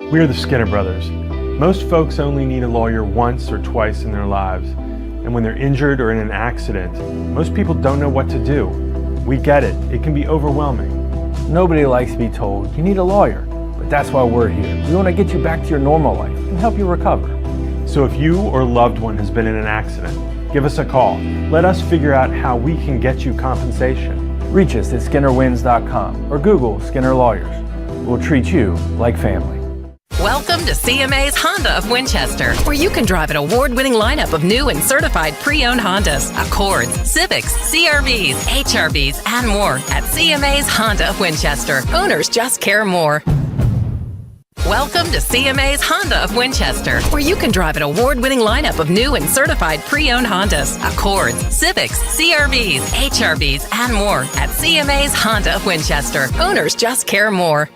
We are the Skinner Brothers. Most folks only need a lawyer once or twice in their lives. And when they're injured or in an accident, most people don't know what to do. We get it. It can be overwhelming. Nobody likes to be told, you need a lawyer. But that's why we're here. We want to get you back to your normal life and help you recover. So if you or a loved one has been in an accident, give us a call. Let us figure out how we can get you compensation. Reach us at SkinnerWins.com or Google Skinner Lawyers. We'll treat you like family. Welcome to CMA's Honda of Winchester, where you can drive an award-winning lineup of new and certified pre-owned Hondas, Accords, Civics, CRVs, HRVs, and more at CMA's Honda of Winchester. Owners just care more. Welcome to CMA's Honda of Winchester, where you can drive an award-winning lineup of new and certified pre-owned Hondas, Accords, Civics, CRVs, HRVs, and more at CMA's Honda of Winchester. Owners just care more.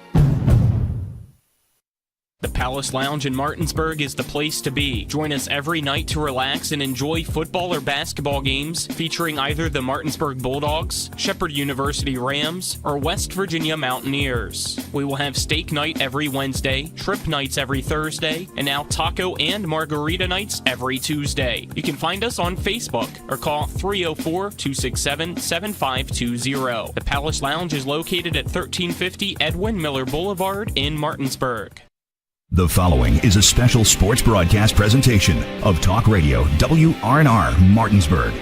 The Palace Lounge in Martinsburg is the place to be. Join us every night to relax and enjoy football or basketball games featuring either the Martinsburg Bulldogs, Shepherd University Rams, or West Virginia Mountaineers. We will have steak night every Wednesday, trip nights every Thursday, and now taco and margarita nights every Tuesday. You can find us on Facebook or call 304-267-7520. The Palace Lounge is located at 1350 Edwin Miller Boulevard in Martinsburg. The following is a special sports broadcast presentation of Talk Radio WRNR Martinsburg.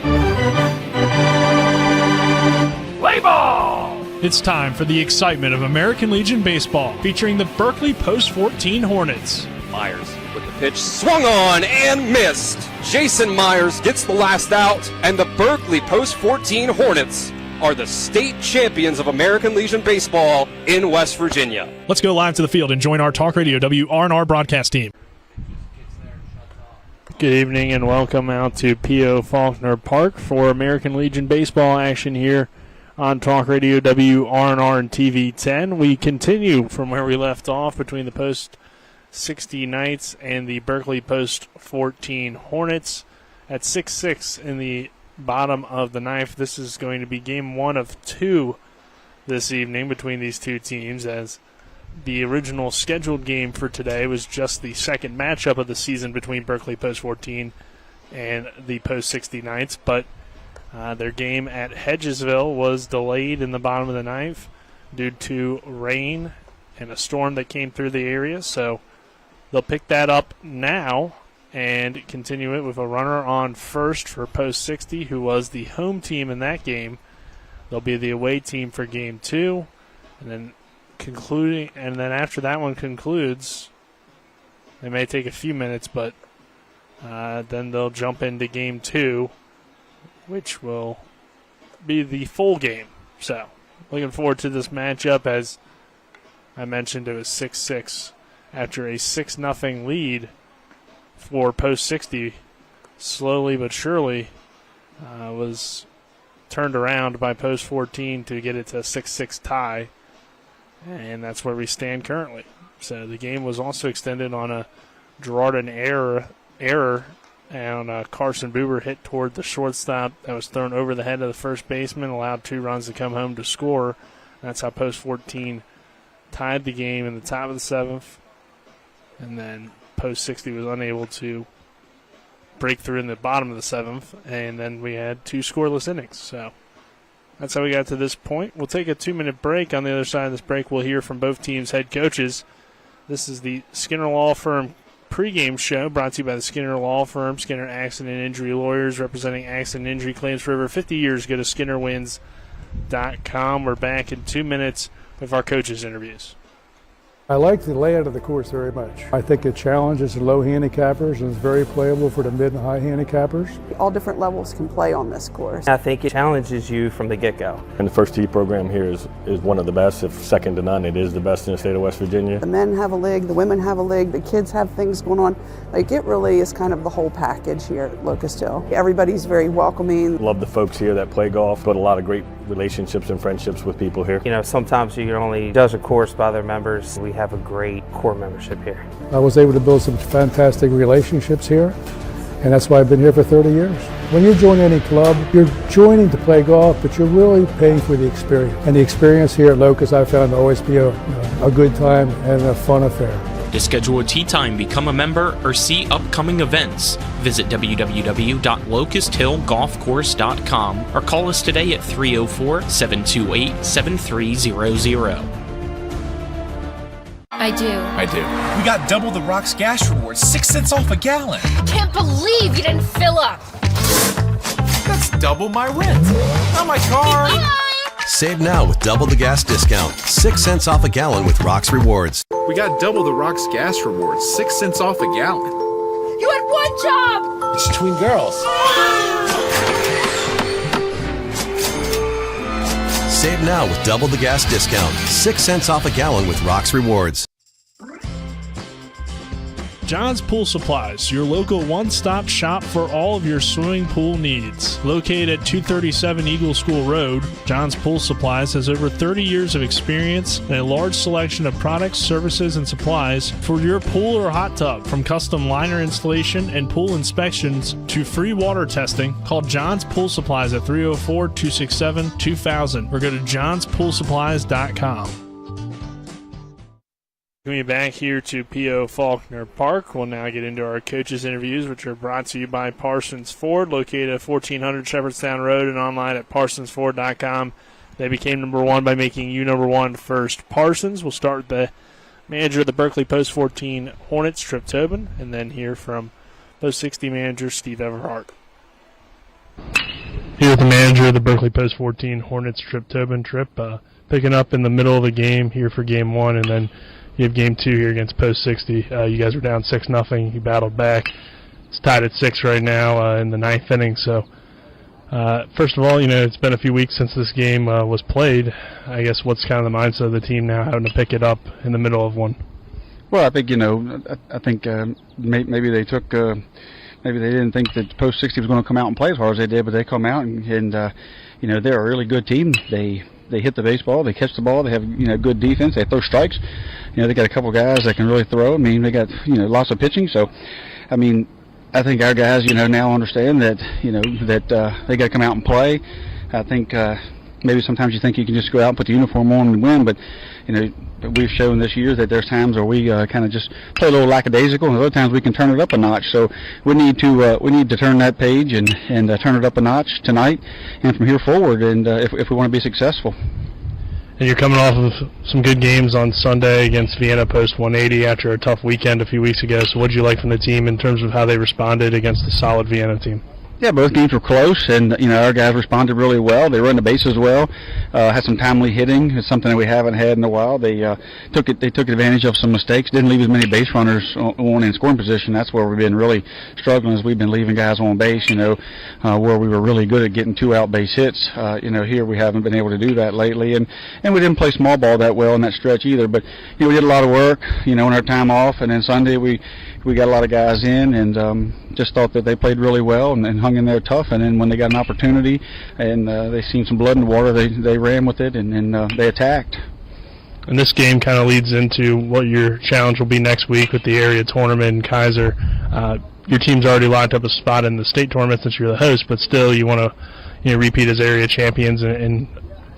Play ball! It's time for the excitement of American Legion Baseball, featuring the Berkeley Post 14 Hornets. Myers with the pitch, swung on and missed. Jason Myers gets the last out, and the Berkeley Post 14 Hornets are the state champions of American Legion Baseball in West Virginia. Let's go live to the field and join our Talk Radio WRNR broadcast team. Good evening and welcome out to P.O. Faulkner Park for American Legion Baseball action here on Talk Radio WRNR and TV 10. We continue from where we left off between the Post 60 Knights and the Berkeley Post 14 Hornets at 6-6 in the bottom of the ninth. This is going to be game one of two this evening between these two teams, as the original scheduled game for today was just the second matchup of the season between Berkeley Post 14 and the Post 60 Knights, but their game at Hedgesville was delayed in the bottom of the ninth due to rain and a storm that came through the area, so they'll pick that up now and continue it with a runner on first for Post 60, who was the home team in that game. They'll be the away team for game two, and then after that one concludes, they may take a few minutes, but then they'll jump into game two, which will be the full game. So, looking forward to this matchup. As I mentioned, it was 6-6 after a 6-0 lead for Post 60. Slowly but surely was turned around by Post 14 to get it to a 6-6 tie, and that's where we stand currently. So the game was also extended on a Gerardin error and Carson Buber hit toward the shortstop that was thrown over the head of the first baseman, allowed 2 runs to come home to score. That's how Post 14 tied the game in the top of the 7th, and then Post 60 was unable to break through in the bottom of the 7th, and then we had 2 scoreless innings. So that's how we got to this point. We'll take a 2-minute break. On the other side of this break, we'll hear from both teams' head coaches. This is the Skinner Law Firm pregame show brought to you by the Skinner Law Firm, Skinner Accident and Injury Lawyers, representing accident and injury claims for over 50 years. Go to SkinnerWins.com. We're back in 2 minutes with our coaches' interviews. I like the layout of the course very much. I think it challenges the low handicappers and is very playable for the mid and high handicappers. All different levels can play on this course. I think it challenges you from the get-go. And the first tee program here is one of the best, if second to none. It is the best in the state of West Virginia. The men have a league, the women have a league, the kids have things going on. Like, it really is kind of the whole package here at Locust Hill. Everybody's very welcoming. Love the folks here that play golf, but a lot of great relationships and friendships with people here. You know, sometimes you can only judge a course by their members. We have a great core membership here. I was able to build some fantastic relationships here, and that's why I've been here for 30 years. When you join any club, you're joining to play golf, but you're really paying for the experience. And the experience here at Locust I found to always be a good time and a fun affair. To schedule a tee time, become a member, or see upcoming events, visit www.locusthillgolfcourse.com or call us today at 304-728-7300. I do. We got double the Rock's gas rewards, 6 cents off a gallon. Can't believe you didn't fill up. That's double my rent. Not my car. Save now with double the gas discount. 6 cents off a gallon with Rock's Rewards. We got double the Rock's gas rewards, 6 cents off a gallon. You had one job! It's between girls. Save now with double the gas discount. 6 cents off a gallon with Rock's Rewards. John's Pool Supplies, your local one-stop shop for all of your swimming pool needs. Located at 237 Eagle School Road, John's Pool Supplies has over 30 years of experience and a large selection of products, services, and supplies for your pool or hot tub. From custom liner installation and pool inspections to free water testing, call John's Pool Supplies at 304-267-2000 or go to johnspoolsupplies.com. Coming back here to P.O. Faulkner Park, we'll now get into our coaches' interviews, which are brought to you by Parsons Ford, located at 1400 Shepherdstown Road and online at parsonsford.com. They became number one by making you number one first. Parsons will start with the manager of the Berkeley Post 14 Hornets, Trip Tobin, and then hear from Post 60 manager Steve Everhart. Here with the manager of the Berkeley Post 14 Hornets, Trip Tobin. Trip, picking up in the middle of the game here for Game 1, and then you have Game 2 here against Post 60. You guys are down 6-0. You battled back. It's tied at 6 right now in the 9th inning. So, first of all, it's been a few weeks since this game was played. I guess what's kind of the mindset of the team now having to pick it up in the middle of one? Well, I think, maybe they took maybe they didn't think that Post 60 was going to come out and play as hard as they did, but they come out and they're a really good team. They hit the baseball, they catch the ball, they have good defense, they throw strikes. They got a couple guys that can really throw. I mean, they got lots of pitching. So, I mean, I think our guys now understand that they got to come out and play. I think maybe sometimes you think you can just go out and put the uniform on and win, but we've shown this year that there's times where we kind of just play a little lackadaisical, and other times we can turn it up a notch. So we need to turn that page and turn it up a notch tonight and from here forward, and if we want to be successful. And you're coming off of some good games on Sunday against Vienna Post 180 after a tough weekend a few weeks ago. So what did you like from the team in terms of how they responded against the solid Vienna team? Yeah, both games were close, and our guys responded really well. They run the bases well, had some timely hitting. It's something that we haven't had in a while. They took advantage of some mistakes. Didn't leave as many base runners on in scoring position. That's where we've been really struggling, as we've been leaving guys on base. Where we were really good at getting 2-out base hits. Here we haven't been able to do that lately, and we didn't play small ball that well in that stretch either. But we did a lot of work, in our time off, and then Sunday we got a lot of guys in, and just thought that they played really well and hung in there tough. And then when they got an opportunity and they seen some blood in the water, they ran with it and they attacked. And this game kind of leads into what your challenge will be next week with the area tournament in Kaiser. Your team's already locked up a spot in the state tournament since you're the host, but still you want to repeat as area champions and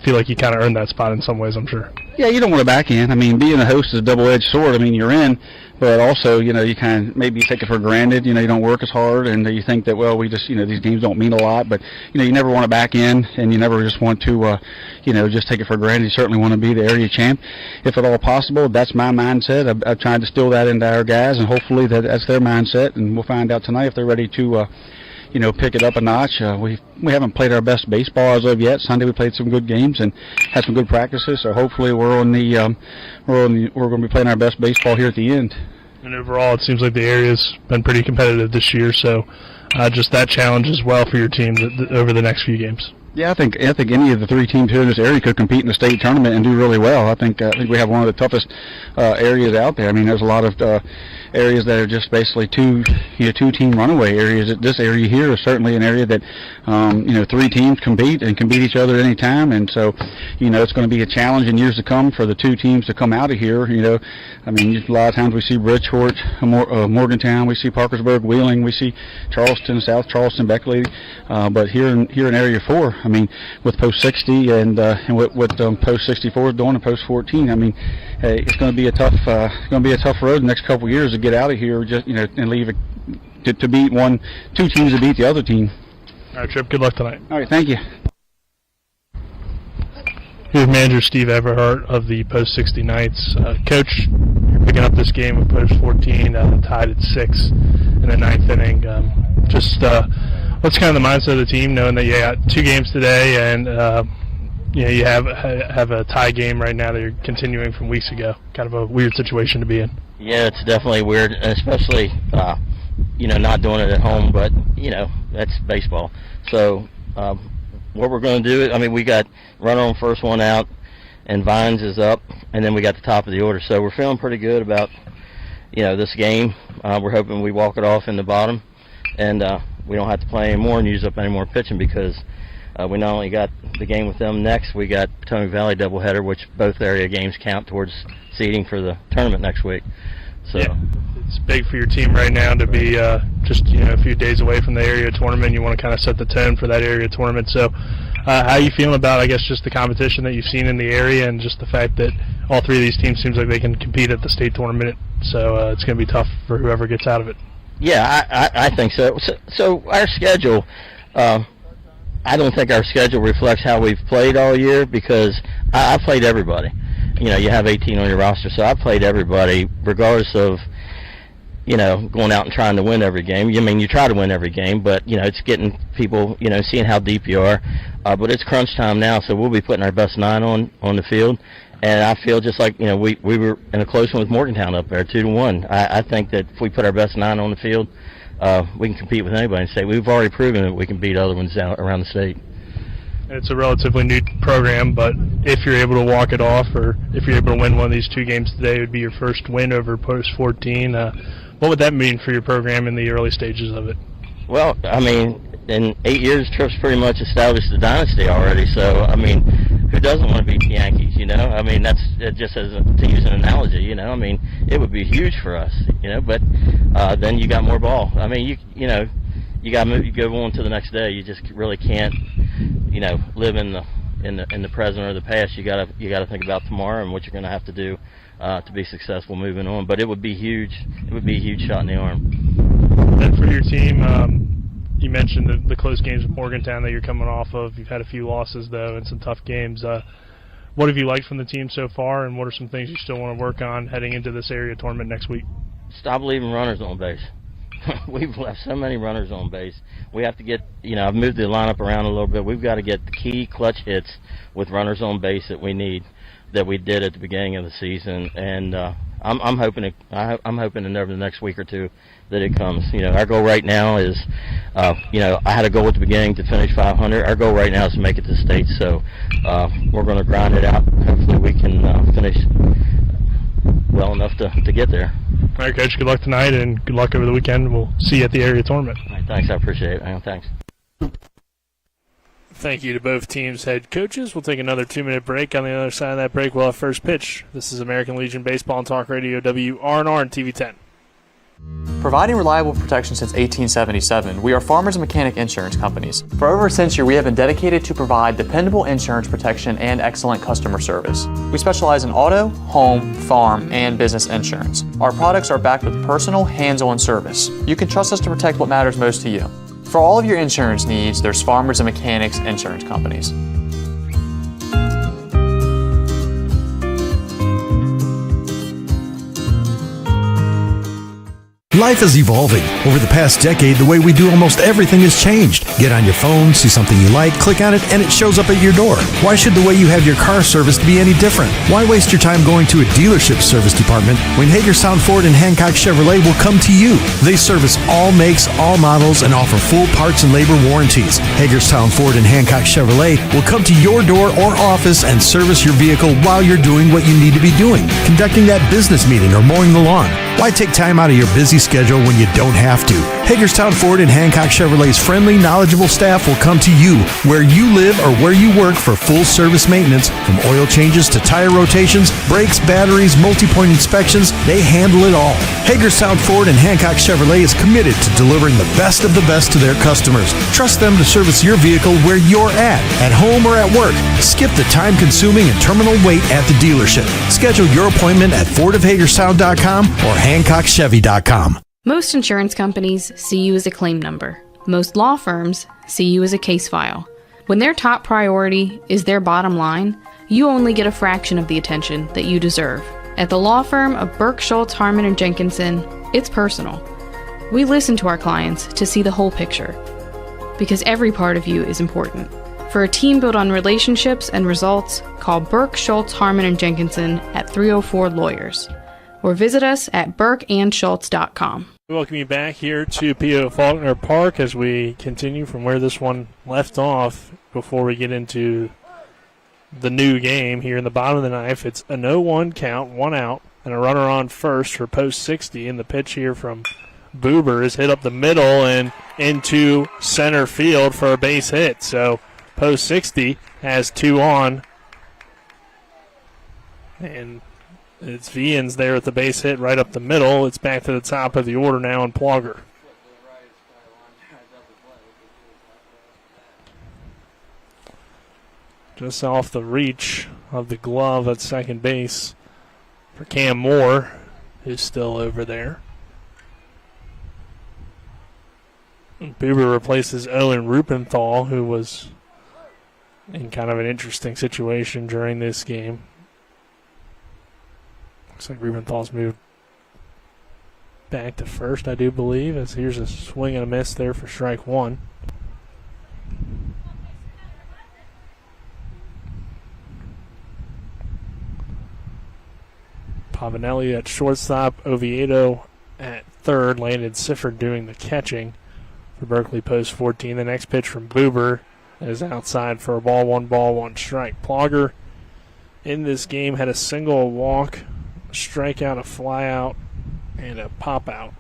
feel like you kind of earned that spot in some ways, I'm sure. Yeah, you don't want to back in. I mean, being a host is a double-edged sword. I mean, you're in, but also, you kind of maybe take it for granted. You don't work as hard, and you think that, well, we just, these games don't mean a lot. But, you never want to back in, and you never just want to, just take it for granted. You certainly want to be the area champ, if at all possible. That's my mindset. I've tried to distill that into our guys, and hopefully that's their mindset, and we'll find out tonight if they're ready to pick it up a notch. We haven't played our best baseball as of yet. Sunday we played some good games and had some good practices. So hopefully we're going to be playing our best baseball here at the end. And overall, it seems like the area's been pretty competitive this year. So just that challenge as well for your team over the next few games. Yeah, I think any of the three teams here in this area could compete in the state tournament and do really well. I think we have one of the toughest areas out there. I mean, there's a lot of areas that are just basically two-team runaway areas. This area here is certainly an area that three teams compete and can beat each other at any time. And so, it's going to be a challenge in years to come for the two teams to come out of here. I mean, a lot of times we see Bridgeport, Morgantown, we see Parkersburg, Wheeling, we see Charleston, South Charleston, Beckley, but here in Area 4. I mean, with Post 60 and what Post 64 is doing and Post 14, I mean, it's going to be a tough road the next couple of years to get out of here, just and leave it to beat two teams to beat the other team. All right, Trip. Good luck tonight. All right, thank you. Here's manager Steve Everhart of the Post 60 Knights. Coach, you're picking up this game with Post 14, tied at 6 in the 9th inning. What's kind of the mindset of the team, knowing that you got 2 games today and you have a tie game right now that you're continuing from weeks ago? Kind of a weird situation to be in. Yeah, it's definitely weird, especially not doing it at home. But that's baseball. So what we're going to do, I mean, we got runner on first, one out, and Vines is up, and then we got the top of the order. So we're feeling pretty good about this game. We're hoping we walk it off in the bottom, and we don't have to play anymore and use up any more pitching, because we not only got the game with them next, we got Potomac Valley doubleheader, which both area games count towards seeding for the tournament next week. So yeah, it's big for your team right now to be just a few days away from the area tournament. You want to kind of set the tone for that area tournament. So how are you feeling about, I guess, just the competition that you've seen in the area and just the fact that all 3 of these teams seems like they can compete at the state tournament? So it's going to be tough for whoever gets out of it. Yeah, I think so. So our schedule, I don't think our schedule reflects how we've played all year, because I played everybody. You have 18 on your roster, so I played everybody, regardless of, going out and trying to win every game. I mean, you try to win every game, but, it's getting people, seeing how deep you are. But it's crunch time now, so we'll be putting our best 9 on the field. And I feel just like, we were in a close one with Morgantown up there, 2-1. I think that if we put our best 9 on the field, we can compete with anybody and say we've already proven that we can beat other ones out around the state. It's a relatively new program, but if you're able to walk it off, or if you're able to win one of these 2 games today, it would be your first win over Post 14. What would that mean for your program in the early stages of it? Well, I mean, in 8 years, Tripp's pretty much established the dynasty already. So, I mean, who doesn't want to beat the Yankees? I mean, that's just to use an analogy. I mean, it would be huge for us. But then you got more ball. I mean, you got to move. You go on to the next day. You just really can't, live in the present or the past. You got to think about tomorrow and what you're going to have to do to be successful moving on. But it would be huge. It would be a huge shot in the arm. And for your team, you mentioned the close games with Morgantown that you're coming off of. You've had a few losses, though, and some tough games. What have you liked from the team so far, and what are some things you still want to work on heading into this area tournament next week? Stop leaving runners on base. We've left so many runners on base. We have to get, I've moved the lineup around a little bit. We've got to get the key clutch hits with runners on base that we need, that we did at the beginning of the season. And I'm hoping in over the next week or two that it comes. Our goal right now is, I had a goal at the beginning to finish 500. Our goal right now is to make it to state. So we're going to grind it out. Hopefully we can finish well enough to get there. All right, Coach, good luck tonight, and good luck over the weekend. We'll see you at the area tournament. All right, thanks. I appreciate it. Thanks. Thank you to both teams' head coaches. We'll take another 2-minute break. On the other side of that break, we'll have first pitch. This is American Legion Baseball on Talk Radio WRNR and TV 10. Providing reliable protection since 1877, we are Farmers and Mechanic Insurance Companies. For over a century, we have been dedicated to provide dependable insurance protection and excellent customer service. We specialize in auto, home, farm, and business insurance. Our products are backed with personal, hands-on service. You can trust us to protect what matters most to you. For all of your insurance needs, there's Farmers and Mechanics Insurance Companies. Life is evolving. Over the past decade, the way we do almost everything has changed. Get on your phone, see something you like, click on it, and it shows up at your door. Why should the way you have your car serviced be any different? Why waste your time going to a dealership service department when Hagerstown Ford and Hancock Chevrolet will come to you? They service all makes, all models, and offer full parts and labor warranties. Hagerstown Ford and Hancock Chevrolet will come to your door or office and service your vehicle while you're doing what you need to be doing, conducting that business meeting or mowing the lawn. Why take time out of your busy schedule schedule when you don't have to. Hagerstown Ford and Hancock Chevrolet's friendly, knowledgeable staff will come to you where you live or where you work for full service maintenance, from oil changes to tire rotations, brakes, batteries, multi-point inspections. They handle it all. Hagerstown Ford and Hancock Chevrolet is committed to delivering the best of the best to their customers. Trust them to service your vehicle where you're at home or at work. Skip the time-consuming and terminal wait at the dealership. Schedule your appointment at fordofhagerstown.com or hancockchevy.com. Most insurance companies see you as a claim number. Most law firms see you as a case file. When their top priority is their bottom line, you only get a fraction of the attention that you deserve. At the law firm of Burke, Schultz, Harmon & Jenkinson, it's personal. We listen to our clients to see the whole picture, because every part of you is important. For a team built on relationships and results, call Burke, Schultz, Harmon & Jenkinson at 304-LAWYERS, or visit us at burkeandschultz.com. We welcome you back here to P.O. Faulkner Park as we continue from where this one left off before we get into the new game here in the bottom of the ninth. It's a 0-1 count, 1 out, and a runner on first for post 60. And the pitch here from Buber is hit up the middle and into center field for a base hit. So post 60 has 2 on. And it's Vians there at the base hit right up the middle. It's back to the top of the order now in Plogger. Just off the reach of the glove at second base for Cam Moore, who's still over there. Buber replaces Owen Rupenthal, who was in kind of an interesting situation during this game. Looks like Rubenthal's moved back to first, I do believe, as here's a swing and a miss there for strike 1. Pavanelli at shortstop, Oviedo at third, Landon Sifford doing the catching for Berkeley post 14. The next pitch from Buber is outside for a ball, 1 strike. Plogger in this game had a single, a walk, a strikeout, a flyout, and a pop out.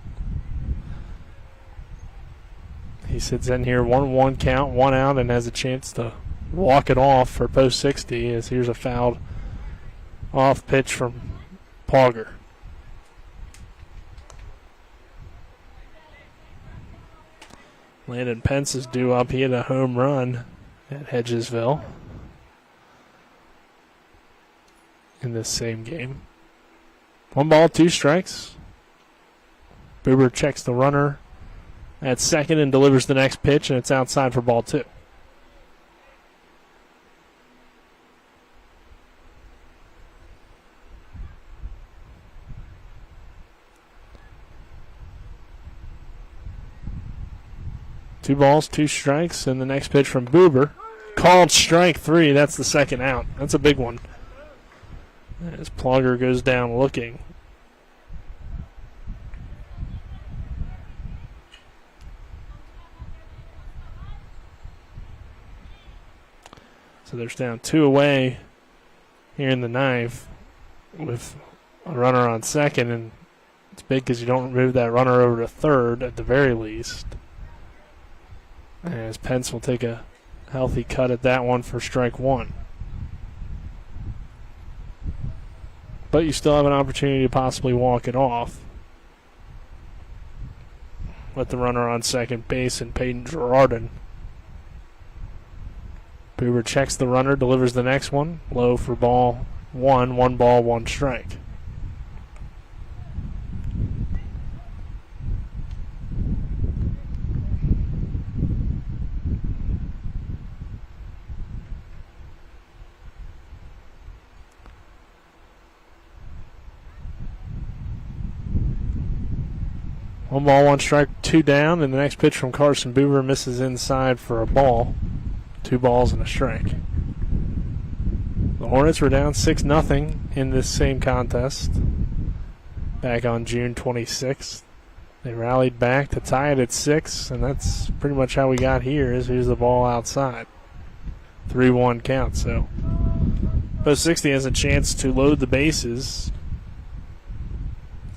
He sits in here 1-1 count, 1 out, and has a chance to walk it off for post 60 as here's a fouled off pitch from Plogger. Landon Pence is due up. He had a home run at Hedgesville in this same game. 1 ball, 2 strikes. Buber checks the runner at second and delivers the next pitch, and it's outside for ball 2. Two balls, 2 strikes, and the next pitch from Buber. Called strike 3. That's the second out. That's a big one. As Plogger goes down looking. So there's down 2 away here in the ninth with a runner on second, and it's big because you don't move that runner over to third at the very least. As Pence will take a healthy cut at that one for strike 1. But you still have an opportunity to possibly walk it off with the runner on second base and Peyton Girardin. Buber checks the runner, delivers the next one. Low for ball 1, 1 ball, 1 strike. One ball, 1 strike, 2 down, and the next pitch from Carson Buber misses inside for a ball. 2 balls and a strike. The Hornets were down 6-0 in this same contest back on June 26th. They rallied back to tie it at 6, and that's pretty much how we got here. Here's the ball outside. 3-1 count, so Post 60 has a chance to load the bases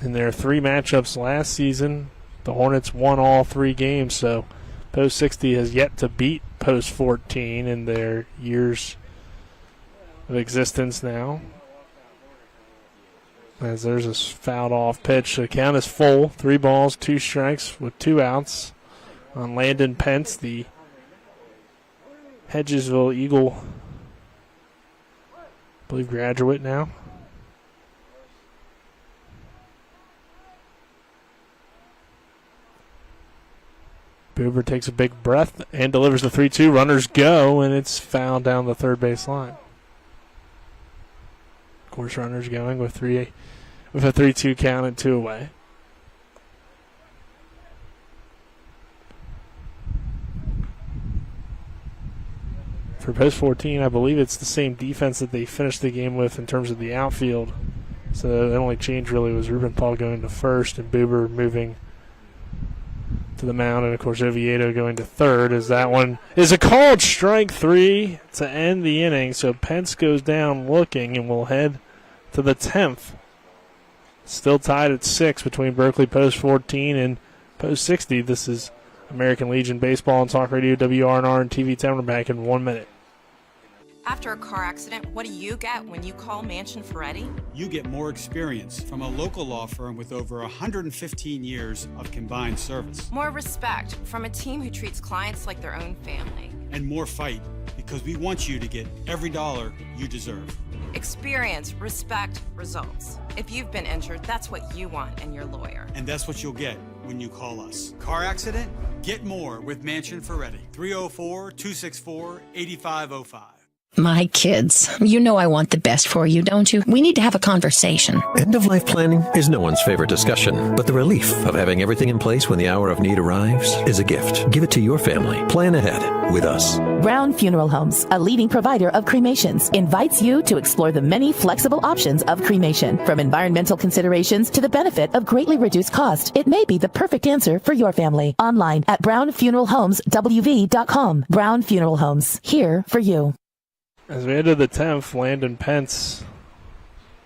In their 3 matchups last season, the Hornets won all 3 games, so Post 60 has yet to beat Post 14 in their years of existence now. As there's a fouled off pitch. The count is full. 3 balls, 2 strikes with 2 outs on Landon Pence, the Hedgesville Eagle, I believe, graduate now. Boober takes a big breath and delivers the 3-2. Runners go, and it's fouled down the third base line. Of course, runners going with a 3-2 count and 2 away. For Post 14, I believe it's the same defense that they finished the game with in terms of the outfield. So the only change really was Ruben Paul going to first and Boober moving to the mound, and of course Oviedo going to third, as that one is a called strike 3 to end the inning. So Pence goes down looking and will head to the 10th. Still tied at 6 between Berkeley Post 14 and Post 60. This is American Legion Baseball on Talk Radio, WRNR and TV 10. We're back in 1 minute. After a car accident, what do you get when you call Mansion Ferretti? You get more experience from a local law firm with over 115 years of combined service. More respect from a team who treats clients like their own family. And more fight, because we want you to get every dollar you deserve. Experience, respect, results. If you've been injured, that's what you want in your lawyer. And that's what you'll get when you call us. Car accident? Get more with Mansion Ferretti. 304-264-8505. My kids, you know I want the best for you, don't you? We need to have a conversation. End-of-life planning is no one's favorite discussion, but the relief of having everything in place when the hour of need arrives is a gift. Give it to your family. Plan ahead with us. Brown Funeral Homes, a leading provider of cremations, invites you to explore the many flexible options of cremation. From environmental considerations to the benefit of greatly reduced cost, it may be the perfect answer for your family. Online at brownfuneralhomeswv.com. Brown Funeral Homes, here for you. As we enter the 10th, Landon Pence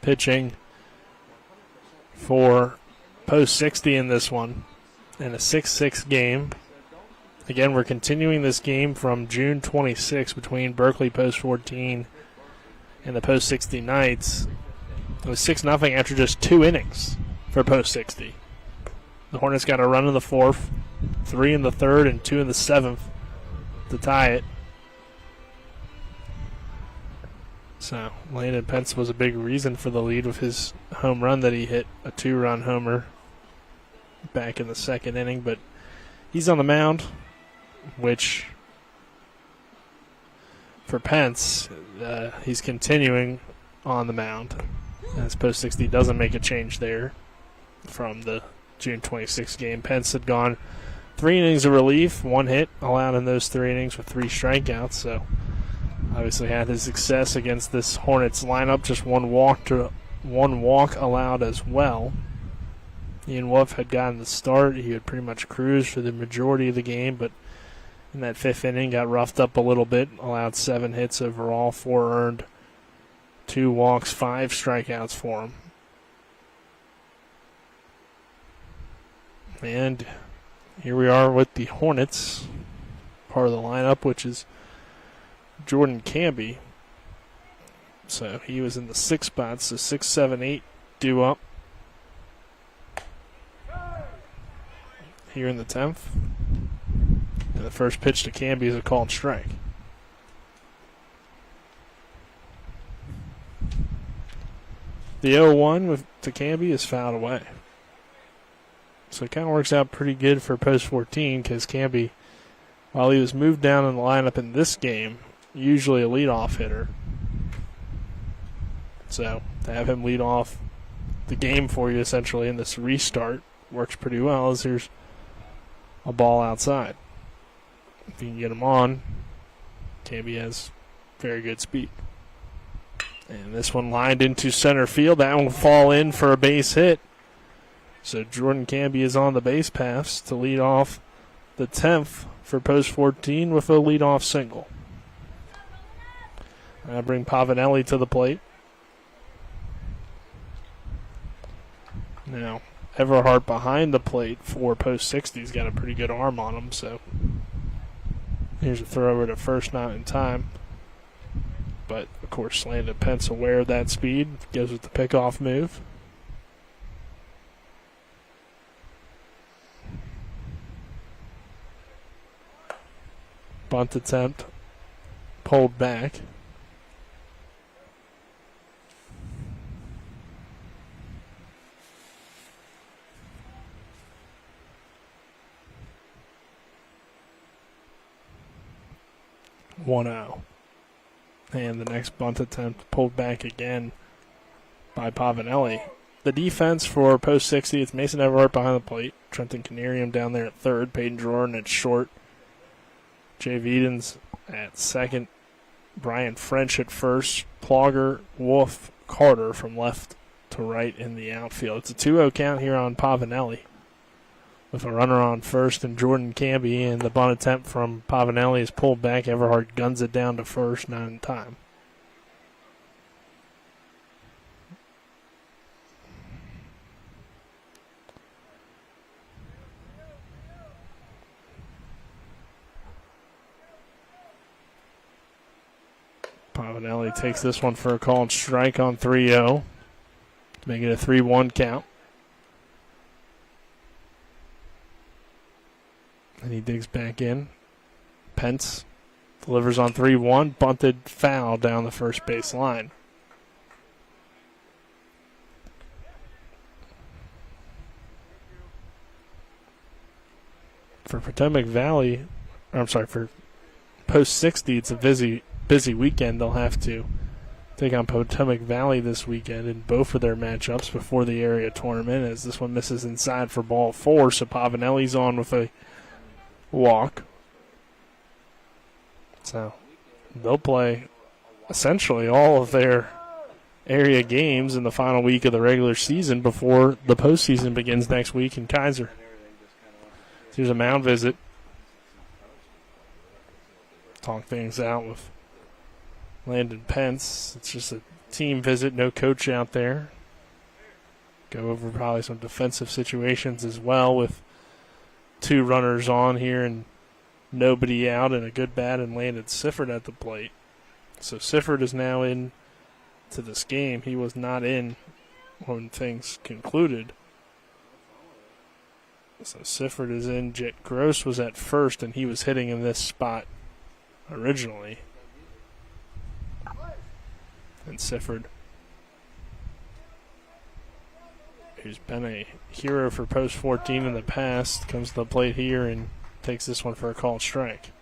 pitching for Post 60 in this one, in a 6-6 game. Again, we're continuing this game from June 26 between Berkeley Post 14 and the Post 60 Knights. It was 6-0 after just 2 innings for Post 60. The Hornets got a run in the 4th, 3 in the 3rd, and 2 in the 7th to tie it. So Landon Pence was a big reason for the lead with his home run that he hit, a 2-run homer back in the 2nd inning. But he's on the mound, which for Pence, he's continuing on the mound. As Post 60 doesn't make a change there from the June 26th game. Pence had gone 3 innings of relief, 1 hit allowed in those 3 innings with 3 strikeouts. So obviously had his success against this Hornets lineup. Just one walk allowed as well. Ian Wolf had gotten the start. He had pretty much cruised for the majority of the game, but in that 5th inning got roughed up a little bit. Allowed 7 hits overall, 4 earned, 2 walks, 5 strikeouts for him. And here we are with the Hornets, part of the lineup, which is Jordan Camby. So he was in the 6th spot, so 6, 7, 8 due up here in the 10th. And the first pitch to Camby is a called strike. The 0-1 to Camby is fouled away. So it kind of works out pretty good for Post 14 because Camby, while he was moved down in the lineup in this game, usually a leadoff hitter. So to have him lead off the game for you essentially in this restart works pretty well, as there's a ball outside. If you can get him on, Camby has very good speed. And this one lined into center field. That one will fall in for a base hit. So Jordan Camby is on the base paths to lead off the 10th for Post 14 with a leadoff single. I bring Pavanelli to the plate. Now, Everhart behind the plate for post 60. He's got a pretty good arm on him, so here's a throw over to first, not in time. But, of course, Landon Pence aware of that speed, goes with the pickoff move. Bunt attempt pulled back. (1-0). And the next bunt attempt pulled back again by Pavanelli. The defense for post 60, it's Mason Everhart behind the plate, Trenton Canarium down there at third, Peyton Jordan at short, Jay Vedens at second, Brian French at first, Plogger, Wolf, Carter from left to right in the outfield. It's a 2-0 count here on Pavanelli with a runner on first and Jordan Camby, and the bunt attempt from Pavanelli is pulled back. Everhart guns it down to first, not in time. Pavanelli takes this one for a called strike on 3-0 to make it a 3-1 count. And he digs back in. Pence delivers on 3-1, bunted foul down the first base line. For Potomac Valley, for post 60, it's a busy weekend. They'll have to take on Potomac Valley this weekend in both of their matchups before the area tournament, as this one misses inside for ball 4, so Pavanelli's on with a walk. So they'll play essentially all of their area games in the final week of the regular season before the postseason begins next week in Kaiser. Here's a mound visit. Talk things out with Landon Pence. It's just a team visit, no coach out there. Go over probably some defensive situations as well with 2 runners on here and nobody out, and a good bat and Landon Sifford at the plate. So Sifford is now in to this game. He was not in when things concluded. So Sifford is in. Jet Gross was at first, and he was hitting in this spot originally. And Sifford, who's been a hero for post 14 in the past, comes to the plate here and takes this one for a called strike.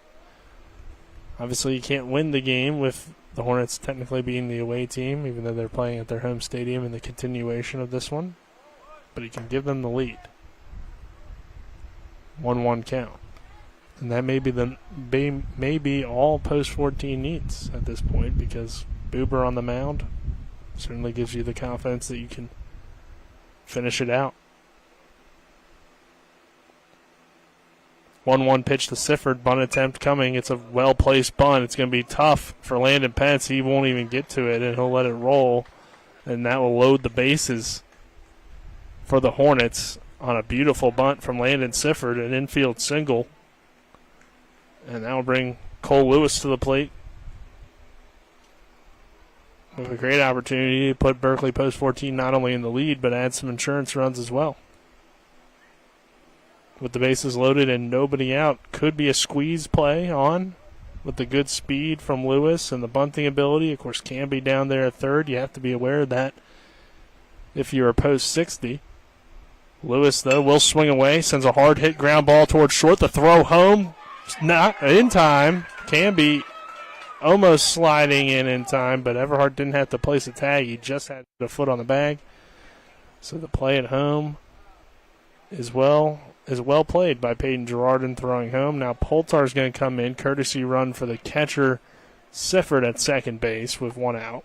Obviously, you can't win the game with the Hornets technically being the away team, even though they're playing at their home stadium in the continuation of this one. But he can give them the lead. 1-1 count. And that may be all post 14 needs at this point, because Buber on the mound certainly gives you the confidence that you can finish it out. 1-1 pitch to Sifford. Bunt attempt coming. It's a well-placed bunt. It's going to be tough for Landon Pence. He won't even get to it, and he'll let it roll. And that will load the bases for the Hornets on a beautiful bunt from Landon Sifford, an infield single. And that will bring Cole Lewis to the plate with a great opportunity to put Berkeley post 14 not only in the lead, but add some insurance runs as well. With the bases loaded and nobody out, could be a squeeze play on with the good speed from Lewis and the bunting ability. Of course, can be down there at third. You have to be aware of that if you're a post 60. Lewis, though, will swing away, sends a hard hit ground ball towards short. The throw home, not in time. Can be almost sliding in time, but Everhart didn't have to place a tag. He just had a foot on the bag. So the play at home is well played by Peyton Girardin throwing home. Now Poltar's going to come in. Courtesy run for the catcher, Sifford at second base with 1 out.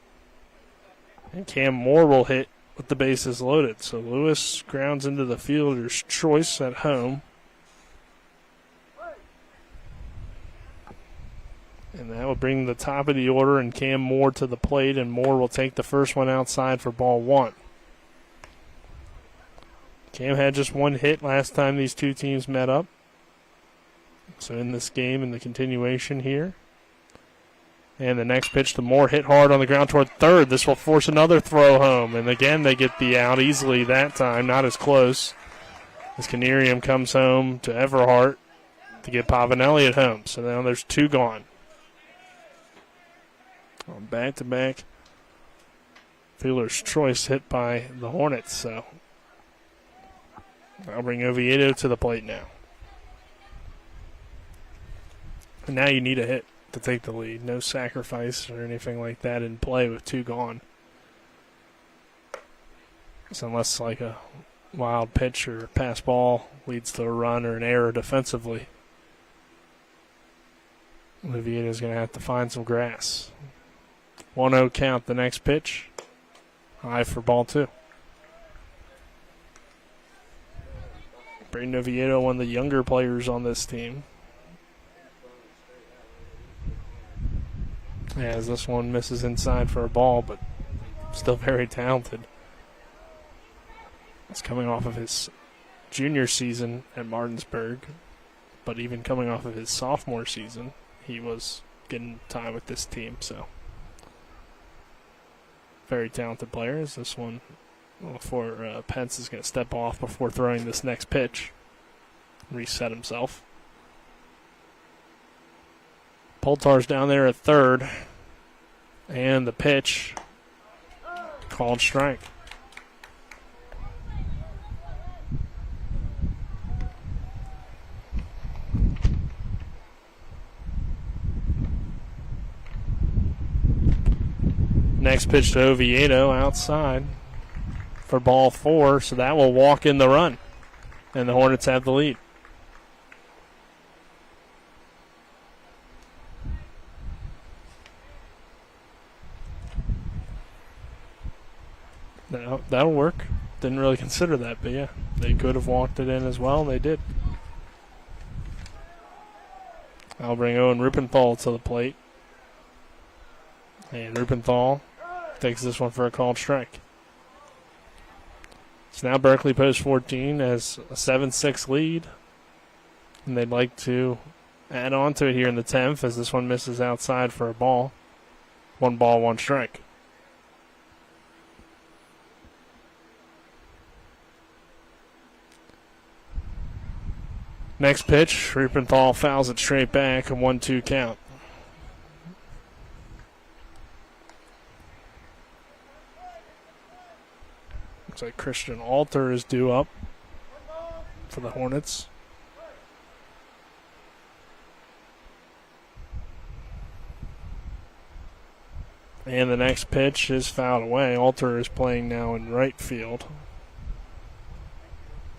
And Cam Moore will hit with the bases loaded. So Lewis grounds into the fielder's choice at home. And that will bring the top of the order and Cam Moore to the plate, and Moore will take the first one outside for ball 1. Cam had just one hit last time these two teams met up. So in this game, in the continuation here. And the next pitch to Moore, hit hard on the ground toward third. This will force another throw home. And again, they get the out easily that time, not as close. As Canerium comes home to Everhart to get Pavanelli at home. So now there's two gone. Back-to-back fielder's choice hit by the Hornets. So I'll bring Oviedo to the plate now. And now you need a hit to take the lead. No sacrifice or anything like that in play with two gone. So unless like a wild pitch or pass ball leads to a run or an error defensively, Oviedo's going to have to find some grass. 1-0 count the next pitch. High for ball two. Braden Oviedo, one of the younger players on this team. As this one misses inside for a ball, but still very talented. It's coming off of his junior season at Martinsburg, but even coming off of his sophomore season, he was getting time with this team, so very talented players. This one for Pence is going to step off before throwing this next pitch, reset himself. Poltar's down there at third, and the pitch called strike. Next pitch to Oviedo outside for ball four, so that will walk in the run, and the Hornets have the lead. That'll work. Didn't really consider that, but yeah, they could have walked it in as well, and they did. I'll bring Owen Rupenthal to the plate. And Rupenthal takes this one for a called strike. So now Berkeley Post 14 has a 7-6 lead, and they'd like to add on to it here in the 10th as this one misses outside for a ball. 1 ball, 1 strike. Next pitch, Rupenthal fouls it straight back, a 1-2 count. Looks like Christian Alter is due up for the Hornets. And the next pitch is fouled away. Alter is playing now in right field.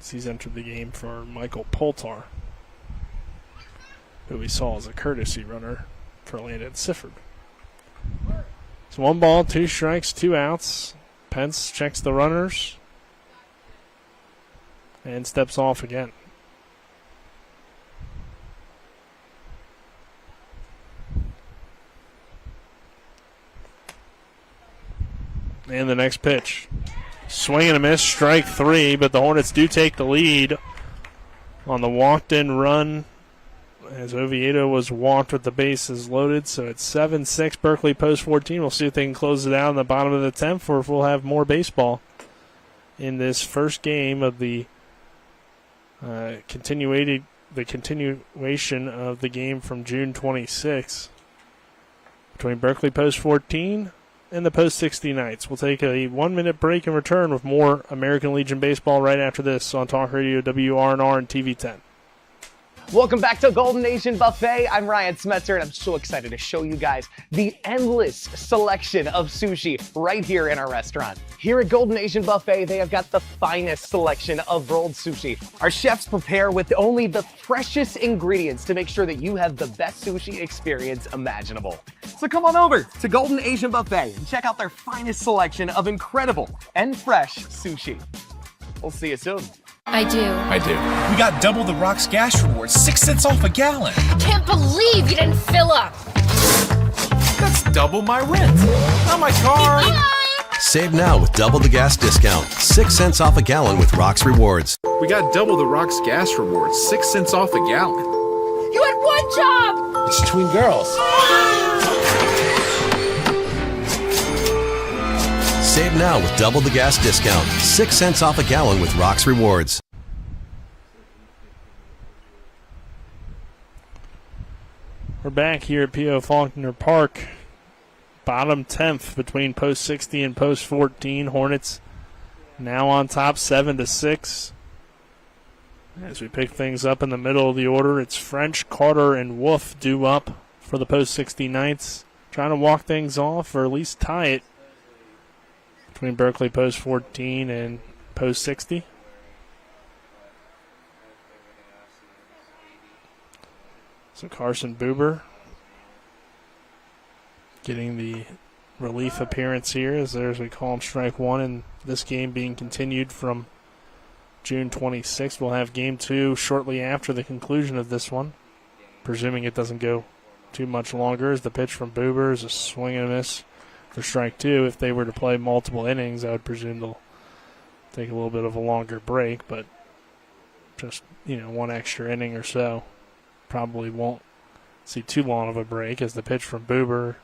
He's entered the game for Michael Poltar, who we saw as a courtesy runner for Landon Sifford. It's 1 ball, 2 strikes, 2 outs. Pence checks the runners and steps off again. And the next pitch. Swing and a miss, strike 3, but the Hornets do take the lead on the walked-in run as Oviedo was walked with the bases loaded. So it's 7-6 Berkeley Post 14. We'll see if they can close it out in the bottom of the 10th or if we'll have more baseball in this first game of the continuation of the game from June 26 between Berkeley Post 14 and the Post 60 Knights. We'll take a 1-minute break and return with more American Legion baseball right after this on Talk Radio WRNR and TV 10. Welcome back to Golden Nation Buffet. I'm Ryan Smetzer, and I'm so excited to show you guys the endless selection of sushi right here in our restaurant. Here at Golden Nation Buffet, they have got the finest selection of rolled sushi. Our chefs prepare with only the freshest ingredients to make sure that you have the best sushi experience imaginable. So come on over to Golden Asian Buffet and check out their finest selection of incredible and fresh sushi. We'll see you soon. I do. We got double the Rock's gas rewards, 6 cents off a gallon. Can't believe you didn't fill up. That's double my rent. Not my car. Save now with double the gas discount. 6 cents off a gallon with Rox Rewards. We got double the Rox gas rewards, 6 cents off a gallon. You had one job! It's between girls. Save now with double the gas discount. 6 cents off a gallon with Rox Rewards. We're back here at P.O. Faulkner Park. Bottom 10th between post 60 and post 14. Hornets now on top 7-6. As we pick things up in the middle of the order, it's French, Carter, and Wolf due up for the post 60 Knights. Trying to walk things off or at least tie it between Berkeley post 14 and post 60. So Carson Buber getting the relief appearance here, as we call him strike one, and this game being continued from June 26th. We'll have game 2 shortly after the conclusion of this one, presuming it doesn't go too much longer, as the pitch from Buber is a swing and a miss for strike 2. If they were to play multiple innings, I would presume they'll take a little bit of a longer break, but just, one extra inning or so. Probably won't see too long of a break, as the pitch from Buber,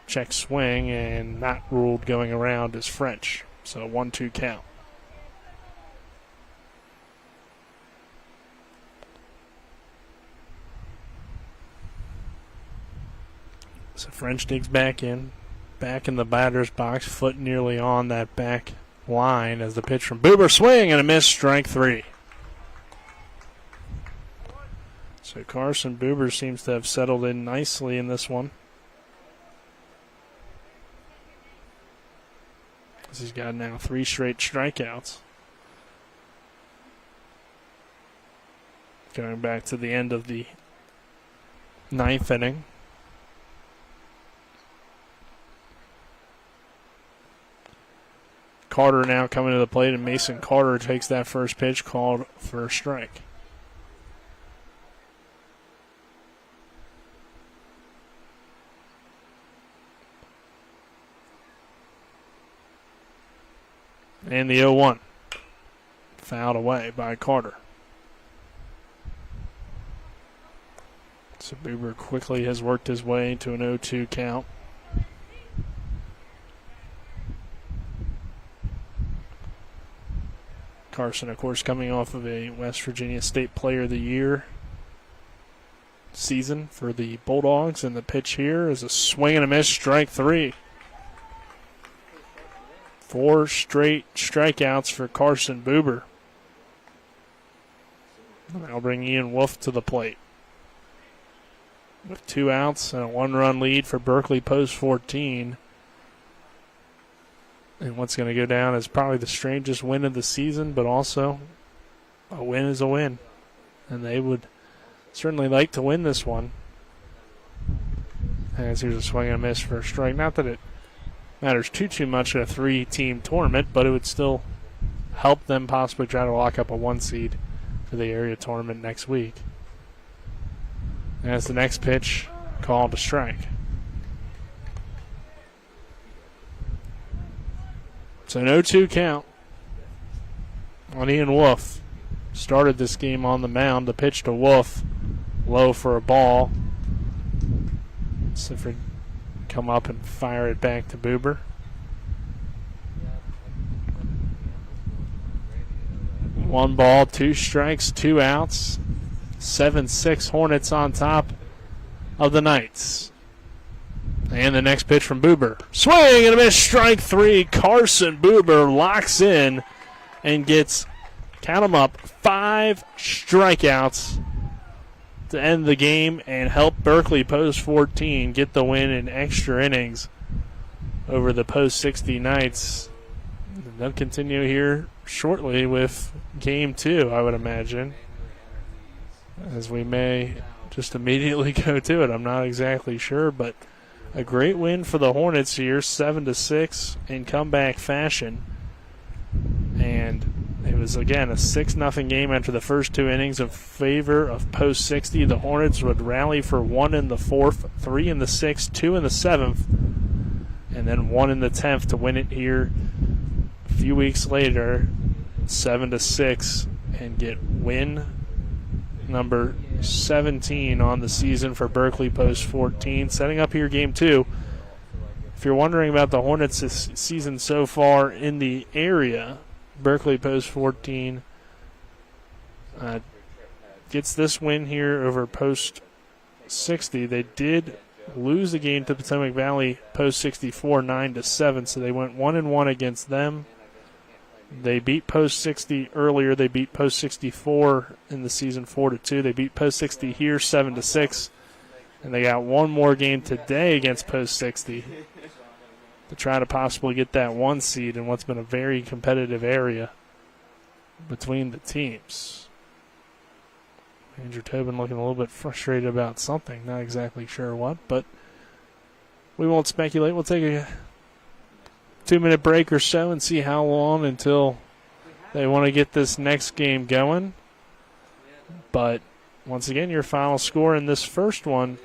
check swing, and not ruled going around is French. So 1-2 count. So French digs back in the batter's box, foot nearly on that back line, as the pitch from Buber, swing and a miss, strike 3. So Carson Buber seems to have settled in nicely in this one, as he's got now 3 straight strikeouts. Going back to the end of the 9th inning. Carter now coming to the plate, and Mason Carter takes that first pitch, called for a strike. And the 0-1. Fouled away by Carter. So Buber quickly has worked his way to an 0-2 count. Carson, of course, coming off of a West Virginia State Player of the Year season for the Bulldogs. And the pitch here is a swing and a miss, strike 3. 4 straight strikeouts for Carson Buber. I'll bring Ian Wolf to the plate. With 2 outs and a 1-run lead for Berkeley post 14. And what's going to go down as probably the strangest win of the season, but also a win is a win. And they would certainly like to win this one. As here's a swing and a miss for a strike. Not that it matters too much in a 3-team tournament, but it would still help them possibly try to lock up a 1 seed for the area tournament next week. As the next pitch, called a strike. So no 2 count on Ian Wolf. Started this game on the mound. The pitch to Wolf, low for a ball. Sifford come up and fire it back to Buber. 1 ball, 2 strikes, 2 outs. 7-6 Hornets on top of the Knights. And the next pitch from Buber. Swing and a miss, strike 3. Carson Buber locks in and gets, count them up, 5 strikeouts to end the game and help Berkeley post 14 get the win in extra innings over the post 60 Knights. They'll continue here shortly with game 2, I would imagine, as we may just immediately go to it. I'm not exactly sure, but a great win for the Hornets here, 7-6 in comeback fashion. And it was, again, a 6-0 game after the first 2 innings in favor of post 60. The Hornets would rally for 1 in the 4th, 3 in the 6th, 2 in the 7th, and then 1 in the 10th to win it here a few weeks later, 7-6, and get win number 17 on the season for Berkeley Post 14. Setting up here game 2. If you're wondering about the Hornets this season so far in the area, Berkeley Post 14 gets this win here over Post 60. They did lose the game to Potomac Valley Post 64 9-7, so they went 1-1 against them. They beat Post 60 earlier. They beat Post 64 in the season 4-2. They beat Post 60 here 7-6, and they got one more game today against Post 60 to try to possibly get that 1 seed in what's been a very competitive area between the teams. Andrew Tobin looking a little bit frustrated about something. Not exactly sure what, but we won't speculate. We'll take a 2-minute break or so and see how long until they want to get this next game going. But once again, your final score in this first one,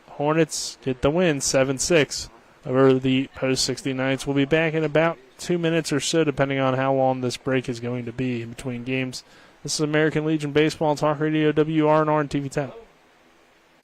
Hornets get the win 7-6 over the Post 60 Knights. We'll be back in about 2 minutes or so, depending on how long this break is going to be in between games. This is American Legion Baseball, Talk Radio, WRNR, and TV 10.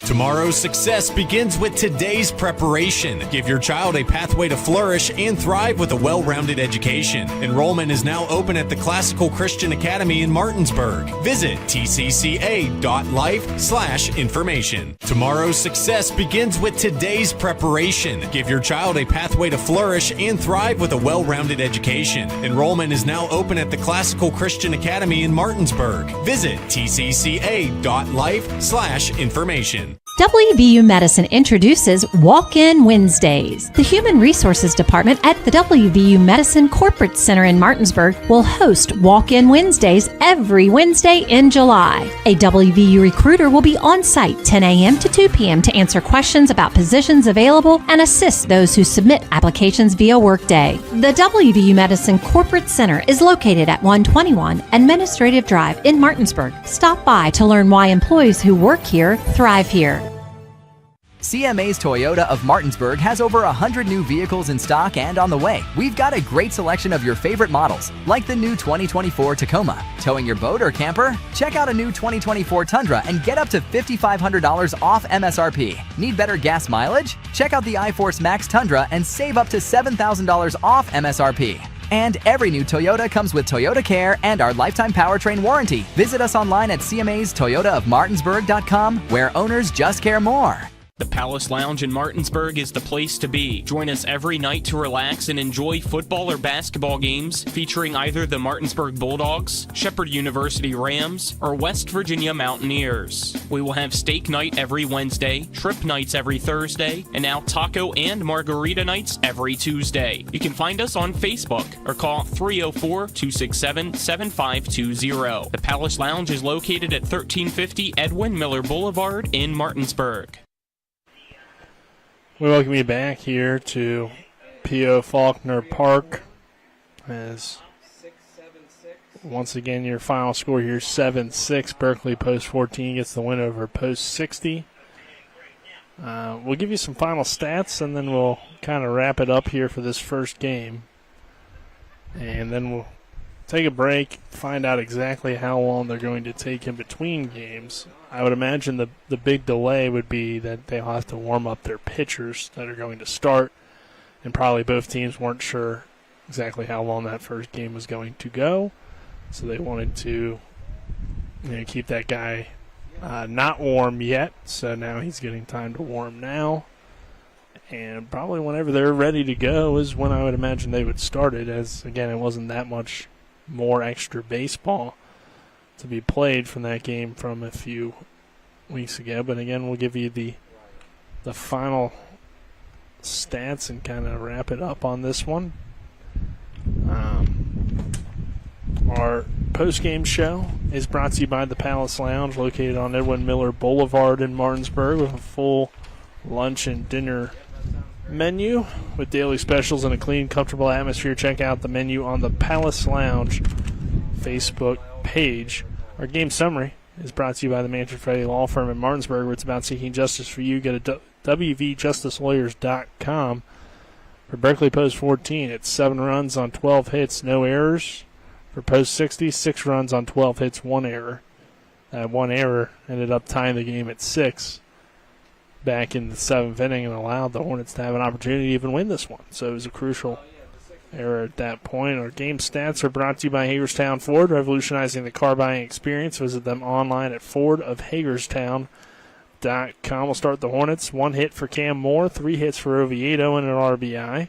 Tomorrow's success begins with today's preparation. Give your child a pathway to flourish and thrive with a well-rounded education. Enrollment is now open at the Classical Christian Academy in Martinsburg. Visit tcca.life/information. Tomorrow's success begins with today's preparation. Give your child a pathway to flourish and thrive with a well-rounded education. Enrollment is now open at the Classical Christian Academy in Martinsburg. Visit tcca.life/information. WVU Medicine introduces Walk-In Wednesdays. The Human Resources Department at the WVU Medicine Corporate Center in Martinsburg will host Walk-In Wednesdays every Wednesday in July. A WVU recruiter will be on site 10 a.m. to 2 p.m. to answer questions about positions available and assist those who submit applications via Workday. The WVU Medicine Corporate Center is located at 121 Administrative Drive in Martinsburg. Stop by to learn why employees who work here thrive here. CMA's Toyota of Martinsburg has over 100 new vehicles in stock and on the way. We've got a great selection of your favorite models, like the new 2024 Tacoma. Towing your boat or camper? Check out a new 2024 Tundra and get up to $5,500 off MSRP. Need better gas mileage? Check out the iForce Max Tundra and save up to $7,000 off MSRP. And every new Toyota comes with Toyota Care and our lifetime powertrain warranty. Visit us online at cmastoyotaofmartinsburg.com, where owners just care more. The Palace Lounge in Martinsburg is the place to be. Join us every night to relax and enjoy football or basketball games featuring either the Martinsburg Bulldogs, Shepherd University Rams, or West Virginia Mountaineers. We will have steak night every Wednesday, trip nights every Thursday, and now taco and margarita nights every Tuesday. You can find us on Facebook or call 304-267-7520. The Palace Lounge is located at 1350 Edwin Miller Boulevard in Martinsburg. We welcome you back here to P.O. Faulkner Park as once again your final score here 7-6. Berkeley Post 14 gets the win over Post 60. We'll give you some final stats and then we'll kind of wrap it up here for this first game. And then we'll take a break, find out exactly how long they're going to take in between games. I would imagine the big delay would be that they'll have to warm up their pitchers that are going to start, and probably both teams weren't sure exactly how long that first game was going to go, so they wanted to keep that guy not warm yet, so now he's getting time to warm now, and probably whenever they're ready to go is when I would imagine they would start it, as, again, it wasn't that much more extra baseball to be played from that game from a few weeks ago. But again, we'll give you the final stats and kind of wrap it up on this one. Our post-game show is brought to you by the Palace Lounge, located on Edwin Miller Boulevard in Martinsburg, with a full lunch and dinner menu with daily specials and a clean, comfortable atmosphere. Check out the menu on the Palace Lounge Facebook page. Our game summary is brought to you by the Manfred Law Firm in Martinsburg, where it's about seeking justice for you. Go to WVJusticeLawyers.com. For Berkeley Post 14, it's 7 runs on 12 hits, no errors. For Post 60, 6 runs on 12 hits, 1 error. That one error ended up tying the game at 6 back in the 7th inning and allowed the Hornets to have an opportunity to even win this one. So it was a crucial error at that point. Our game stats are brought to you by Hagerstown Ford, revolutionizing the car buying experience. Visit them online at fordofhagerstown.com. We'll start the Hornets. 1 hit for Cam Moore, 3 hits for Oviedo, and an RBI.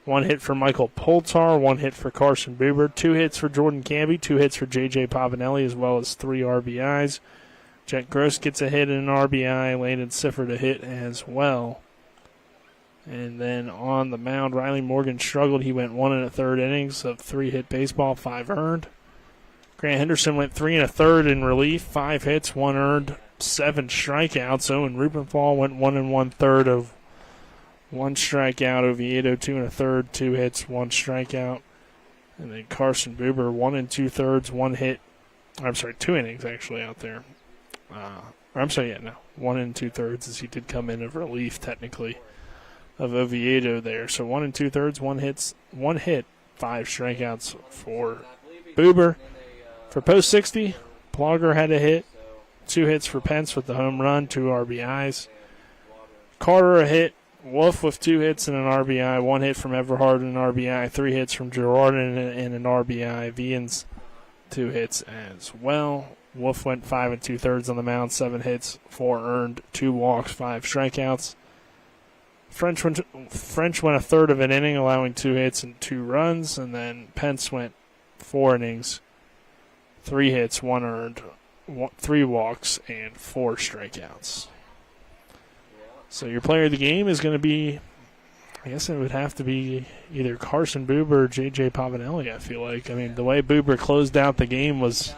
1 hit for Michael Poltar, 1 hit for Carson Buber, 2 hits for Jordan Camby, 2 hits for J.J. Pavanelli, as well as 3 RBIs. Jet Gross gets a hit and an RBI. Landon Sifford a hit as well. And then on the mound, Riley Morgan struggled. He went 1 1/3 innings of 3-hit baseball, 5 earned. Grant Henderson went 3 1/3 in relief, 5 hits, 1 earned, 7 strikeouts. Owen Rubenthal went 1 1/3 of 1 strikeout. Oviedo 2 1/3, 2 hits, 1 strikeout. And then Carson Buber 1 2/3, 1 hit. 2 innings actually out there. 1 2/3 as he did come in of relief technically of Oviedo there. So 1 2/3, 1 hit, 5 strikeouts for Buber. For Post 60, Plogger had a hit, 2 hits for Pence with the home run, 2 RBIs. Carter a hit, Wolf with 2 hits and an RBI, 1 hit from Everhard and an RBI, 3 hits from Gerard and an RBI. Vians 2 hits as well. Wolf went 5 2/3 on the mound, 7 hits, 4 earned, 2 walks, 5 strikeouts. French went 1/3 of an inning, allowing 2 hits and 2 runs, and then Pence went 4 innings, 3 hits, 1 earned, 3 walks, and 4 strikeouts. So your player of the game is going to be, I guess it would have to be either Carson Buber or J.J. Pavanelli, I feel like. I mean, the way Buber closed out the game was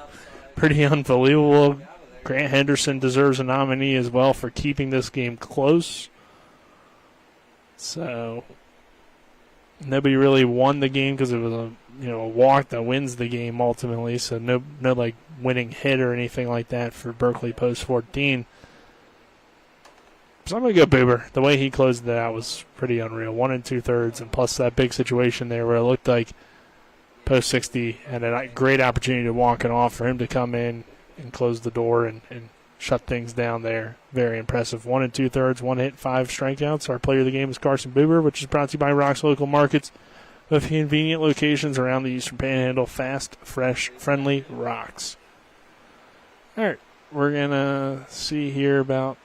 pretty unbelievable. Grant Henderson deserves a nominee as well for keeping this game close. So nobody really won the game because it was a walk that wins the game ultimately. So no like winning hit or anything like that for Berkeley Post 14. So I'm going to go Buber. The way he closed it out was pretty unreal. 1 2/3, and plus that big situation there where it looked like Post 60 had a great opportunity to walk it off for him to come in and close the door and shut things down there. Very impressive. 1 2/3, 1 hit, 5 strikeouts. Our player of the game is Carson Buber, which is brought to you by Rocks Local Markets with convenient locations around the Eastern Panhandle. Fast, fresh, friendly Rocks. All right, we're going to see here about,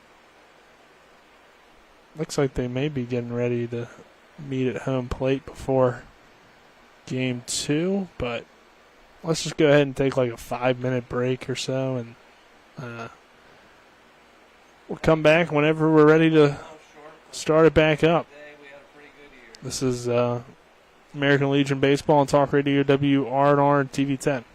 looks like they may be getting ready to meet at home plate before Game 2, but let's just go ahead and take like a 5-minute break or so, and we'll come back whenever we're ready to start it back up. This is American Legion Baseball on Talk Radio WRNR and TV 10.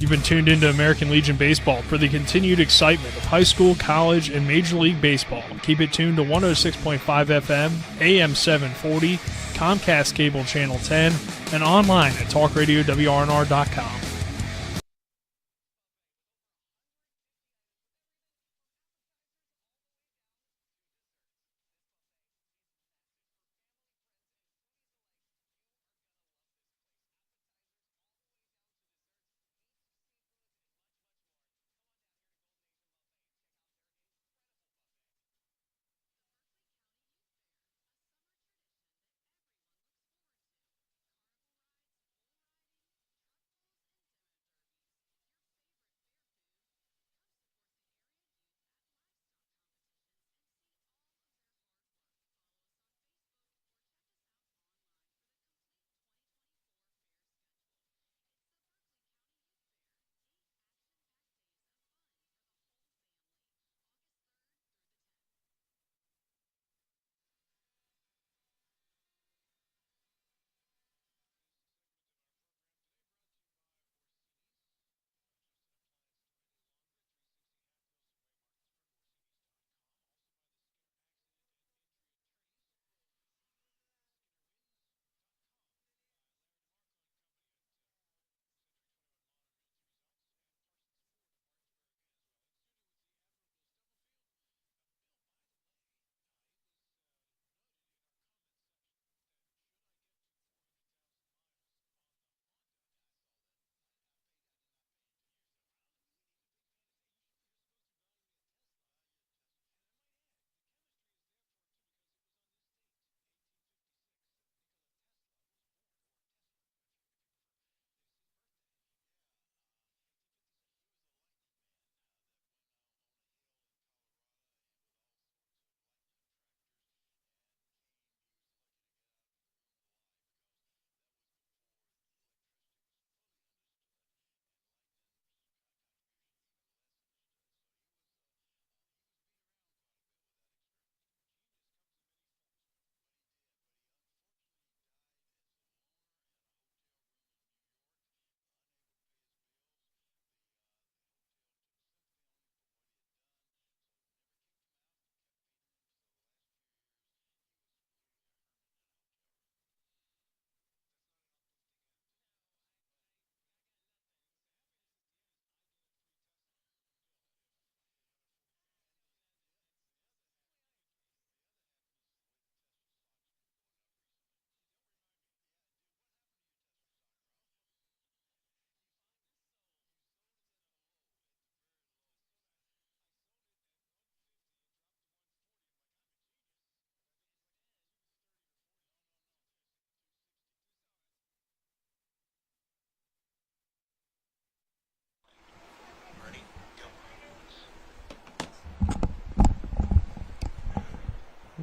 You've been tuned into American Legion Baseball for the continued excitement of high school, college, and Major League Baseball. Keep it tuned to 106.5 FM, AM 740, Comcast Cable Channel 10, and online at talkradiowrnr.com.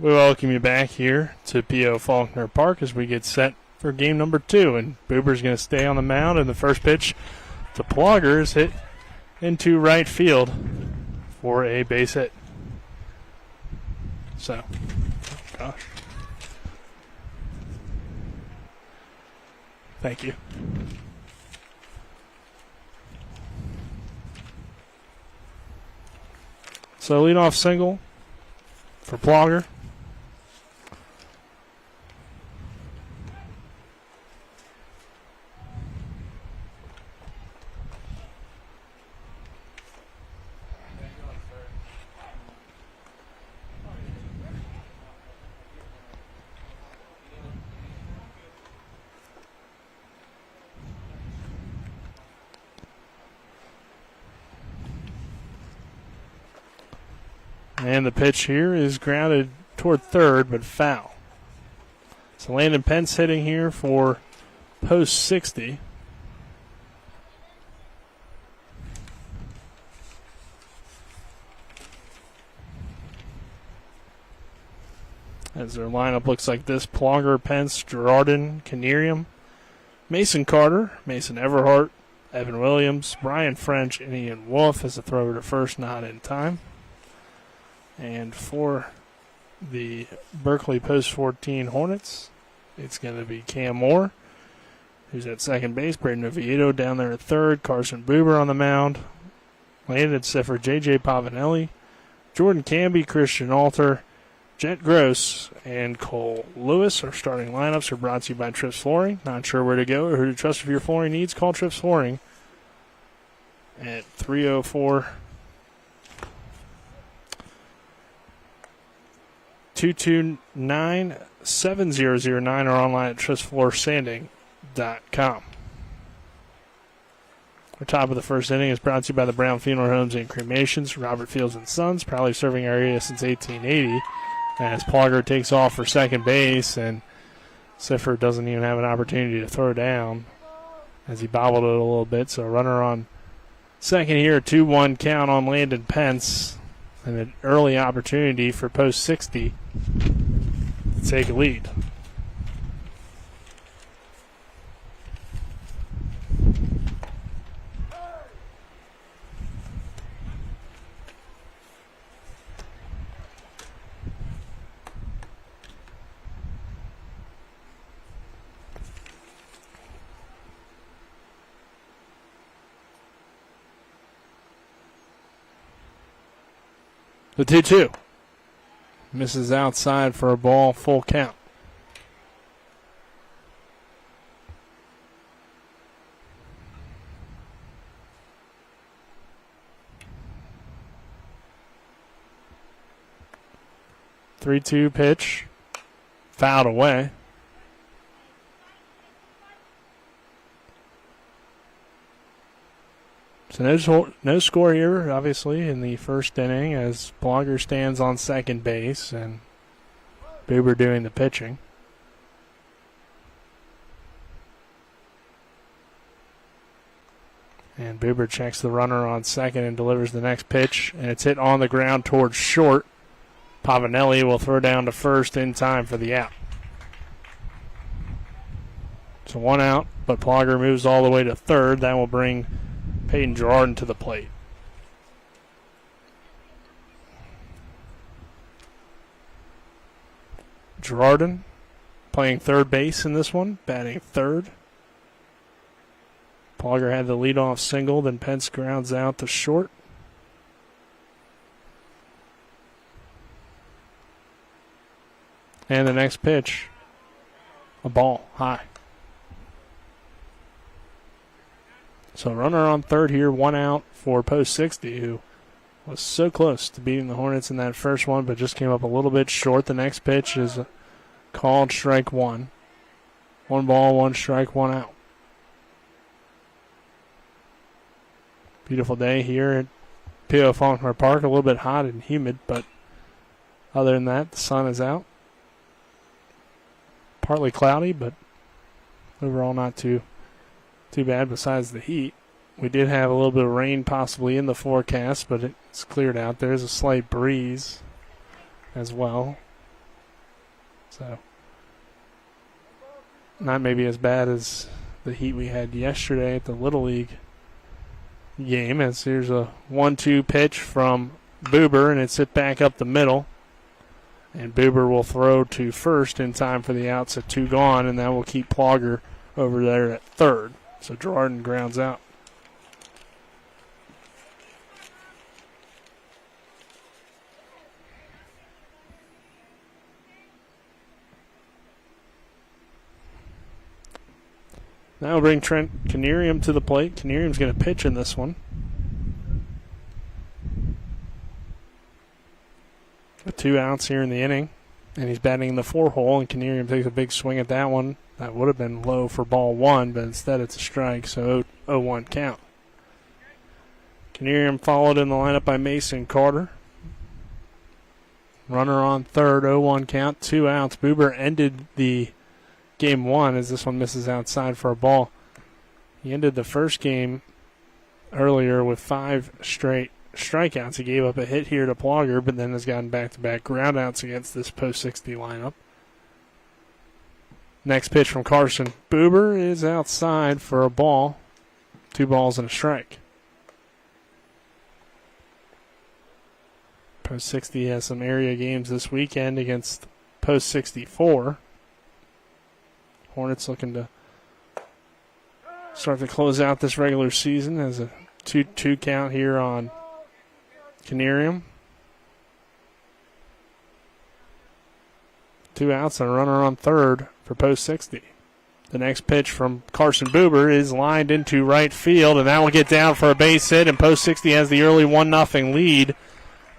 We welcome you back here to P.O. Faulkner Park as we get set for game number 2. And Boober's going to stay on the mound, and the first pitch to Plogger is hit into right field for a base hit. So, gosh. Thank you. So leadoff single for Plogger. And the pitch here is grounded toward third, but foul. So Landon Pence hitting here for post 60. As their lineup looks like this: Plogger, Pence, Girardin, Canerium, Mason Carter, Mason Everhart, Evan Williams, Brian French, and Ian Wolf as a thrower to first, not in time. And for the Berkeley Post 14 Hornets, it's going to be Cam Moore, who's at second base. Braden Oviedo down there at third. Carson Buber on the mound. Landon Siffer, J.J. Pavanelli, Jordan Camby, Christian Alter, Jet Gross, and Cole Lewis. Our starting lineups are brought to you by Trips Flooring. Not sure where to go or who to trust for your flooring needs? Call Trips Flooring at 304 229-7009 or online at tripsfloorsanding.com. Our top of the first inning is brought to you by the Brown Funeral Homes and Cremations, Robert Fields & Sons, proudly serving our area since 1880. As Plogger takes off for second base, and Siffer doesn't even have an opportunity to throw down as he bobbled it a little bit. So a runner on second here, 2-1 count on Landon Pence, and an early opportunity for post 60 to take a lead. The 2-2. Misses outside for a ball, full count. The 3-2 pitch, fouled away. So no score here, obviously, in the first inning as Plogger stands on second base and Buber doing the pitching. And Buber checks the runner on second and delivers the next pitch, and it's hit on the ground towards short. Pavanelli will throw down to first in time for the out. So one out, but Plogger moves all the way to third. That will bring Peyton Girardin to the plate. Girardin playing third base in this one, batting third. Plogger had the leadoff single, then Pence grounds out to short. And the next pitch, a ball high. So runner on third here, one out for post 60, who was so close to beating the Hornets in that first one, but just came up a little bit short. The next pitch is called strike one. 1 ball, 1 strike, 1 out. Beautiful day here at P.O. Faulkner Park. A little bit hot and humid, but other than that, the sun is out. Partly cloudy, but overall not too bad besides the heat. We did have a little bit of rain possibly in the forecast, but it's cleared out. There's a slight breeze as well. So not maybe as bad as the heat we had yesterday at the Little League game. As here's a 1-2 pitch from Buber, and it's hit back up the middle. And Buber will throw to first in time for the outs at 2 gone, and that will keep Plogger over there at third. So Girardin grounds out. Now we'll bring Trent Canerium to the plate. Canerium's going to pitch in this one. With 2 outs here in the inning. And he's batting in the 4-hole, and Canerium takes a big swing at that one. That would have been low for ball 1, but instead it's a strike, so 0-1 count. Canerium followed in the lineup by Mason Carter. Runner on third, 0-1 count, 2 outs. Buber ended the game 1 as this one misses outside for a ball. He ended the first game earlier with 5 straight strikeouts. He gave up a hit here to Plogger, but then has gotten back-to-back groundouts against this post-60 lineup. Next pitch from Carson Buber is outside for a ball. 2 balls and a strike. Post-60 has some area games this weekend against Post-64. Hornets looking to start to close out this regular season as a 2-2 count here on Canerium. 2 outs and a runner on third for Post-60. The next pitch from Carson Buber is lined into right field, and that will get down for a base hit, and Post-60 has the early 1-0 lead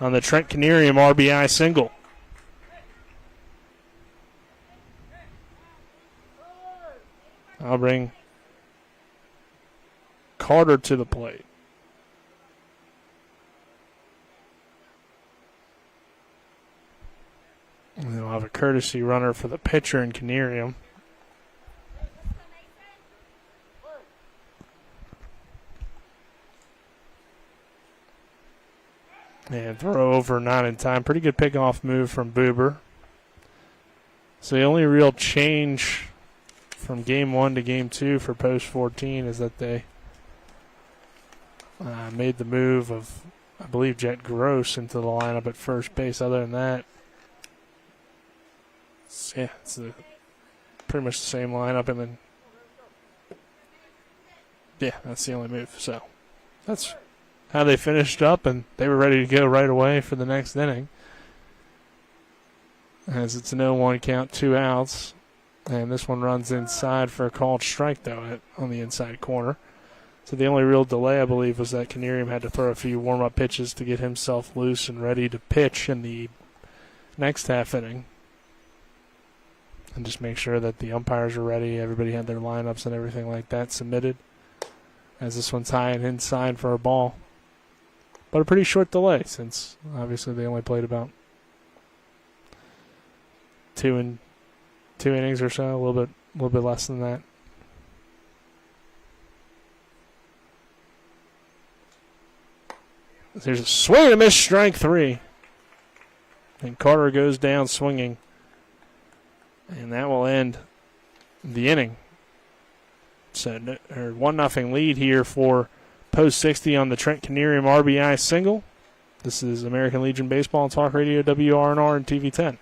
on the Trent Canerium RBI single. I'll bring Carter to the plate. And they'll have a courtesy runner for the pitcher in Canerium. And throw over, not in time. Pretty good pickoff move from Buber. So the only real change from game 1 to game 2 for Post 14 is that they made the move of, I believe, Jet Gross into the lineup at first base. Other than that, it's pretty much the same lineup. And then, that's the only move. So that's how they finished up, and they were ready to go right away for the next inning. As it's an 0-1 count, 2 outs. And this one runs inside for a called strike, though, on the inside corner. So the only real delay, I believe, was that Canerium had to throw a few warm-up pitches to get himself loose and ready to pitch in the next half inning. And just make sure that the umpires were ready. Everybody had their lineups and everything like that submitted. As this one's high and inside for a ball. But a pretty short delay, since obviously they only played about two innings or so, a little bit less than that. There's a swing and a miss, strike 3. And Carter goes down swinging. And that will end the inning. So 1-0 lead here for Post 60 on the Trent Canerium RBI single. This is American Legion Baseball and Talk Radio, WRNR and TV 10.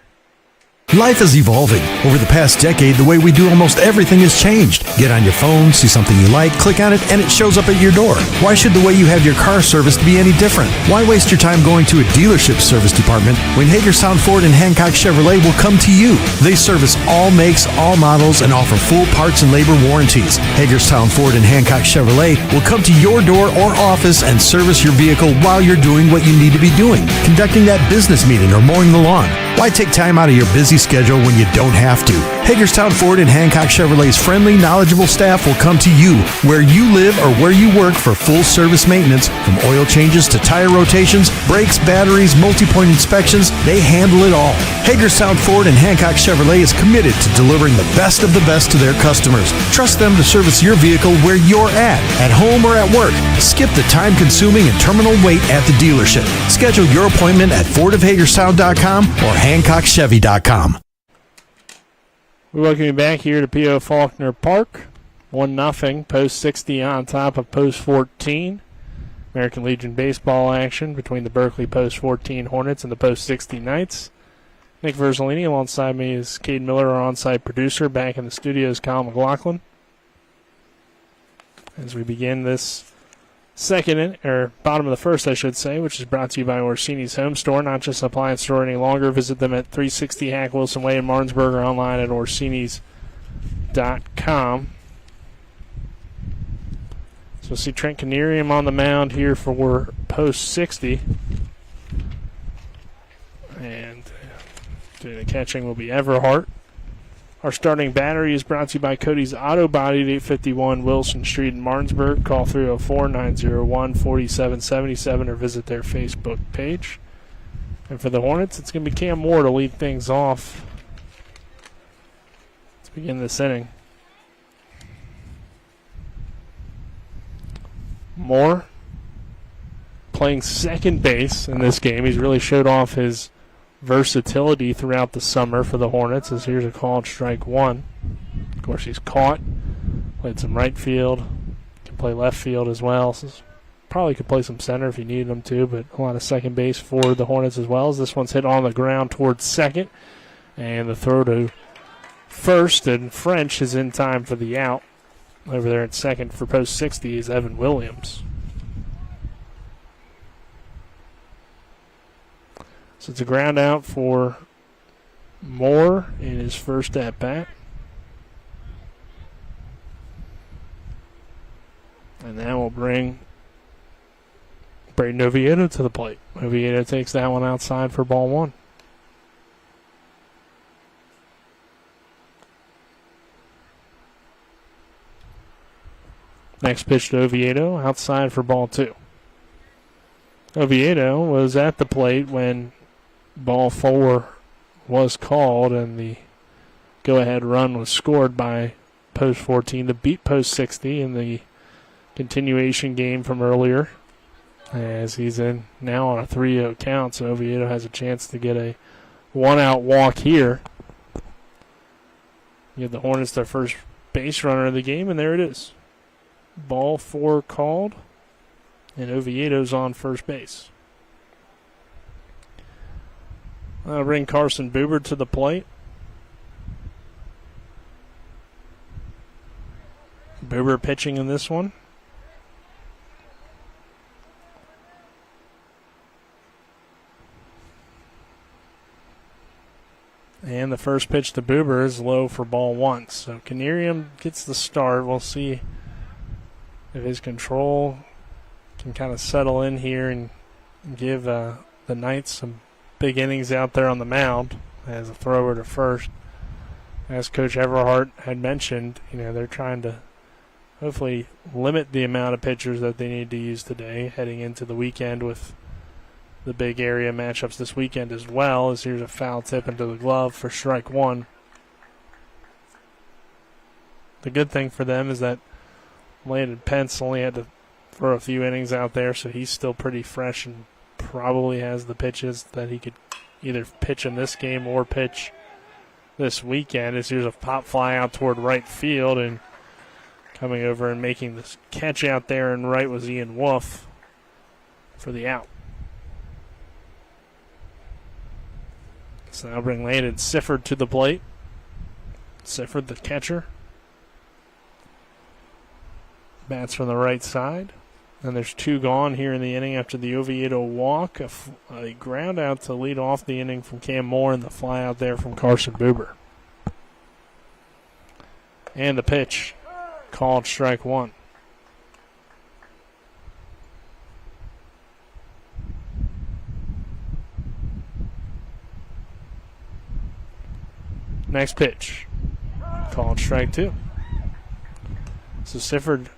Life is evolving. Over the past decade, the way we do almost everything has changed. Get on your phone, see something you like, click on it, and it shows up at your door. Why should the way you have your car serviced be any different? Why waste your time going to a dealership service department when Hagerstown Ford and Hancock Chevrolet will come to you? They service all makes, all models, and offer full parts and labor warranties. Hagerstown Ford and Hancock Chevrolet will come to your door or office and service your vehicle while you're doing what you need to be doing, conducting that business meeting or mowing the lawn. Why take time out of your busy schedule when you don't have to? Hagerstown Ford and Hancock Chevrolet's friendly, knowledgeable staff will come to you where you live or where you work for full service maintenance, from oil changes to tire rotations, brakes, batteries, multi-point inspections. They handle it all. Hagerstown Ford and Hancock Chevrolet is committed to delivering the best of the best to their customers. Trust them to service your vehicle where you're at home or at work. Skip the time-consuming and terminal wait at the dealership. Schedule your appointment at FordofHagerstown.com or HancockChevy.com. We welcome you back here to P.O. Faulkner Park. 1-0, Post 60 on top of Post 14. American Legion baseball action between the Berkeley Post 14 Hornets and the Post 60 Knights. Nick Verzolini alongside me is Cade Miller, our on-site producer. Back in the studio is Kyle McLaughlin. As we begin this bottom of the first, I should say, which is brought to you by Orsini's Home Store, not just an appliance store any longer. Visit them at 360 Hack Wilson Way in Martinsburg or online at Orsinis.com. So we'll see Trent Canerium on the mound here for Post 60. And doing the catching will be Everhart. Our starting battery is brought to you by Cody's Auto Body at 851 Wilson Street in Martinsburg. Call 304-901-4777 or visit their Facebook page. And for the Hornets, it's going to be Cam Moore to lead things off. Let's begin this inning. Moore playing second base in this game. He's really showed off his versatility throughout the summer for the Hornets, as here's a called strike one. Of course, he's caught, played some right field, can play left field as well. So probably could play some center if you needed him to, but a lot of second base for the Hornets as well, as this one's hit on the ground towards second. And the throw to first, and French is in time for the out. Over there at second for Post 60 is Evan Williams. So it's a ground out for Moore in his first at-bat. And that will bring Braden Oviedo to the plate. Oviedo takes that one outside for ball one. Next pitch to Oviedo, outside for ball two. Oviedo was at the plate when ball four was called and the go-ahead run was scored by Post 14 to beat Post 60 in the continuation game from earlier, as he's in now on a 3-0 count, so Oviedo has a chance to get a one-out walk here. Give the Hornets their first base runner of the game, and there it is. Ball four called, and Oviedo's on first base. I'll bring Carson Buber to the plate. Buber pitching in this one. And the first pitch to Buber is low for ball one. So Canerium gets the start. We'll see if his control can kind of settle in here and give the Knights some big innings out there on the mound as a thrower to first. As Coach Everhart had mentioned, they're trying to hopefully limit the amount of pitchers that they need to use today, heading into the weekend with the big area matchups this weekend as well. As here's a foul tip into the glove for strike one. The good thing for them is that Landon Pence only had to throw a few innings out there, so he's still pretty fresh and probably has the pitches that he could either pitch in this game or pitch this weekend. As here's a pop fly out toward right field, and coming over and making this catch out there and right was Ian Wolf for the out. So now bring Landon Sifford to the plate. Sifford, the catcher. Bats from the right side. And there's two gone here in the inning after the Oviedo walk. A ground out to lead off the inning from Cam Moore, and the fly out there from Carson Buber. And the pitch called strike one. Next pitch called strike two. So Sifford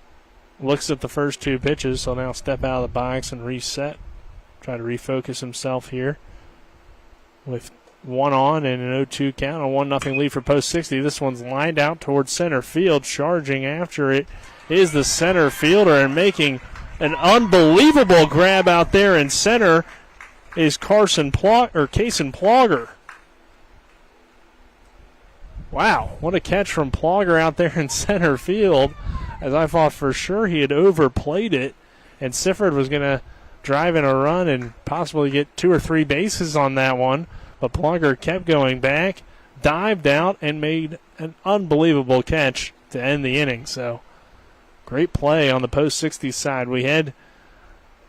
looks at the first two pitches, so now step out of the box and reset. Try to refocus himself here. With one on and an 0-2 count, a 1-0 lead for Post 60. This one's lined out towards center field. Charging after it is the center fielder, and making an unbelievable grab out there in center is Kaysen Plogger. Wow, what a catch from Plogger out there in center field, as I thought for sure he had overplayed it, and Sifford was going to drive in a run and possibly get 2 or 3 bases on that one. But Plogger kept going back, dived out, and made an unbelievable catch to end the inning. So great play on the post 60 side. We head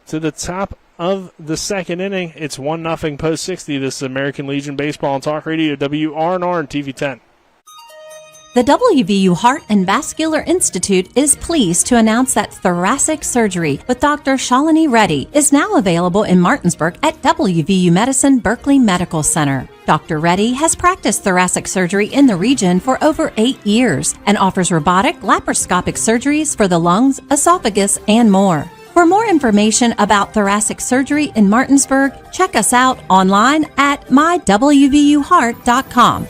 to the top of the second inning. It's 1-0 post 60. This is American Legion Baseball on Talk Radio, WRNR and TV 10. The WVU Heart and Vascular Institute is pleased to announce that thoracic surgery with Dr. Shalini Reddy is now available in Martinsburg at WVU Medicine Berkeley Medical Center. Dr. Reddy has practiced thoracic surgery in the region for over 8 years and offers robotic laparoscopic surgeries for the lungs, esophagus, and more. For more information about thoracic surgery in Martinsburg, check us out online at mywvuheart.com.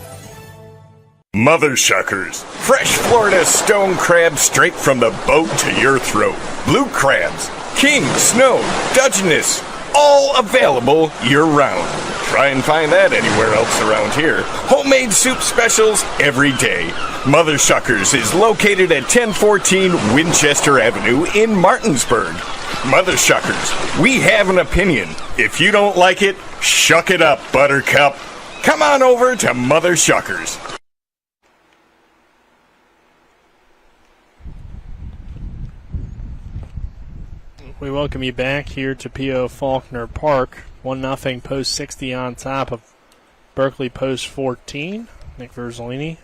Mother Shuckers. Fresh Florida stone crab straight from the boat to your throat. Blue crabs, king, snow, Dungeness, all available year-round. Try and find that anywhere else around here. Homemade soup specials every day. Mother Shuckers is located at 1014 Winchester Avenue in Martinsburg. Mother Shuckers, we have an opinion. If you don't like it, shuck it up, Buttercup. Come on over to Mother Shuckers. We welcome you back here to P.O. Faulkner Park. 1-0 post 60 on top of Berkeley post 14. Nick Verzolini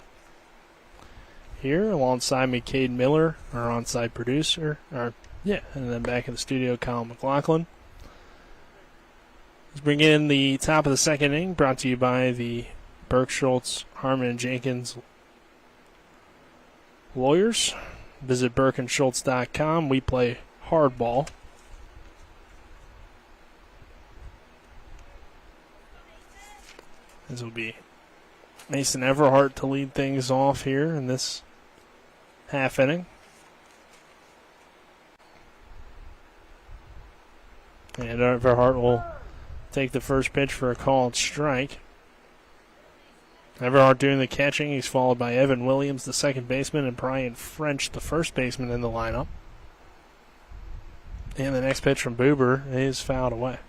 here alongside me, Cade Miller, our onside producer. And then back in the studio, Kyle McLaughlin. Let's bring in the top of the second inning, brought to you by the Burke Schultz, Harmon and Jenkins lawyers. Visit burkeandschultz.com. We play hardball. This will be Mason Everhart to lead things off here in this half inning. And Everhart will take the first pitch for a called strike. Everhart doing the catching. He's followed by Evan Williams, the second baseman, and Brian French, the first baseman in the lineup. And the next pitch from Buber is fouled away.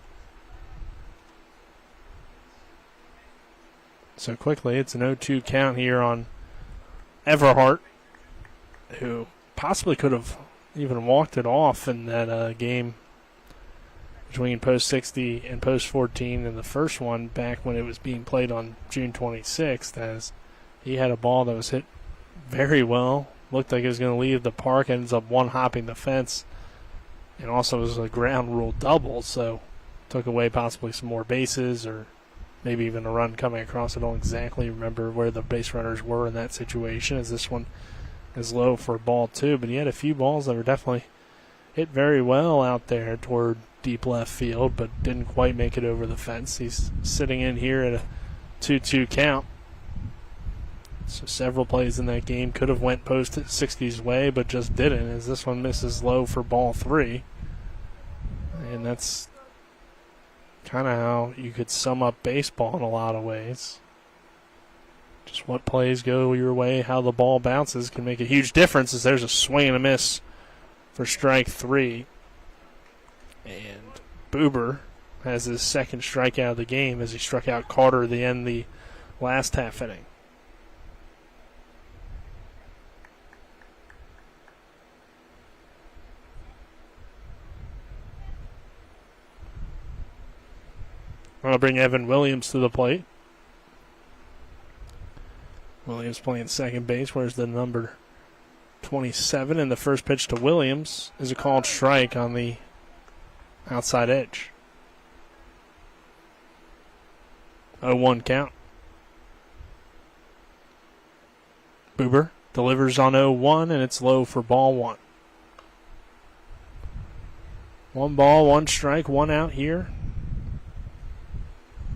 So quickly, it's an 0-2 count here on Everhart, who possibly could have even walked it off in that game between post 60 and post 14 in the first one back when it was being played on June 26th, as he had a ball that was hit very well. Looked like it was going to leave the park, ends up one-hopping the fence, and also was a ground rule double, so took away possibly some more bases or maybe even a run coming across. I don't exactly remember where the base runners were in that situation, as this one is low for ball 2. But he had a few balls that were definitely hit very well out there toward deep left field, but didn't quite make it over the fence. He's sitting in here at a 2-2 count. So several plays in that game could have went post 60's way, but just didn't, as this one misses low for ball 3. And that's kind of how you could sum up baseball in a lot of ways. Just what plays go your way, how the ball bounces can make a huge difference, as there's a swing and a miss for strike 3. And Buber has his second strikeout of the game, as he struck out Carter at the end of the last half inning. I'll bring Evan Williams to the plate. Williams playing second base. Where's the number 27? And the first pitch to Williams is a called strike on the outside edge. 0-1 count. Buber delivers on 0-1, and it's low for ball 1. 1 ball, 1 strike, 1 out here.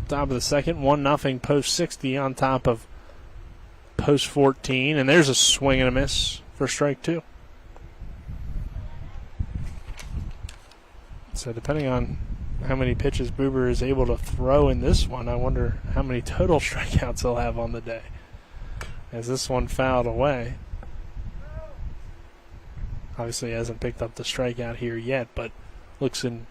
Top of the second, 1-0 post 60 on top of post 14. And there's a swing and a miss for strike 2. So depending on how many pitches Buber is able to throw in this one, I wonder how many total strikeouts he'll have on the day. as this one fouled away. Obviously hasn't picked up the strikeout here yet, but looks to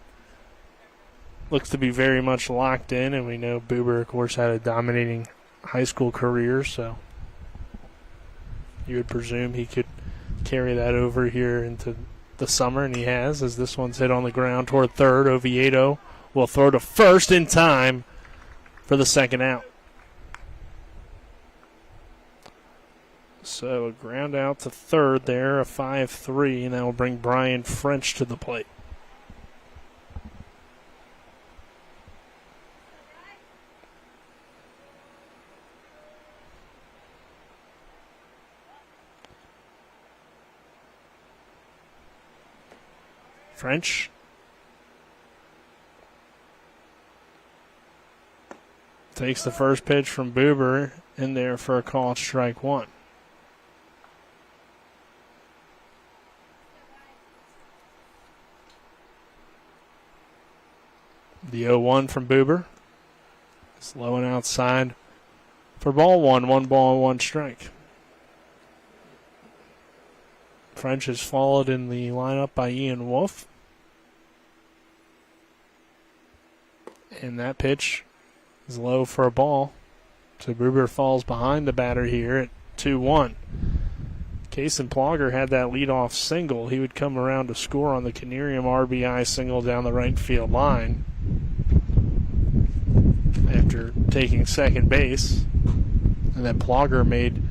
be very much locked in, and we know Buber, of course, had a dominating high school career, so you would presume he could carry that over here into the summer, and he has, as this one's hit on the ground toward third. Oviedo will throw to first in time for the second out. So a ground out to third there, a 5-3, and that will bring Brian French to the plate. French takes the first pitch from Buber in there for a called strike one. The 0-1 from Buber. It's low and outside for ball one. 1 ball, 1 strike. French is followed in the lineup by Ian Wolf. And that pitch is low for a ball. So Buber falls behind the batter here at 2-1. Kason Plogger had that leadoff single. He would come around to score on the Canarium RBI single down the right field line after taking second base. And then Plogger made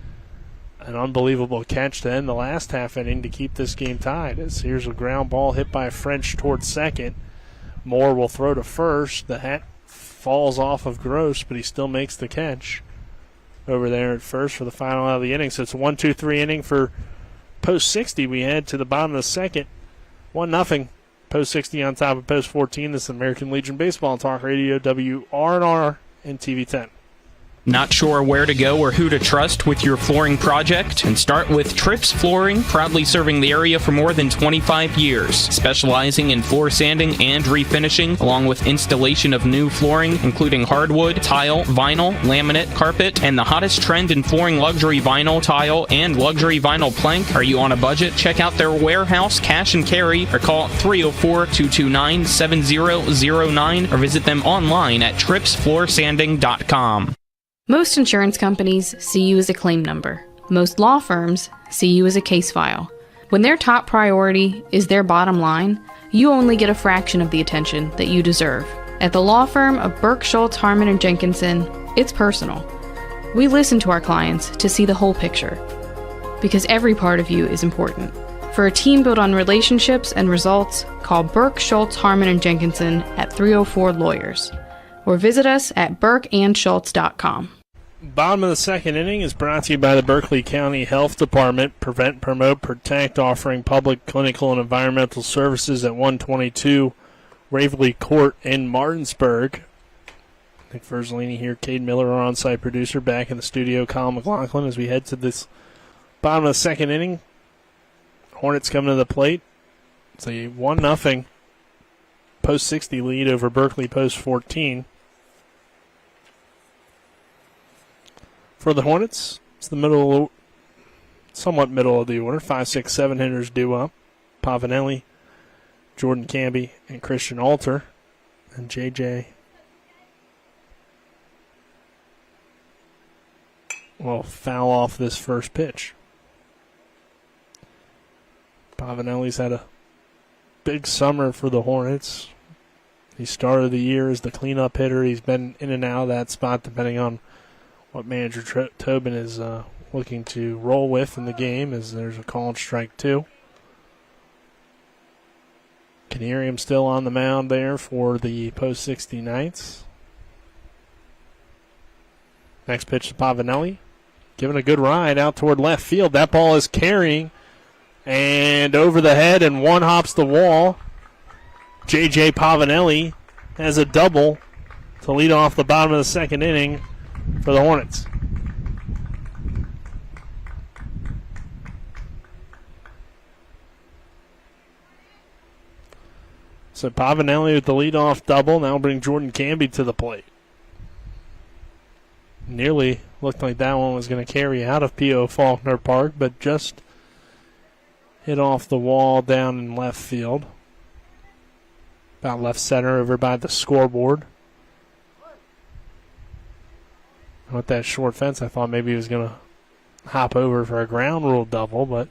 an unbelievable catch to end the last half inning to keep this game tied. As here's a ground ball hit by French towards second. Moore will throw to first. The hat falls off of Gross, but he still makes the catch over there at first for the final out of the inning. So it's a 1-2-3 inning for Post 60. We head to the bottom of the second. 1-0. Post 60 on top of Post 14. This is American Legion Baseball Talk Radio, WRNR and TV 10. Not sure where to go or who to trust with your flooring project? And start with Trips Flooring, proudly serving the area for more than 25 years, specializing in floor sanding and refinishing, along with installation of new flooring, including hardwood, tile, vinyl, laminate, carpet, and the hottest trend in flooring, luxury vinyl, tile, and luxury vinyl plank. Are you on a budget? Check out their warehouse, cash and carry, or call 304-229-7009, or visit them online at tripsfloorsanding.com. Most insurance companies see you as a claim number. Most law firms see you as a case file. When their top priority is their bottom line, you only get a fraction of the attention that you deserve. At the law firm of Burke, Schultz, Harmon & Jenkinson, it's personal. We listen to our clients to see the whole picture, because every part of you is important. For a team built on relationships and results, call Burke, Schultz, Harmon & Jenkinson at 304-LAWYERS. Or visit us at burkeandschultz.com. Bottom of the second inning is brought to you by the Berkeley County Health Department. Prevent, Promote, Protect, offering public, clinical, and environmental services at 122 Waverly Court in Martinsburg. Nick Verzolini here, Cade Miller, our on-site producer, back in the studio. Colin McLaughlin as we head to this bottom of the second inning. Hornets coming to the plate. It's a 1-0 Post 60 lead over Berkeley Post 14. For the Hornets, it's the somewhat middle of the order. 5, 6, 7 hitters due up. Pavanelli, Jordan Camby, and Christian Alter. And JJ will foul off this first pitch. Pavanelli's had a big summer for the Hornets. He started the year as the cleanup hitter. He's been in and out of that spot depending on what manager Tobin is looking to roll with in the game, as there's a called strike 2. Canarium still on the mound there for the Post 60 Knights. Next pitch to Pavanelli. Giving a good ride out toward left field. That ball is carrying and over the head, and one hops the wall. J.J. Pavanelli has a double to lead off the bottom of the second inning for the Hornets. So Pavanelli with the leadoff double. Now bring Jordan Camby to the plate. Nearly Looked like that one was going to carry out of P.O. Faulkner Park, but just hit off the wall down in left field. About left center over by the scoreboard. With that short fence, I thought maybe he was going to hop over for a ground rule double, but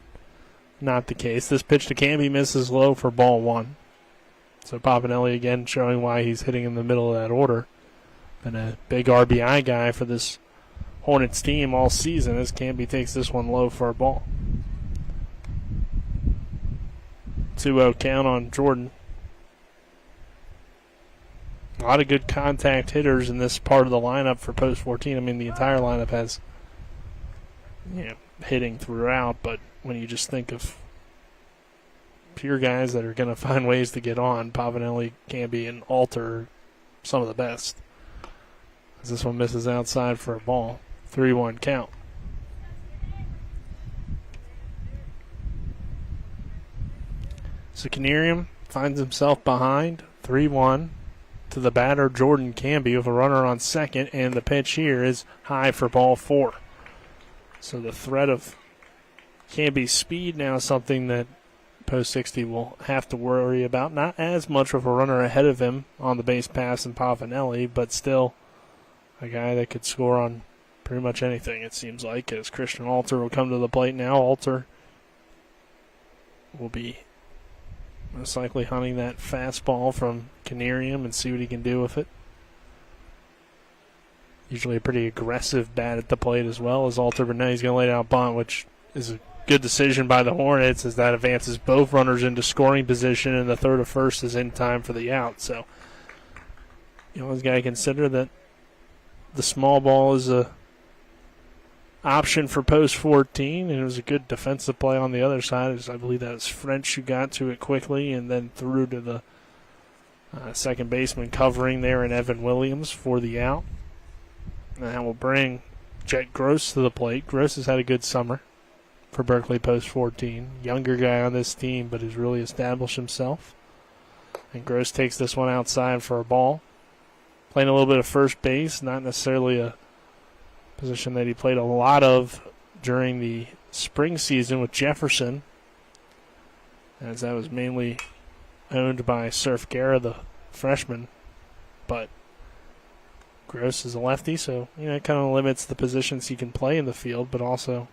not the case. This pitch to Camby misses low for ball one. So Pavanelli again showing why he's hitting in the middle of that order. Been a big RBI guy for this Hornets team all season as Camby takes this one low for a ball. 2-0 count on Jordan. A lot of good contact hitters in this part of the lineup for Post 14. I mean, the entire lineup has hitting throughout, but when you just think of pure guys that are going to find ways to get on, Pavanelli, Camby, and Alter are some of the best. As this one misses outside for a ball. 3-1 count. So Canerium finds himself behind 3-1 to the batter Jordan Camby with a runner on second, and the pitch here is high for ball four. So the threat of Camby's speed now is something that Post 60 will have to worry about. Not as much of a runner ahead of him on the base pass in Pavanelli, but still a guy that could score on pretty much anything, it seems like, as Christian Alter will come to the plate now. Alter will be most likely hunting that fastball from Canerium and see what he can do with it. Usually a pretty aggressive bat at the plate as well as Alter, but now he's going to lay down a bunt, which is a good decision by the Hornets as that advances both runners into scoring position, and the third of first is in time for the out. So you always got to consider that the small ball is a option for Post 14, and it was a good defensive play on the other side. As I believe that was French who got to it quickly and then threw to the second baseman covering there, and Evan Williams for the out. And that will bring Jet Gross to the plate. Gross has had a good summer for Berkeley Post 14. Younger guy on this team, but has really established himself. And Gross takes this one outside for a ball. Playing a little bit of first base, not necessarily a position that he played a lot of during the spring season with Jefferson, as that was mainly owned by Surf Guerra, the freshman. But Gross is a lefty, so it kind of limits the positions he can play in the field, but also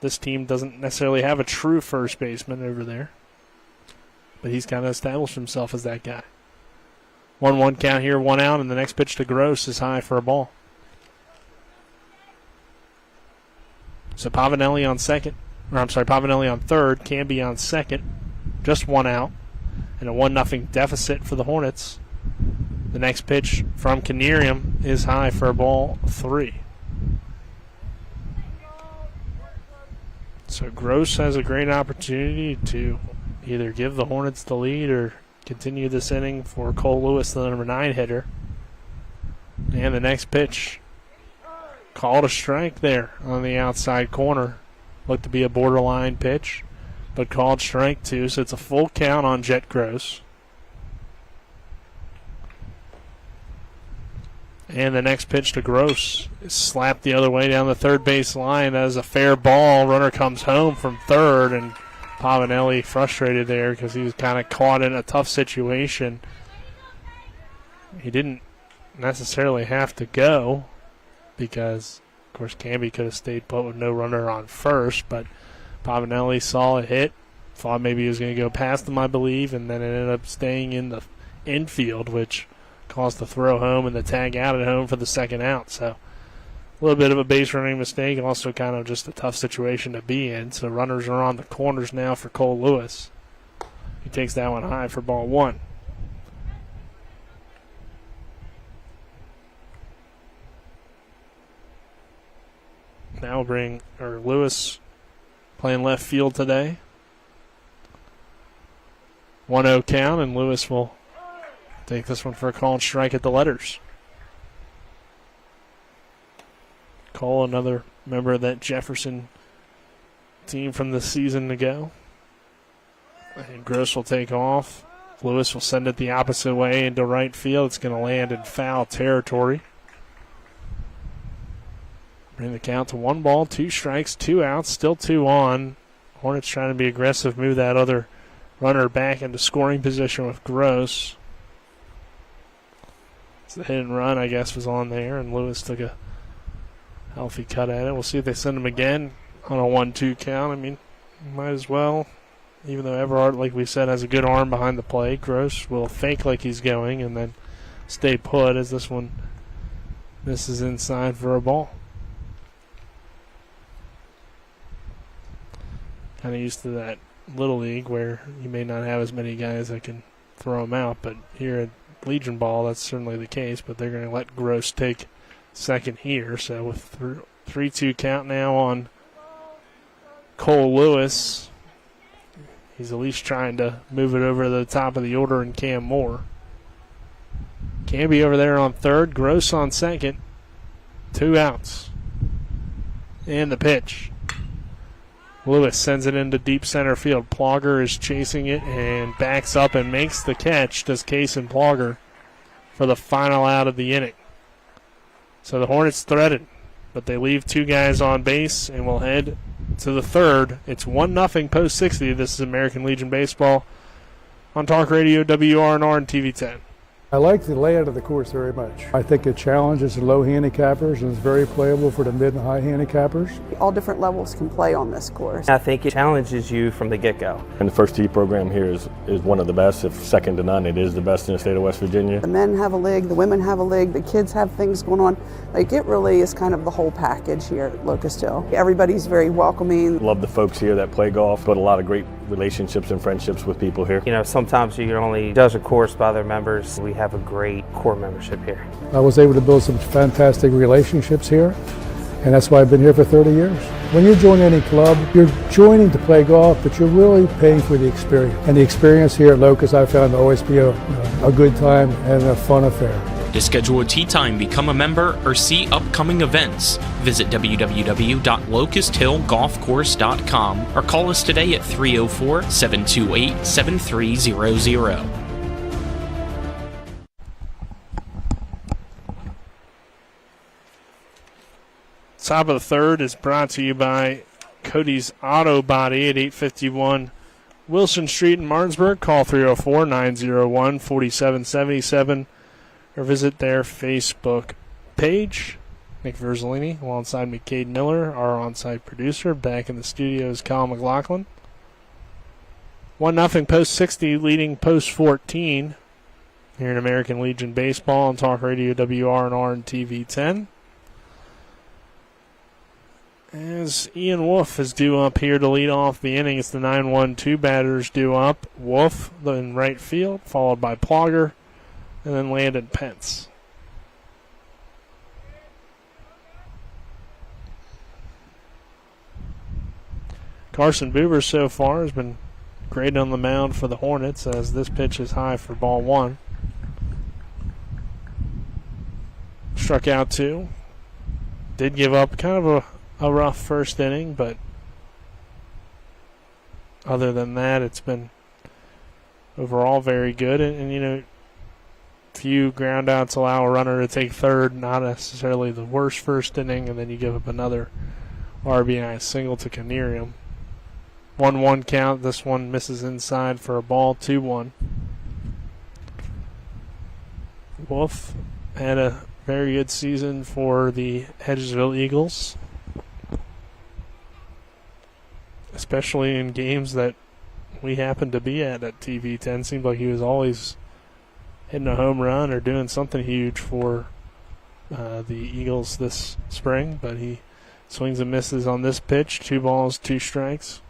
this team doesn't necessarily have a true first baseman over there. But he's kind of established himself as that guy. 1-1 count here, 1 out, and the next pitch to Gross is high for a ball. So Pavanelli on Pavanelli on third, Camby on second, just 1 out, and a 1-0 deficit for the Hornets. The next pitch from Canerium is high for a ball 3. So Gross has a great opportunity to either give the Hornets the lead or continue this inning for Cole Lewis, the number 9 hitter. And the next pitch, called a strike there on the outside corner. Looked to be a borderline pitch, but called strike 2, so it's a full count on Jet Gross. And the next pitch to Gross is slapped the other way down the third base line. That is a fair ball. Runner comes home from third, and Pavanelli frustrated there because he was kind of caught in a tough situation. He didn't necessarily have to go because, of course, Camby could have stayed put with no runner on first, but Pavanelli saw it hit, thought maybe he was going to go past him, I believe, and then it ended up staying in the infield, which caused the throw home and the tag out at home for the second out. So a little bit of a base running mistake, also kind of just a tough situation to be in. So runners are on the corners now for Cole Lewis. He takes that one high for ball 1. Now we'll bring Lewis playing left field today. 1-0 count, and Lewis will take this one for a called strike at the letters. Cole, another member of that Jefferson team from the season ago. And Gross will take off. Lewis will send it the opposite way into right field. It's going to land in foul territory. Bring the count to 1 ball, 2 strikes, 2 outs, still 2 on. Hornets trying to be aggressive, move that other runner back into scoring position with Gross. So the hit and run, I guess, was on there, and Lewis took a healthy cut at it. We'll see if they send him again on a 1-2 count. I mean, might as well. Even though Everhart, like we said, has a good arm behind the plate, Gross will fake like he's going and then stay put as this one misses inside for a ball. Kind of used to that Little League where you may not have as many guys that can throw them out, but here at Legion Ball, that's certainly the case, but they're going to let Gross take second here. So with 3-2 count now on Cole Lewis, he's at least trying to move it over to the top of the order in Cam Moore. Canby over there on third, Gross on second. 2 outs. And the pitch. Lewis sends it into deep center field. Plogger is chasing it and backs up and makes the catch. Does Case and Plogger for the final out of the inning. So the Hornets threaded, but they leave 2 guys on base and will head to the third. It's 1-0 post 60. This is American Legion Baseball on Talk Radio, WRNR, and TV 10. I like the layout of the course very much. I think it challenges the low handicappers and is very playable for the mid and high handicappers. All different levels can play on this course. I think it challenges you from the get-go. And the first tee program here is one of the best, if second to none. It is the best in the state of West Virginia. The men have a league, the women have a league, the kids have things going on. Like, it really is kind of the whole package here at Locust Hill. Everybody's very welcoming. Love the folks here that play golf, but a lot of great relationships and friendships with people here. You know, sometimes you can only judge a course by their members. We have a great core membership here. I was able to build some fantastic relationships here, and that's why I've been here for 30 years. When you join any club, you're joining to play golf, but you're really paying for the experience. And the experience here at Locust I found to always be a good time and a fun affair. To schedule a tee time, become a member, or see upcoming events, visit www.locusthillgolfcourse.com or call us today at 304-728-7300. Top of the third is brought to you by Cody's Auto Body at 851 Wilson Street in Martinsburg. Call 304-901-4777 or visit their Facebook page. Nick Verzolini alongside me, Cade Miller, our on-site producer. Back in the studio is Colin McLaughlin. 1-0 post 60, leading post 14 here in American Legion Baseball on Talk Radio, WRNR, and TV 10. As Ian Wolf is due up here to lead off the inning, it's the 9-1-2 batters due up. Wolf in right field, followed by Plogger, and then Landon Pence. Carson Buber so far has been great on the mound for the Hornets, as this pitch is high for ball 1. Struck out 2. Did give up kind of a rough first inning, but other than that, it's been overall very good. And you know, few ground outs allow a runner to take third, not necessarily the worst first inning, and then you give up another RBI single to Canerium. 1-1 count. This one misses inside for a ball. 2-1. Wolf had a very good season for the Hedgesville Eagles, especially in games that we happened to be at TV 10. Seemed like he was always hitting a home run or doing something huge for the Eagles this spring, but he swings and misses on this pitch. 2 balls, 2 strikes.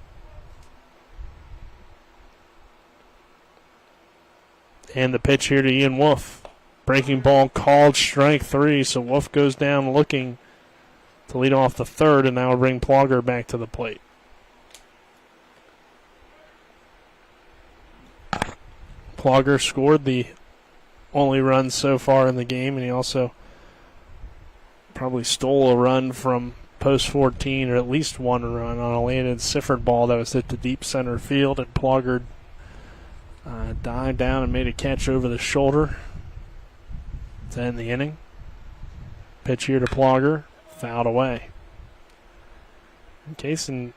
And the pitch here to Ian Wolf. Breaking ball called strike 3, so Wolf goes down looking to lead off the third, and that will bring Plogger back to the plate. Plogger scored the only run so far in the game, and he also probably stole a run from post 14, or at least one run on a Landon Sifford ball that was hit to deep center field, and Plogger dived down and made a catch over the shoulder to end the inning. Pitch here to Plogger, fouled away. Kaysen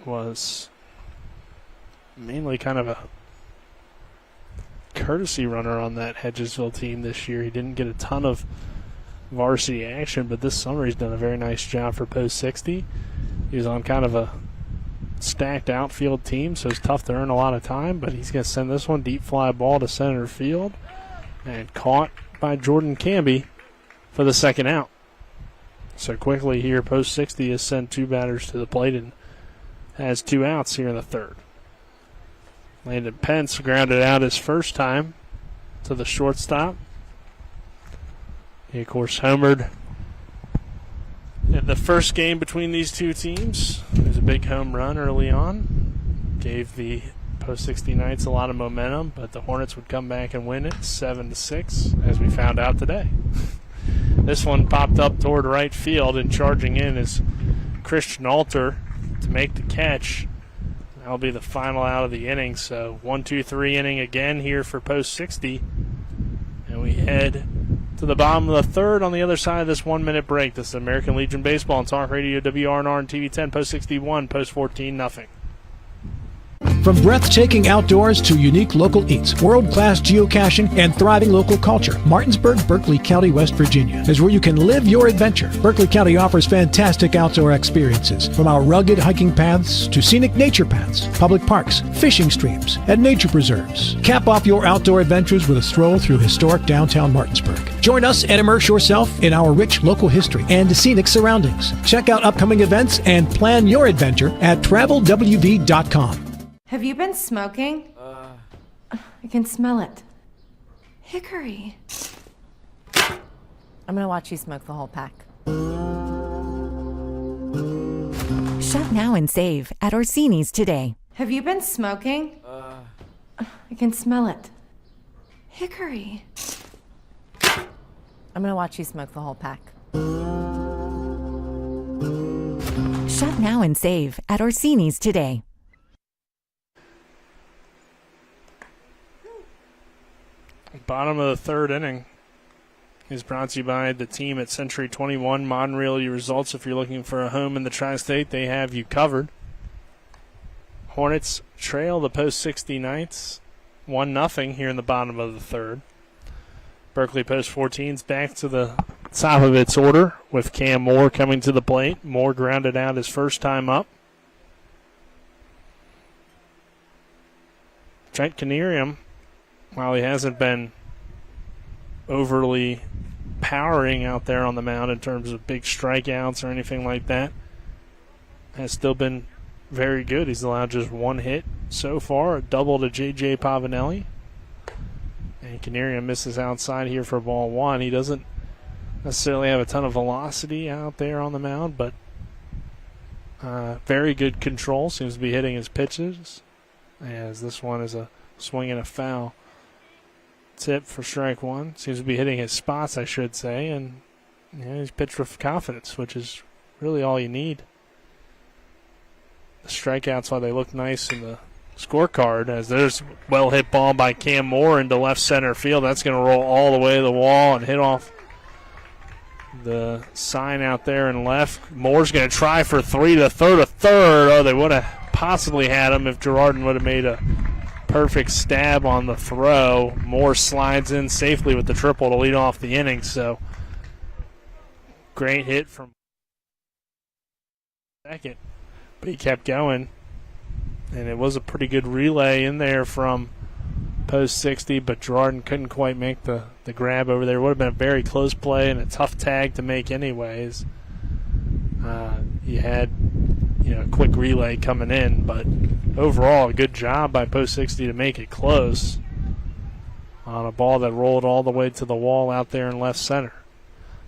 was mainly kind of a courtesy runner on that Hedgesville team this year. He didn't get a ton of varsity action, but this summer he's done a very nice job for Post 60. He was on kind of a stacked outfield team, so it's tough to earn a lot of time, but he's going to send this one deep fly ball to center field and caught by Jordan Camby for the second out. So quickly here, Post 60 has sent 2 batters to the plate and has 2 outs here in the third. Landon Pence grounded out his first time to the shortstop. He, of course, homered in the first game between these two teams. It was a big home run early on. Gave the Post 60 Knights a lot of momentum, but the Hornets would come back and win it 7-6, as we found out today. This one popped up toward right field, and charging in is Christian Alter to make the catch. That'll be the final out of the inning. So 1-2-3 inning again here for Post 60. And we head to the bottom of the third on the other side of this 1-minute break. This is American Legion Baseball on Talk Radio WRNR and TV 10. Post 61, Post 14, nothing. From breathtaking outdoors to unique local eats, world-class geocaching, and thriving local culture, Martinsburg, Berkeley County, West Virginia is where you can live your adventure. Berkeley County offers fantastic outdoor experiences, from our rugged hiking paths to scenic nature paths, public parks, fishing streams, and nature preserves. Cap off your outdoor adventures with a stroll through historic downtown Martinsburg. Join us and immerse yourself in our rich local history and scenic surroundings. Check out upcoming events and plan your adventure at travelwv.com. Have you been smoking? I can smell it. Hickory. I'm gonna watch you smoke the whole pack. Shop now and save at Orsini's today. Have you been smoking? I can smell it. Hickory. I'm gonna watch you smoke the whole pack. Shop now and save at Orsini's today. Bottom of the third inning is brought to you by the team at Century 21. Modern Realty Results. If you're looking for a home in the Tri-State, they have you covered. Hornets trail the Post 60 Knights 1-0 here in the bottom of the third. Berkeley Post 14's back to the top of its order with Cam Moore coming to the plate. Moore grounded out his first time up. Trent Canerium, while he hasn't been overly powering out there on the mound in terms of big strikeouts or anything like that, has still been very good. He's allowed just 1 hit so far, a double to J.J. Pavanelli. And Canerium misses outside here for ball 1. He doesn't necessarily have a ton of velocity out there on the mound, but very good control. Seems to be hitting his pitches, as this one is a swing and a foul. Tip for strike 1. Seems to be hitting his spots, I should say, and he's pitched with confidence, which is really all you need. The strikeouts, while they look nice in the scorecard, as there's a well-hit ball by Cam Moore into left center field. That's going to roll all the way to the wall and hit off the sign out there in left. Moore's going to try for 3 to throw to third. Oh, they would have possibly had him if Girardin would have made a perfect stab on the throw. Moore slides in safely with the triple to lead off the inning. So great hit from second, but he kept going, and it was a pretty good relay in there from Post 60, but Girardin couldn't quite make the grab over there. It would have been a very close play and a tough tag to make anyways. You had a quick relay coming in, but overall a good job by Post 60 to make it close on a ball that rolled all the way to the wall out there in left center.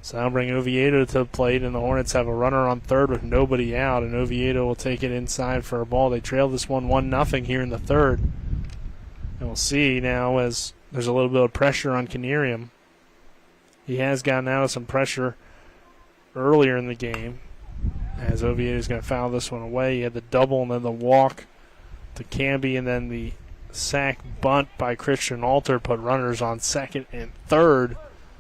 So that'll bring Oviedo to the plate, and the Hornets have a runner on third with nobody out, and Oviedo will take it inside for a ball. They trail this one 1-0 here in the third. And we'll see now as there's a little bit of pressure on Canerium. He has gotten out of some pressure earlier in the game, as Oviedo's going to foul this one away. He had the double and then the walk to Camby, and then the sack bunt by Christian Alter put runners on second and third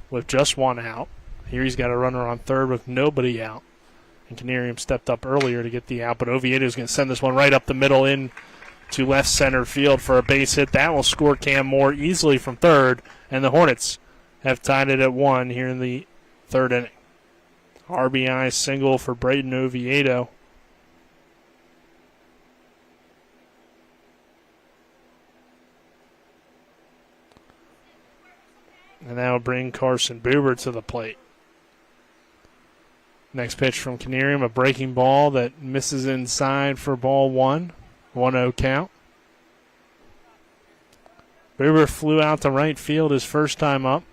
with just 1 out. Here he's got a runner on third with nobody out. And Canarium stepped up earlier to get the out, but Oviedo's going to send this one right up the middle in to left center field for a base hit. That will score Cam Moore easily from third, and the Hornets have tied it at 1 here in the third inning. RBI single for Braden Oviedo. And that will bring Carson Buber to the plate. Next pitch from Canarium, a breaking ball that misses inside for ball 1. 1-0 count. Buber flew out to right field his first time up.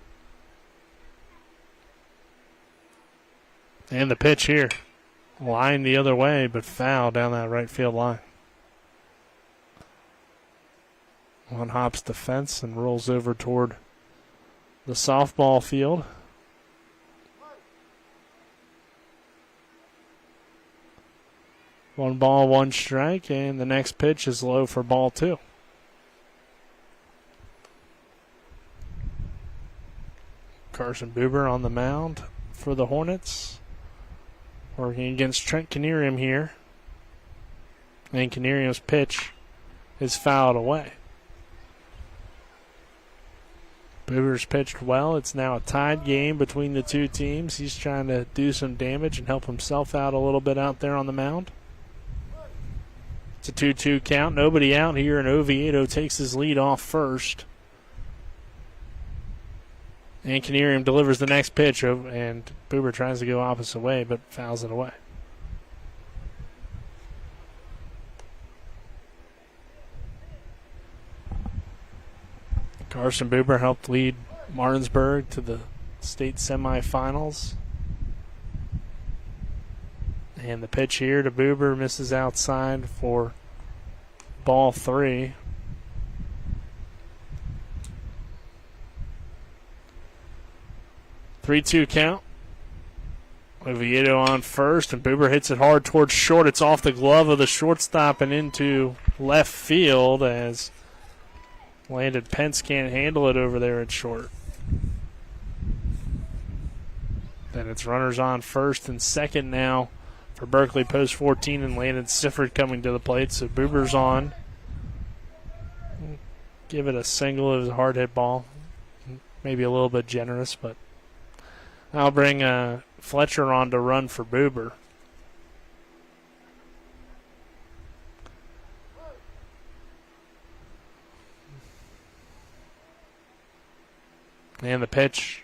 And the pitch here. Line the other way, but foul down that right field line. One hops the fence and rolls over toward the softball field. One ball, one strike, and the next pitch is low for ball 2. Carson Buber on the mound for the Hornets, working against Trent Canarium here. And Canarium's pitch is fouled away. Buber's pitched well. It's now a tied game between the two teams. He's trying to do some damage and help himself out a little bit out there on the mound. It's a 2-2 count. Nobody out here, and Oviedo takes his lead off first. And Canarium delivers the next pitch, and Buber tries to go opposite way, but fouls it away. Carson Buber helped lead Martinsburg to the state semifinals. And the pitch here to Buber misses outside for ball 3. Three-two count. Oviedo on first, and Buber hits it hard towards short. It's off the glove of the shortstop and into left field as Landon Pence can't handle it over there at short. Then it's runners on first and second now for Berkeley post 14, and Landon Sifford coming to the plate. So Buber's on. Give it a single. It was a hard hit ball. Maybe a little bit generous, but I'll bring Fletcher on to run for Buber. And the pitch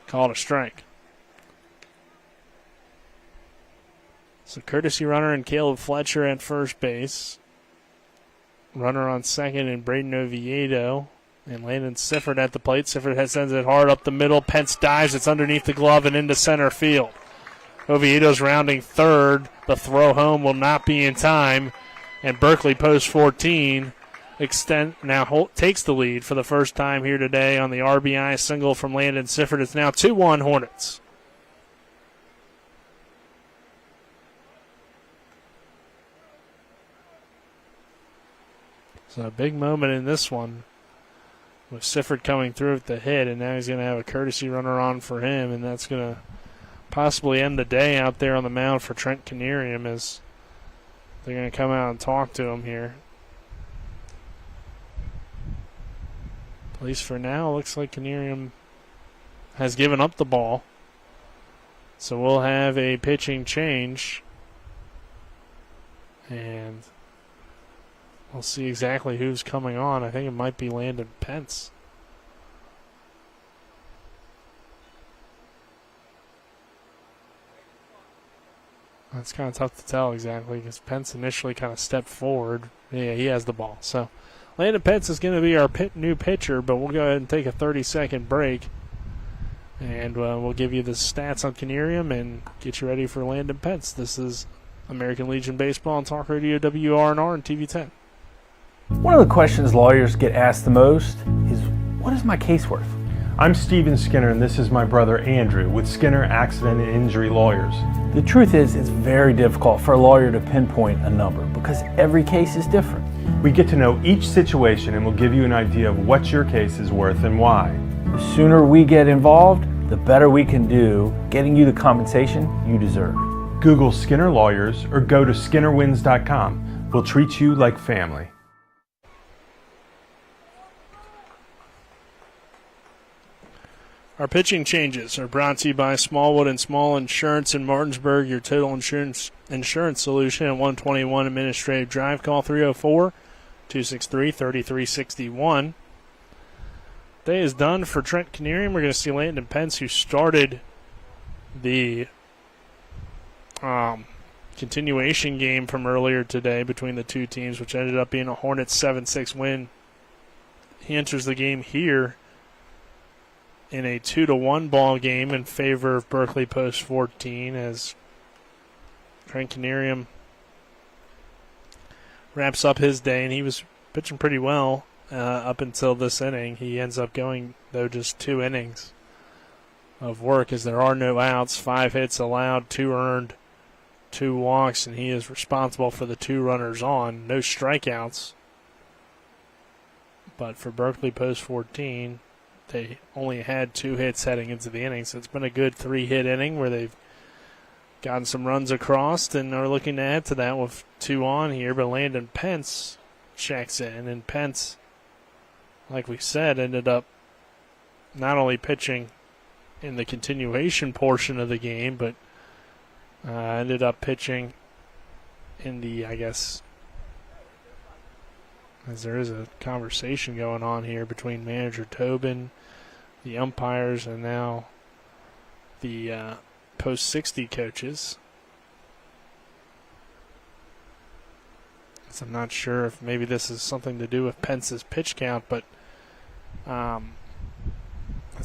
called a strike. So courtesy runner and Caleb Fletcher at first base. Runner on second and Braden Oviedo. And Landon Sifford at the plate. Sifford sends it hard up the middle. Pence dives. It's underneath the glove and into center field. Oviedo's rounding third. The throw home will not be in time. And Berkeley post 14 takes the lead for the first time here today on the RBI single from Landon Sifford. It's now 2-1 Hornets. So a big moment in this one with Sifford coming through with the hit, and now he's going to have a courtesy runner on for him, and that's going to possibly end the day out there on the mound for Trent Canarium as they're going to come out and talk to him here. At least for now, it looks like Canarium has given up the ball. So we'll have a pitching change. And we'll see exactly who's coming on. I think it might be Landon Pence. It's kind of tough to tell exactly because Pence initially kind of stepped forward. Yeah, he has the ball. So Landon Pence is going to be our new pitcher, but we'll go ahead and take a 30-second break. And we'll give you the stats on Canarium and get you ready for Landon Pence. This is American Legion Baseball on Talk Radio WRNR and TV 10. One of the questions lawyers get asked the most is, what is my case worth? I'm Steven Skinner, and this is my brother Andrew with Skinner Accident and Injury Lawyers. The truth is, it's very difficult for a lawyer to pinpoint a number because every case is different. We get to know each situation and we'll give you an idea of what your case is worth and why. The sooner we get involved, the better we can do getting you the compensation you deserve. Google Skinner Lawyers or go to skinnerwins.com. We'll treat you like family. Our pitching changes are brought to you by Smallwood and Small Insurance in Martinsburg, your total insurance solution at 121 Administrative Drive. Call 304-263-3361. Day is done for Trent Canerium. We're going to see Landon Pence, who started the continuation game from earlier today between the two teams, which ended up being a Hornets 7-6 win. He enters the game here in a 2-1 ball game in favor of Berkeley Post 14 as Trent Canerium wraps up his day, and he was pitching pretty well up until this inning. He ends up going, though, just 2 innings of work as there are no outs, 5 hits allowed, 2 earned, 2 walks, and he is responsible for the 2 runners on. No strikeouts. But for Berkeley Post 14, they only had 2 hits heading into the inning, so it's been a good 3-hit inning where they've gotten some runs across and are looking to add to that with 2 on here. But Landon Pence checks in, and Pence, like we said, ended up not only pitching in the continuation portion of the game, but ended up pitching in the, I guess, as there is a conversation going on here between manager Tobin, the umpires, and now the Post 60 coaches. So I'm not sure if maybe this is something to do with Pence's pitch count, but that's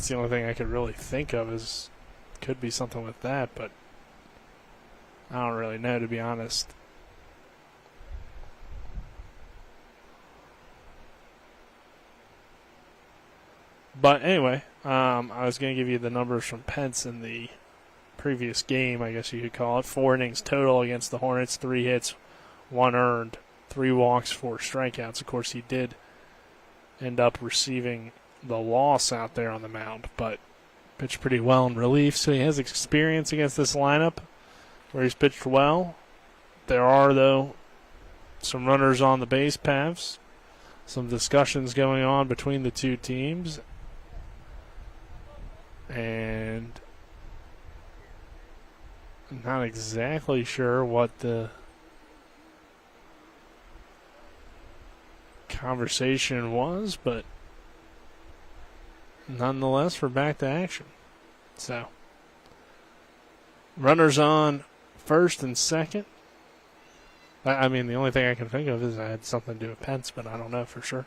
the only thing I could really think of is could be something with that, but I don't really know, to be honest. But anyway, I was going to give you the numbers from Pence in the previous game, I guess you could call it. 4 innings total against the Hornets, 3 hits, 1 earned, 3 walks, 4 strikeouts. Of course, he did end up receiving the loss out there on the mound, but pitched pretty well in relief, so he has experience against this lineup where he's pitched well. There are, though, some runners on the base paths, some discussions going on between the two teams, and I'm not exactly sure what the conversation was, but nonetheless, we're back to action. So, runners on first and second. I mean, the only thing I can think of is I had something to do with Pence, but I don't know for sure.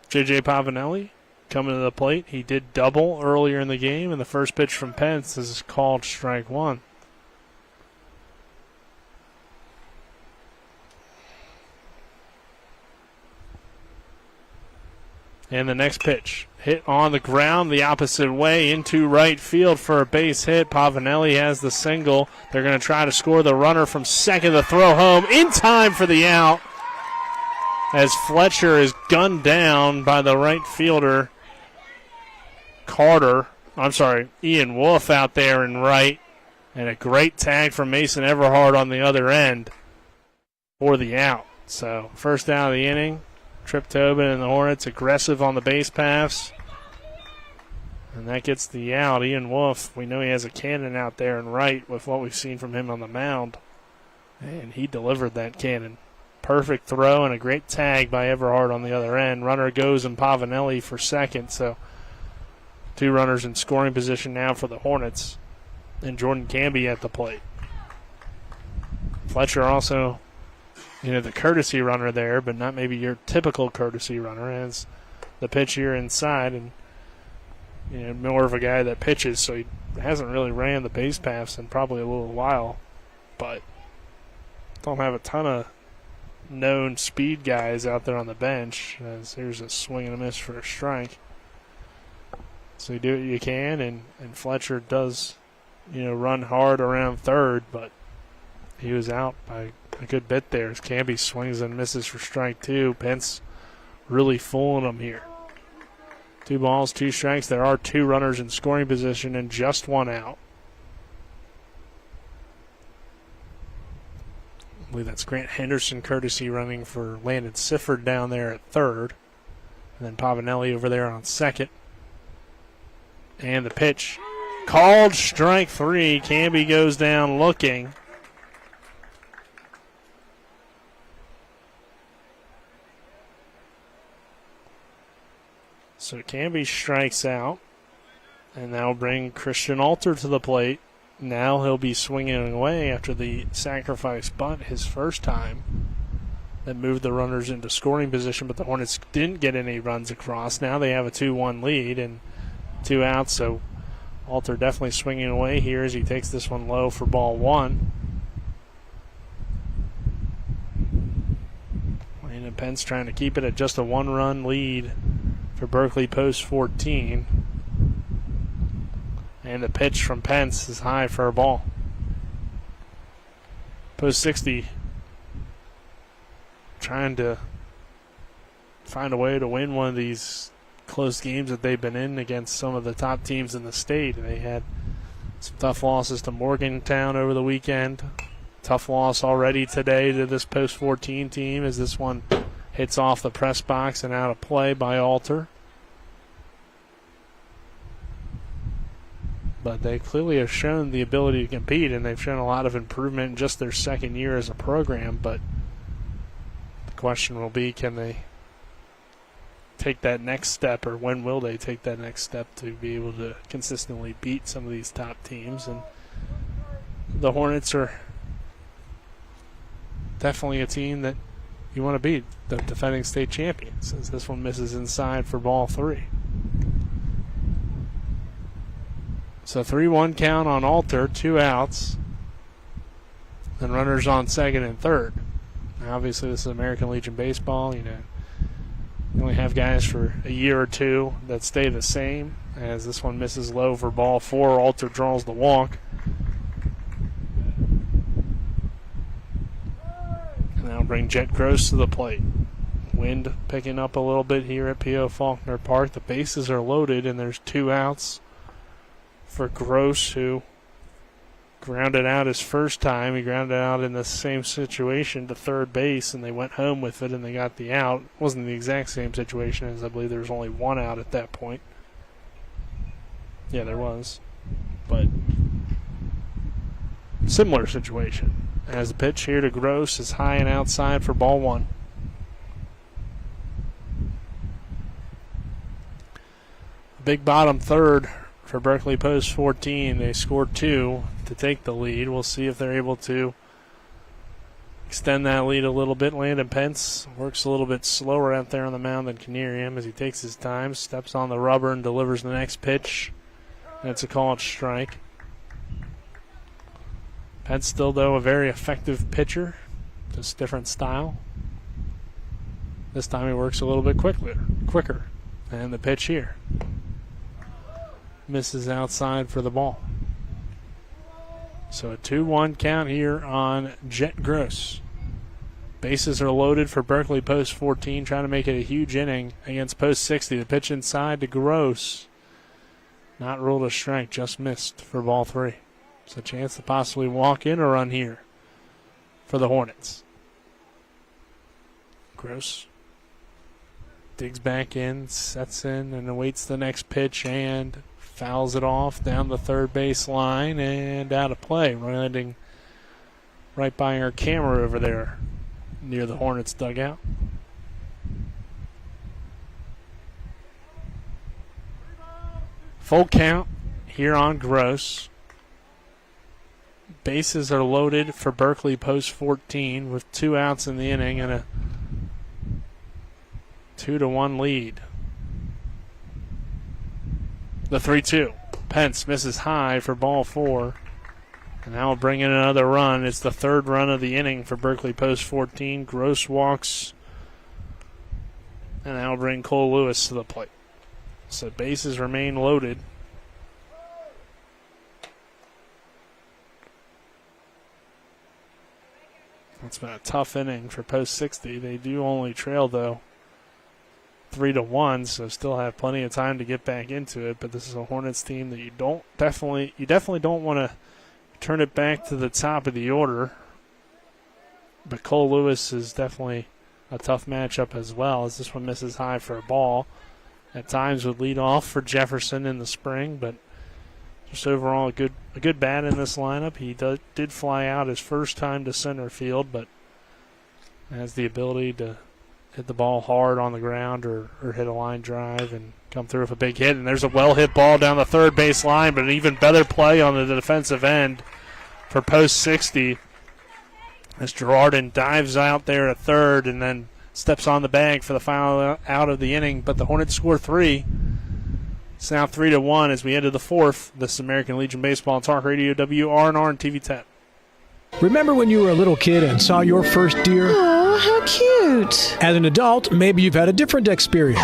J.J. Pavanelli coming to the plate. He did double earlier in the game, and the first pitch from Pence is called strike 1. And the next pitch, hit on the ground the opposite way into right field for a base hit. Pavanelli has the single. They're going to try to score the runner from second to throw home in time for the out as Fletcher is gunned down by the right fielder, Ian Wolf out there in right. And a great tag from Mason Everhart on the other end for the out. So first out of the inning. Trip Tobin and the Hornets aggressive on the base paths. And that gets the out. Ian Wolf, we know he has a cannon out there and right with what we've seen from him on the mound. And he delivered that cannon. Perfect throw and a great tag by Everhart on the other end. Runner goes and Pavanelli for second. So 2 runners in scoring position now for the Hornets. And Jordan Canby at the plate. Fletcher also, the courtesy runner there, but not maybe your typical courtesy runner, as the pitch here inside, and more of a guy that pitches, so he hasn't really ran the base paths in probably a little while, but don't have a ton of known speed guys out there on the bench, as here's a swing and a miss for a strike. So you do what you can, and Fletcher does, run hard around third, but he was out by a good bit there as Canby swings and misses for strike 2. Pence really fooling him here. 2 balls, 2 strikes. There are 2 runners in scoring position and just 1 out. I believe that's Grant Henderson courtesy running for Landon Sifford down there at third. And then Pavanelli over there on second. And the pitch. Called strike 3. Canby goes down looking. So Canby strikes out. And that'll bring Christian Alter to the plate. Now he'll be swinging away after the sacrifice bunt his first time. That moved the runners into scoring position, but the Hornets didn't get any runs across. Now they have a 2-1 lead and 2 outs, so Alter definitely swinging away here as he takes this one low for ball 1. Landon Pence trying to keep it at just a 1-run lead for Berkeley post 14. And the pitch from Pence is high for a ball. Post 60 trying to find a way to win one of these close games that they've been in against some of the top teams in the state. They had some tough losses to Morgantown over the weekend. Tough loss already today to this post 14 team as this one hits off the press box and out of play by Alter. But they clearly have shown the ability to compete, and they've shown a lot of improvement in just their second year as a program. But the question will be, can they take that next step, or when will they take that next step to be able to consistently beat some of these top teams? And the Hornets are definitely a team that you want to beat, the defending state champions, as this one misses inside for ball 3. So 3-1 count on Alter, 2 outs, and runners on second and third. Now obviously this is American Legion baseball. You only have guys for a year or two that stay the same. As this one misses low for ball 4, Alter draws the walk. And that'll bring Jet Gross to the plate. Wind picking up a little bit here at P.O. Faulkner Park. The bases are loaded, and there's 2 outs for Gross, who grounded out his first time. He grounded out in the same situation to third base, and they went home with it, and they got the out. It wasn't the exact same situation, as I believe there was only 1 out at that point. Yeah, there was. But similar situation. As the pitch here to Gross is high and outside for ball 1. Big bottom third for Berkeley post 14. They scored 2 to take the lead. We'll see if they're able to extend that lead a little bit. Landon Pence works a little bit slower out there on the mound than Canerium as he takes his time, steps on the rubber and delivers the next pitch. That's a called strike. Pence still, though, a very effective pitcher, just different style. This time he works a little bit quicker. And the pitch here misses outside for the ball. So a 2-1 count here on Jet Gross. Bases are loaded for Berkeley post 14, trying to make it a huge inning against post 60. The pitch inside to Gross. Not ruled a strike, just missed for ball 3. So a chance to possibly walk in a run here for the Hornets. Gross digs back in, sets in, and awaits the next pitch and fouls it off down the third base line and out of play, landing right by our camera over there near the Hornets dugout. Full count here on Gross. Bases are loaded for Berkeley post 14 with 2 outs in the inning and a 2-1 lead. The 3-2. Pence misses high for ball 4. And now we'll bring in another run. It's the 3rd run of the inning for Berkeley post 14. Gross walks. And now we'll bring Cole Lewis to the plate. So bases remain loaded. It's been a tough inning for post 60. They do only trail, though, 3-1, so still have plenty of time to get back into it. But this is a Hornets team that you definitely don't want to turn it back to the top of the order. But Cole Lewis is definitely a tough matchup as well, as this one misses high for a ball. At times would lead off for Jefferson in the spring, but just overall a good bat in this lineup. He did fly out his first time to center field, but has the ability to hit the ball hard on the ground or hit a line drive and come through with a big hit. And there's a well-hit ball down the third base line, but an even better play on the defensive end for post 60 as Girardin dives out there at third and then steps on the bag for the final out of the inning. But the Hornets score 3. It's now 3-1 as we enter the fourth. This is American Legion Baseball on Talk Radio, WRNR and TV 10. Remember when you were a little kid and saw your first deer? Oh, how cute. As an adult, maybe you've had a different experience.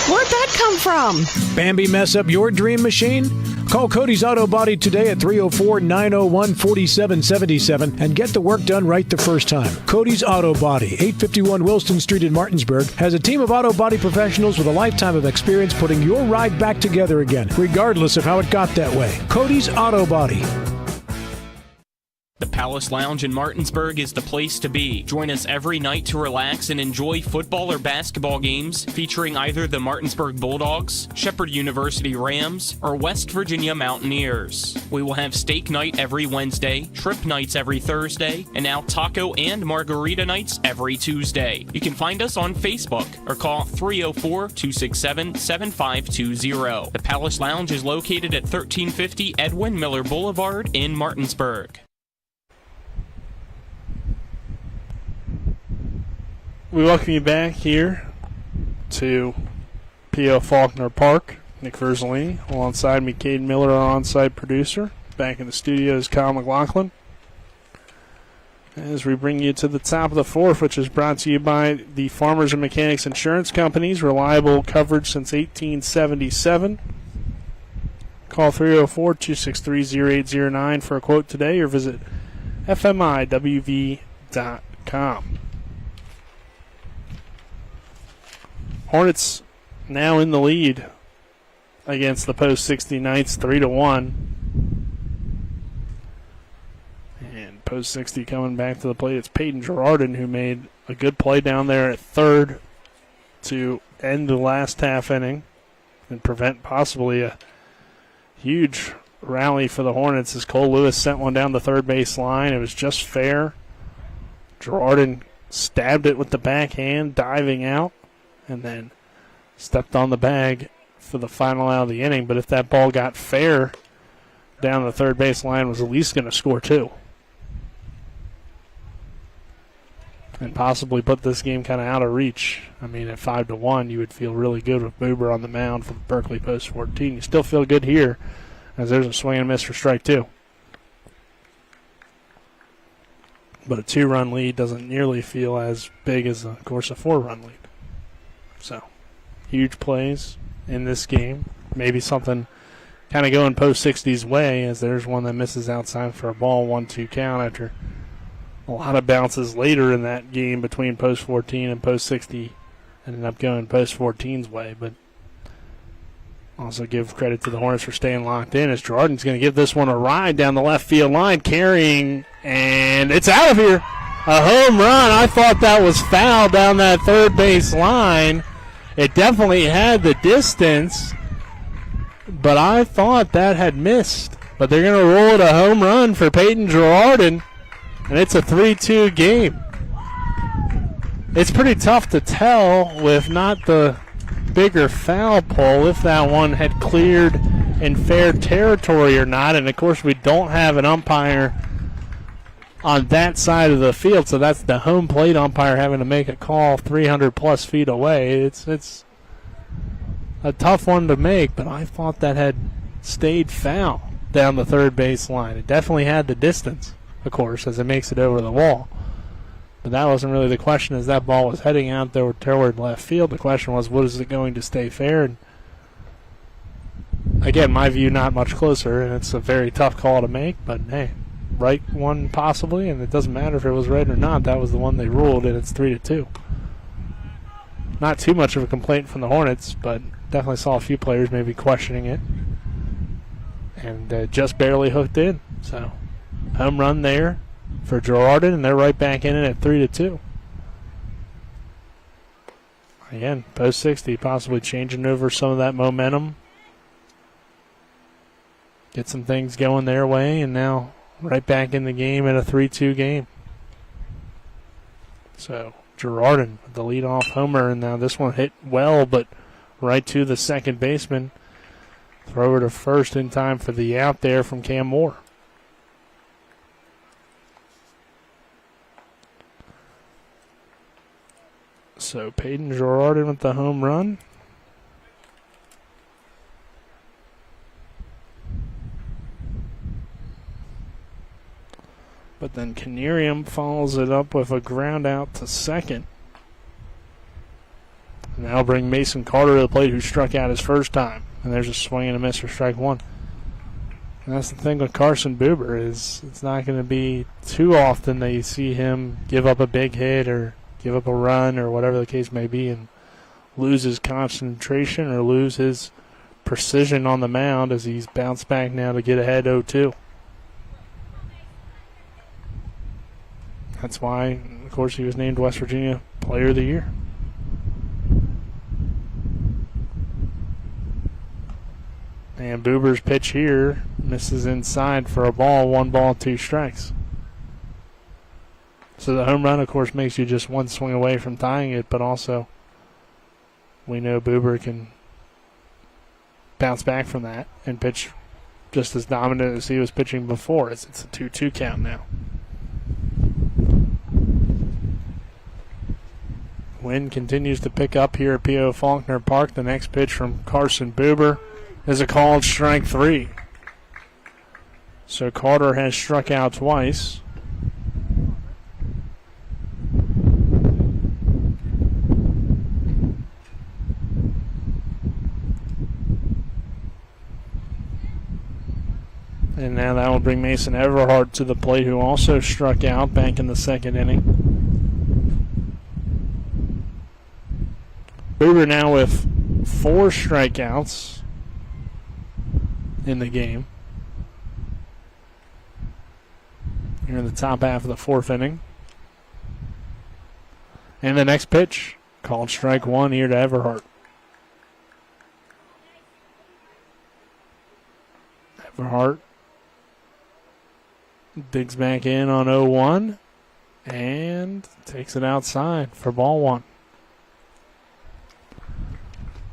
Where'd that come from? Bambi mess up your dream machine? Call Cody's Auto Body today at 304-901-4777 and get the work done right the first time. Cody's Auto Body, 851 Wilson Street in Martinsburg, has a team of auto body professionals with a lifetime of experience putting your ride back together again, regardless of how it got that way. Cody's Auto Body. The Palace Lounge in Martinsburg is the place to be. Join us every night to relax and enjoy football or basketball games featuring either the Martinsburg Bulldogs, Shepherd University Rams, or West Virginia Mountaineers. We will have steak night every Wednesday, shrimp nights every Thursday, and now taco and margarita nights every Tuesday. You can find us on Facebook or call 304-267-7520. The Palace Lounge is located at 1350 Edwin Miller Boulevard in Martinsburg. We welcome you back here to P.O. Faulkner Park. Nick Verzolini alongside me, Caden Miller, our on-site producer. Back in the studio is Kyle McLaughlin. As we bring you to the top of the fourth, which is brought to you by the Farmers and Mechanics Insurance Companies. Reliable coverage since 1877. Call 304-263-0809 for a quote today or visit fmiwv.com. Hornets now in the lead against the post 60 Knights 3-1. And post 60 coming back to the plate. It's Peyton Girardin who made a good play down there at third to end the last half inning and prevent possibly a huge rally for the Hornets as Cole Lewis sent one down the third base line. It was just fair. Girardin stabbed it with the backhand, diving out, and then stepped on the bag for the final out of the inning. But if that ball got fair down the third base line, was at least going to score 2. And possibly put this game kind of out of reach. I mean, at 5-1, you would feel really good with Boober on the mound for Berkeley post 14. You still feel good here as there's a swing and a miss for strike 2. But a 2-run lead doesn't nearly feel as big as, of course, a 4-run lead. So, huge plays in this game. Maybe something kind of going post 60's way as there's one that misses outside for a ball, 1-2 count after a lot of bounces later in that game between post 14 and post 60 ended up going post 14's way. But also give credit to the Hornets for staying locked in as Girardin's going to give this one a ride down the left field line, carrying, and it's out of here. A home run. I thought that was foul down that third base line. It definitely had the distance, but I thought that had missed. But they're going to roll it a home run for Peyton Girardin, and it's a 3-2 game. It's pretty tough to tell with not the bigger foul pole if that one had cleared in fair territory or not. And, of course, we don't have an umpire on that side of the field, so that's the home plate umpire having to make a call 300-plus feet away. It's a tough one to make, but I thought that had stayed foul down the third base line. It definitely had the distance, of course, as it makes it over the wall. But that wasn't really the question as that ball was heading out there toward left field. The question was, what is it going to stay fair? And again, my view, not much closer, and it's a very tough call to make, but hey, right one possibly, and it doesn't matter if it was right or not. That was the one they ruled, and it's 3-2. Not too much of a complaint from the Hornets, but definitely saw a few players maybe questioning it. And just barely hooked in. So, home run there for Girardin, and they're right back in it at 3-2. Again, post 60, possibly changing over some of that momentum. Get some things going their way, and now right back in the game at a 3-2 game. So, Girardin with the leadoff homer, and now this one hit well, but right to the second baseman. Throw her to first in time for the out there from Cam Moore. So Peyton Girardin with the home run. But then Canerium follows it up with a ground out to second. And that'll bring Mason Carter to the plate, who struck out his first time. And there's a swing and a miss for strike one. And that's the thing with Carson Buber, is it's not going to be too often that you see him give up a big hit or give up a run or whatever the case may be and lose his concentration or lose his precision on the mound, as he's bounced back now to get ahead 0-2. That's why, of course, he was named West Virginia Player of the Year. And Buber's pitch here misses inside for a ball, 1 ball, 2 strikes. So the home run, of course, makes you just one swing away from tying it, but also we know Buber can bounce back from that and pitch just as dominant as he was pitching before. It's a 2-2 count now. Wind continues to pick up here at P.O. Faulkner Park. The next pitch from Carson Buber is a called strike 3. So Carter has struck out twice. And now that will bring Mason Everhart to the plate, who also struck out back in the second inning. Buber now with 4 strikeouts in the game. Here in the top half of the 4th inning. And the next pitch, called strike 1 here to Everhart. Everhart digs back in on 0-1 and takes it outside for ball 1.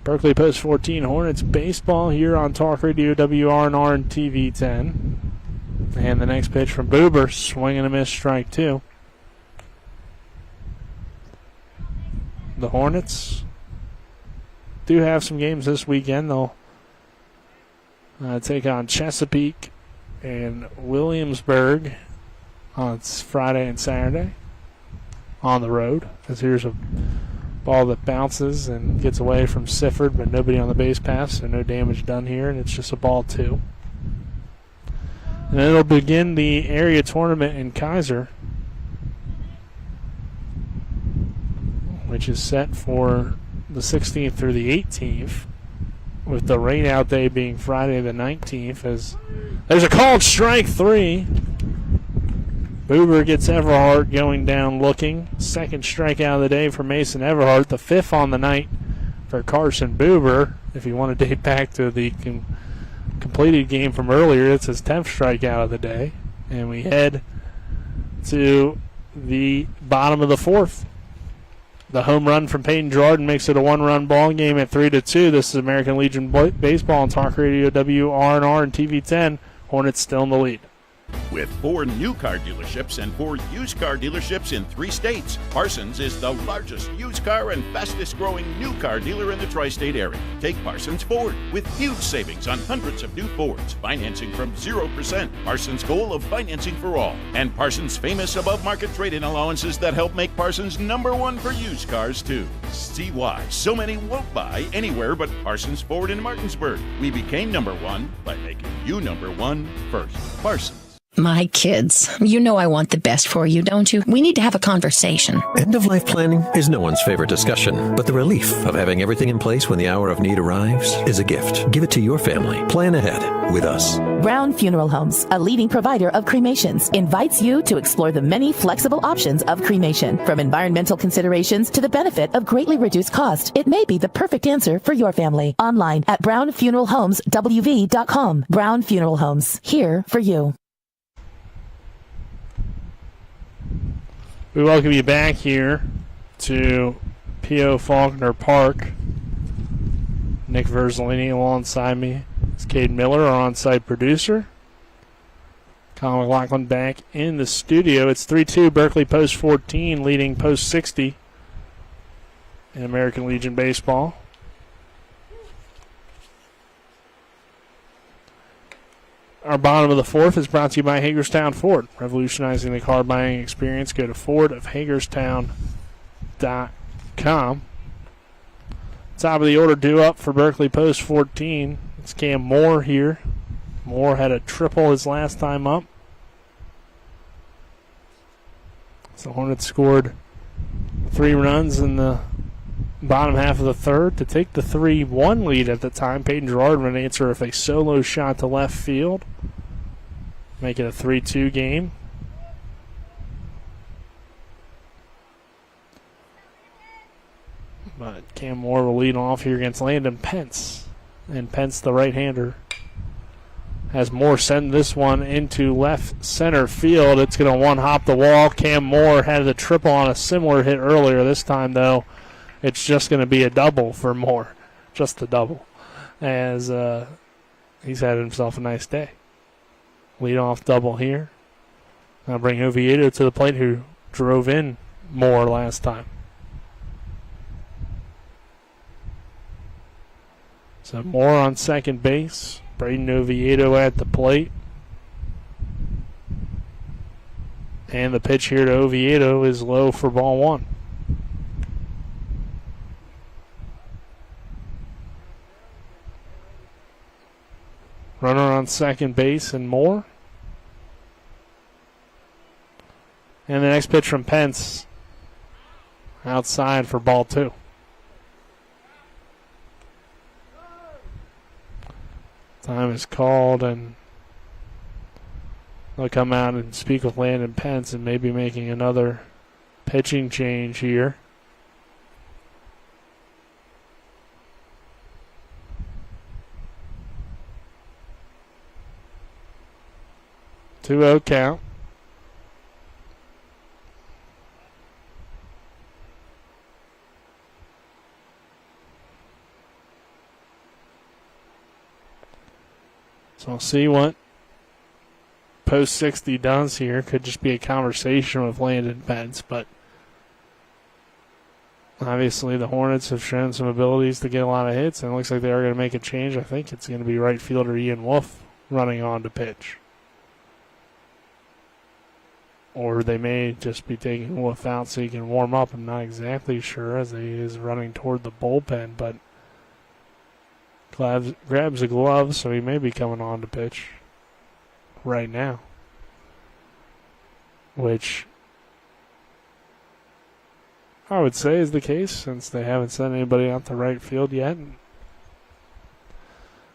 Berkeley Post 14 Hornets baseball here on Talk Radio WRNR and TV 10. And the next pitch from Buber, swing and a miss, strike 2. The Hornets do have some games this weekend. They'll take on Chesapeake and Williamsburg on Friday and Saturday on the road. As here's a ball that bounces and gets away from Sifford, but nobody on the base pass, so no damage done here, and it's just a ball 2. And then it'll begin the area tournament in Kaiser, which is set for the 16th through the 18th, with the rain-out day being Friday the 19th. As there's a called strike 3. Buber gets Everhart going down looking. Second strikeout of the day for Mason Everhart. The 5th on the night for Carson Buber. If you want to date back to the completed game from earlier, it's his 10th strikeout of the day. And we head to the bottom of the 4th. The home run from Peyton Girardin makes it a 1-run ball game at 3-2. This is American Legion Baseball on Talk Radio WRNR and TV 10. Hornets still in the lead. With 4 new car dealerships and 4 used car dealerships in 3 states, Parsons is the largest used car and fastest growing new car dealer in the tri-state area. Take Parsons Ford with huge savings on hundreds of new Fords, financing from 0%, Parsons' goal of financing for all, and Parsons' famous above market trade-in allowances that help make Parsons #1 for used cars too. See why so many won't buy anywhere but Parsons Ford in Martinsburg. We became #1 by making you #1 first. Parsons. My kids, you know I want the best for you, don't you? We need to have a conversation. End-of-life planning is no one's favorite discussion, but the relief of having everything in place when the hour of need arrives is a gift. Give it to your family. Plan ahead with us. Brown Funeral Homes, a leading provider of cremations, invites you to explore the many flexible options of cremation. From environmental considerations to the benefit of greatly reduced cost, it may be the perfect answer for your family. Online at brownfuneralhomeswv.com. Brown Funeral Homes, here for you. We welcome you back here to P.O. Faulkner Park. Nick Verzolini alongside me. It's Cade Miller, our on-site producer. Colin McLaughlin back in the studio. It's 3-2, Berkeley Post 14 leading Post 60 in American Legion Baseball. Our bottom of the fourth is brought to you by Hagerstown Ford. Revolutionizing the car buying experience. Go to fordofhagerstown.com. Top of the order due up for Berkeley Post 14. It's Cam Moore here. Moore had a triple his last time up. So Hornets scored 3 runs in the bottom half of the third to take the 3-1 lead at the time. Peyton Gerard would answer with a solo shot to left field. Make it a 3-2 game. But Cam Moore will lead off here against Landon Pence. And Pence, the right-hander, has Moore send this one into left center field. It's going to one-hop the wall. Cam Moore had the triple on a similar hit earlier. This time, though, it's just going to be a double for Moore. Just a double. As he's had himself a nice day. Lead-off double here. Now bring Oviedo to the plate, who drove in Moore last time. So Moore on second base. Braden Oviedo at the plate. And the pitch here to Oviedo is low for ball one. Runner on second base and Moore. And the next pitch from Pence outside for ball two. Time is called, and they'll come out and speak with Landon Pence and maybe making another pitching change here. Two-0 count. So we'll see what Post 60 does here. Could just be a conversation with Landon Pence, but obviously the Hornets have shown some abilities to get a lot of hits, and it looks like they are going to make a change. I think it's going to be right fielder Ian Wolf running on to pitch. Or they may just be taking Wolf out so he can warm up. I'm not exactly sure, as he is running toward the bullpen, but grabs a glove, so he may be coming on to pitch right now. Which I would say is the case, since they haven't sent anybody out to right field yet.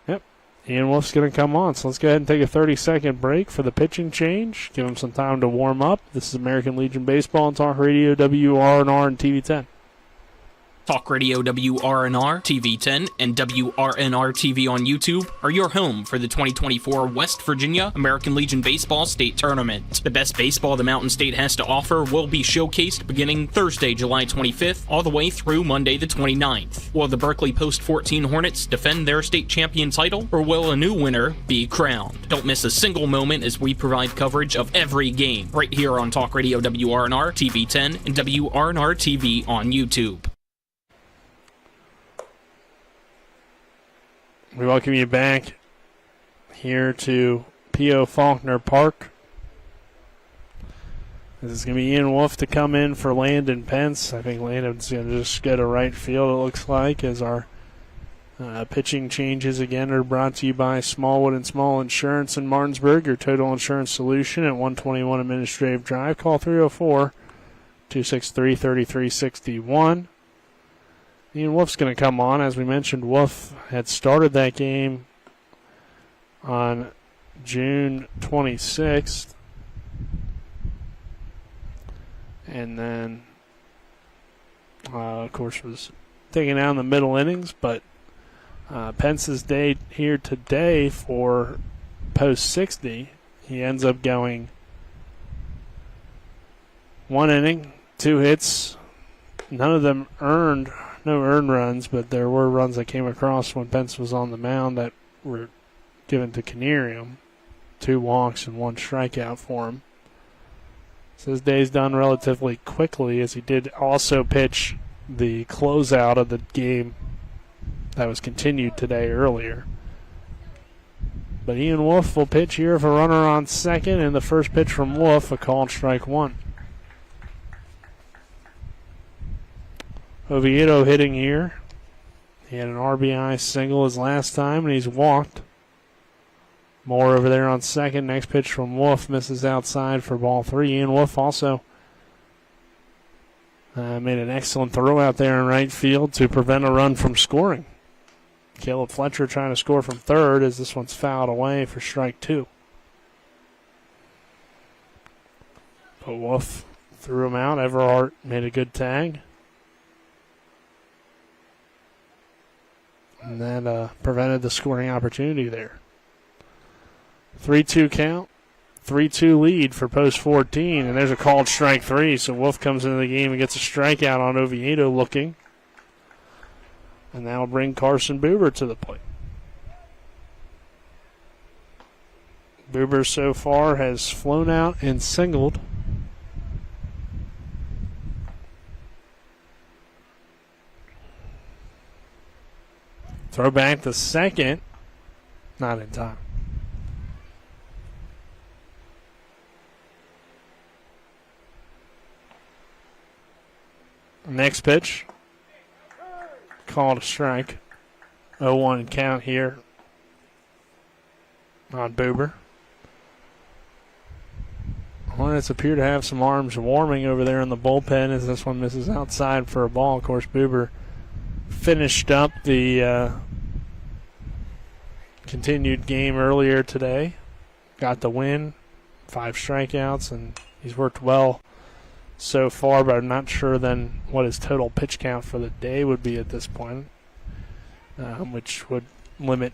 Yep, Ian Wolf's going to come on. So let's go ahead and take a 30-second break for the pitching change. Give him some time to warm up. This is American Legion Baseball and Talk Radio, WRNR and TV 10. Talk Radio WRNR, TV 10, and WRNR TV on YouTube are your home for the 2024 West Virginia American Legion Baseball State Tournament. The best baseball the Mountain State has to offer will be showcased beginning Thursday, July 25th, all the way through Monday the 29th. Will the Berkeley Post 14 Hornets defend their state champion title, or will a new winner be crowned? Don't miss a single moment as we provide coverage of every game right here on Talk Radio WRNR, TV 10, and WRNR TV on YouTube. We welcome you back here to P.O. Faulkner Park. This is going to be Ian Wolf to come in for Landon Pence. I think Landon's going to just go to right field, it looks like, as our Pitching changes again are brought to you by Smallwood and Small Insurance in Martinsburg, your total insurance solution at 121 Administrative Drive. Call 304-263-3361. Ian Wolf's going to come on. As we mentioned, Wolf had started that game on June 26th. And then, of course, was taken out in the middle innings, but Pence's day here today for post 60. He ends up going 1 inning, 2 hits. None of them earned, no earned runs, but there were runs that came across when Pence was on the mound that were given to Canerium. 2 walks and 1 strikeout for him. So his day's done relatively quickly, as he did also pitch the closeout of the game that was continued today earlier. But Ian Wolf will pitch here for a runner on second, and the first pitch from Wolf, a called strike 1. Oviedo hitting here. He had an RBI single his last time, and he's walked. Moore over there on second. Next pitch from Wolf misses outside for ball 3. Ian Wolf also made an excellent throw out there in right field to prevent a run from scoring. Caleb Fletcher trying to score from third as this one's fouled away for strike 2. But Wolf threw him out. Everhart made a good tag. And that prevented the scoring opportunity there. 3-2 count. 3-2 lead for post 14. And there's a called strike 3. So Wolf comes into the game and gets a strikeout on Oviedo looking. And that'll bring Carson Buber to the plate. Buber so far has flown out and singled. Throw back to second. Not in time. Next pitch. Called a strike. 0-1 count here on Buber. Hornets appear to have some arms warming over there in the bullpen as this one misses outside for a ball. Of course, Buber finished up the continued game earlier today. Got the win. 5 strikeouts, and he's worked well so far, but I'm not sure then what his total pitch count for the day would be at this point, which would limit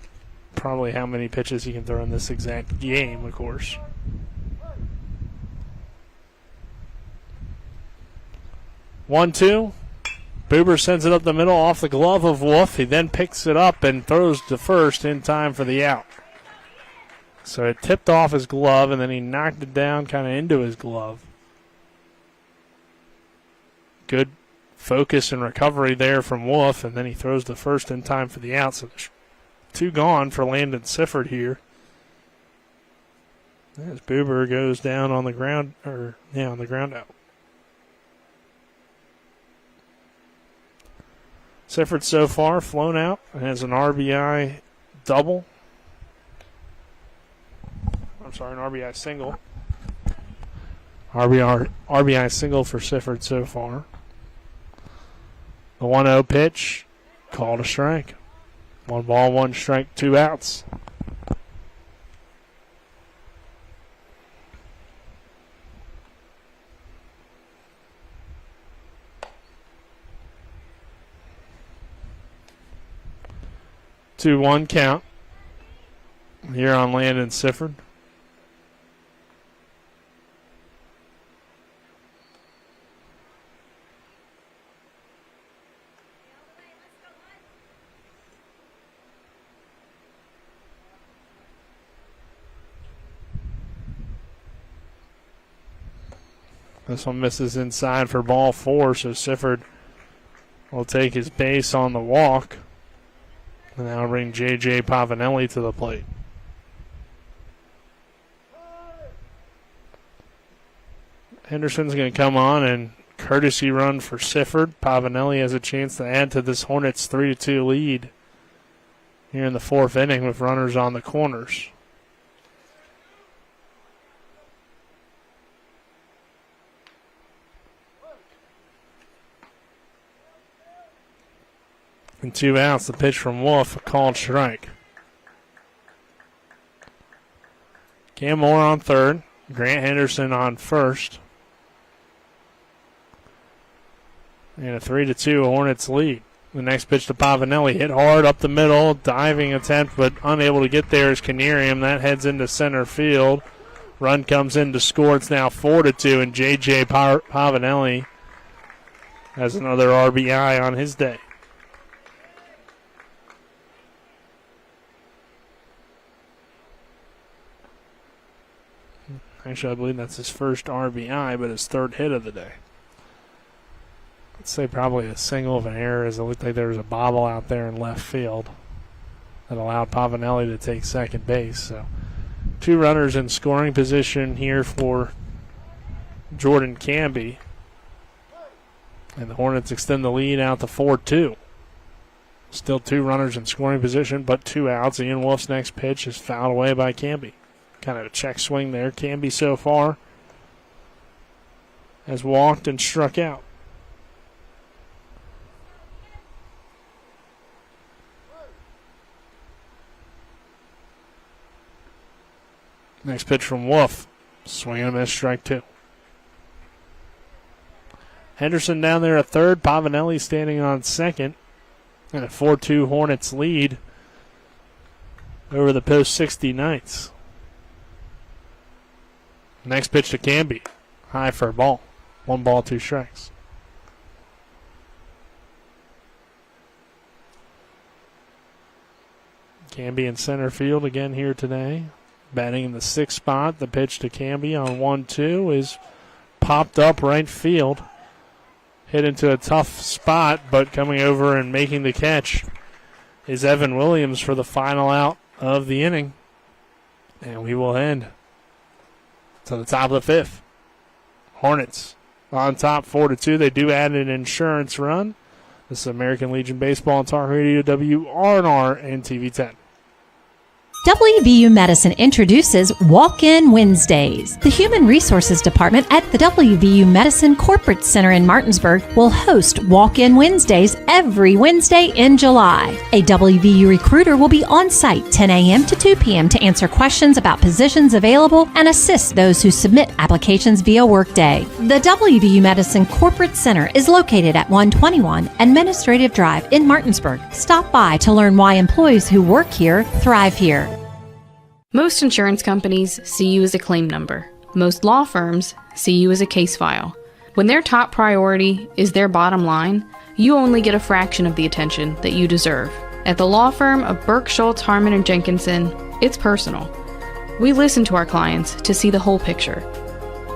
probably how many pitches he can throw in this exact game, of course. One, 2. Buber sends it up the middle off the glove of Wolf. He then picks it up and throws to first in time for the out. So it tipped off his glove, and then he knocked it down kind of into his glove. Good focus and recovery there from Wolf, and then he throws the first in time for the out. So there's 2 gone for Landon Sifford here. As Buber goes down on the ground, on the ground out. Sifford so far flown out and has an RBI double. I'm sorry, an RBI single. RBI single for Sifford so far. The 1-0 pitch, called a strike. 1 ball, 1 strike, 2 outs. Two 1 count here on Landon Sifford. This one misses inside for ball 4, so Sifford will take his base on the walk. And that'll bring J.J. Pavanelli to the plate. Henderson's going to come on and courtesy run for Sifford. Pavanelli has a chance to add to this Hornets 3-2 lead here in the fourth inning with runners on the corners. And 2 outs, the pitch from Wolf, a called strike. Cam Moore on third, Grant Henderson on first. And a 3-2 Hornets lead. The next pitch to Pavanelli, hit hard up the middle, diving attempt, but unable to get there is Canarium. That heads into center field. Run comes in to score. It's now 4-2, and J.J. Pavanelli has another RBI on his day. Actually, I believe that's his first RBI, but his third hit of the day. I'd say probably a single of an error, as it looked like there was a bobble out there in left field that allowed Pavanelli to take second base. So 2 runners in scoring position here for Jordan Canby. And the Hornets extend the lead out to 4-2. Still 2 runners in scoring position, but 2 outs. Ian Wolf's next pitch is fouled away by Canby. Kind of a check swing there. Canby so far has walked and struck out. Next pitch from Wolf. Swing and a miss, strike 2. Henderson down there at third. Pavanelli standing on second. And a 4-2 Hornets lead over the Post 60 Knights. Next pitch to Canby. High for a ball. 1 ball, 2 strikes. Canby in center field again here today. Batting in the 6th spot. The pitch to Canby on 1-2 is popped up right field. Hit into a tough spot, but coming over and making the catch is Evan Williams for the final out of the inning. And we will end to the top of the 5th. Hornets on top 4-2. They do add an insurance run. This is American Legion Baseball on Talk Radio WRNR and TV 10. WVU Medicine introduces Walk-In Wednesdays. The Human Resources Department at the WVU Medicine Corporate Center in Martinsburg will host Walk-In Wednesdays every Wednesday in July. A WVU recruiter will be on site 10 a.m. to 2 p.m. to answer questions about positions available and assist those who submit applications via Workday. The WVU Medicine Corporate Center is located at 121 Administrative Drive in Martinsburg. Stop by to learn why employees who work here thrive here. Most insurance companies see you as a claim number. Most law firms see you as a case file. When their top priority is their bottom line, you only get a fraction of the attention that you deserve. At the law firm of Burke, Schultz, Harmon, and Jenkinson, it's personal. We listen to our clients to see the whole picture,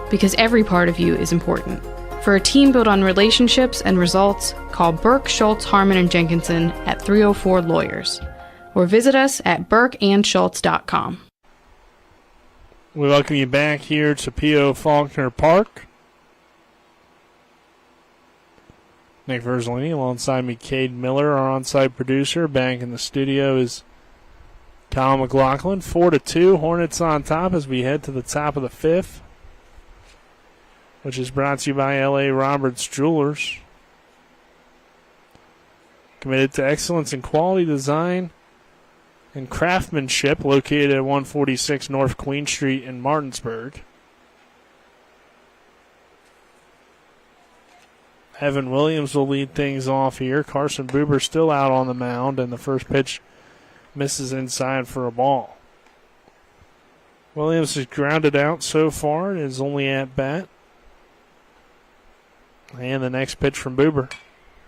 because every part of you is important. For a team built on relationships and results, call Burke, Schultz, Harmon, and Jenkinson at 304 Lawyers, or visit us at burkeandschultz.com. We welcome you back here to P.O. Faulkner Park. Nick Verzolini alongside me, Cade Miller, our on-site producer. Back in the studio is Kyle McLaughlin. 4-2, Hornets on top as we head to the top of the 5th, which is brought to you by L.A. Roberts Jewelers. Committed to excellence in quality design and craftsmanship, located at 146 North Queen Street in Martinsburg. Evan Williams will lead things off here. Carson Buber still out on the mound, and the first pitch misses inside for a ball. Williams has grounded out so far in his only at bat. And the next pitch from Buber,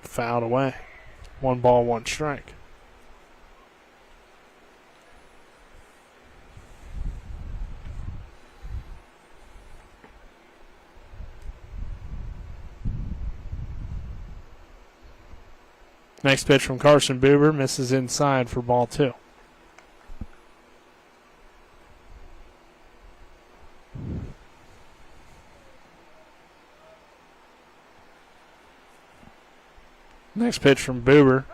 fouled away. 1 ball, 1 strike. Next pitch from Carson Buber misses inside for ball 2. Next pitch from Buber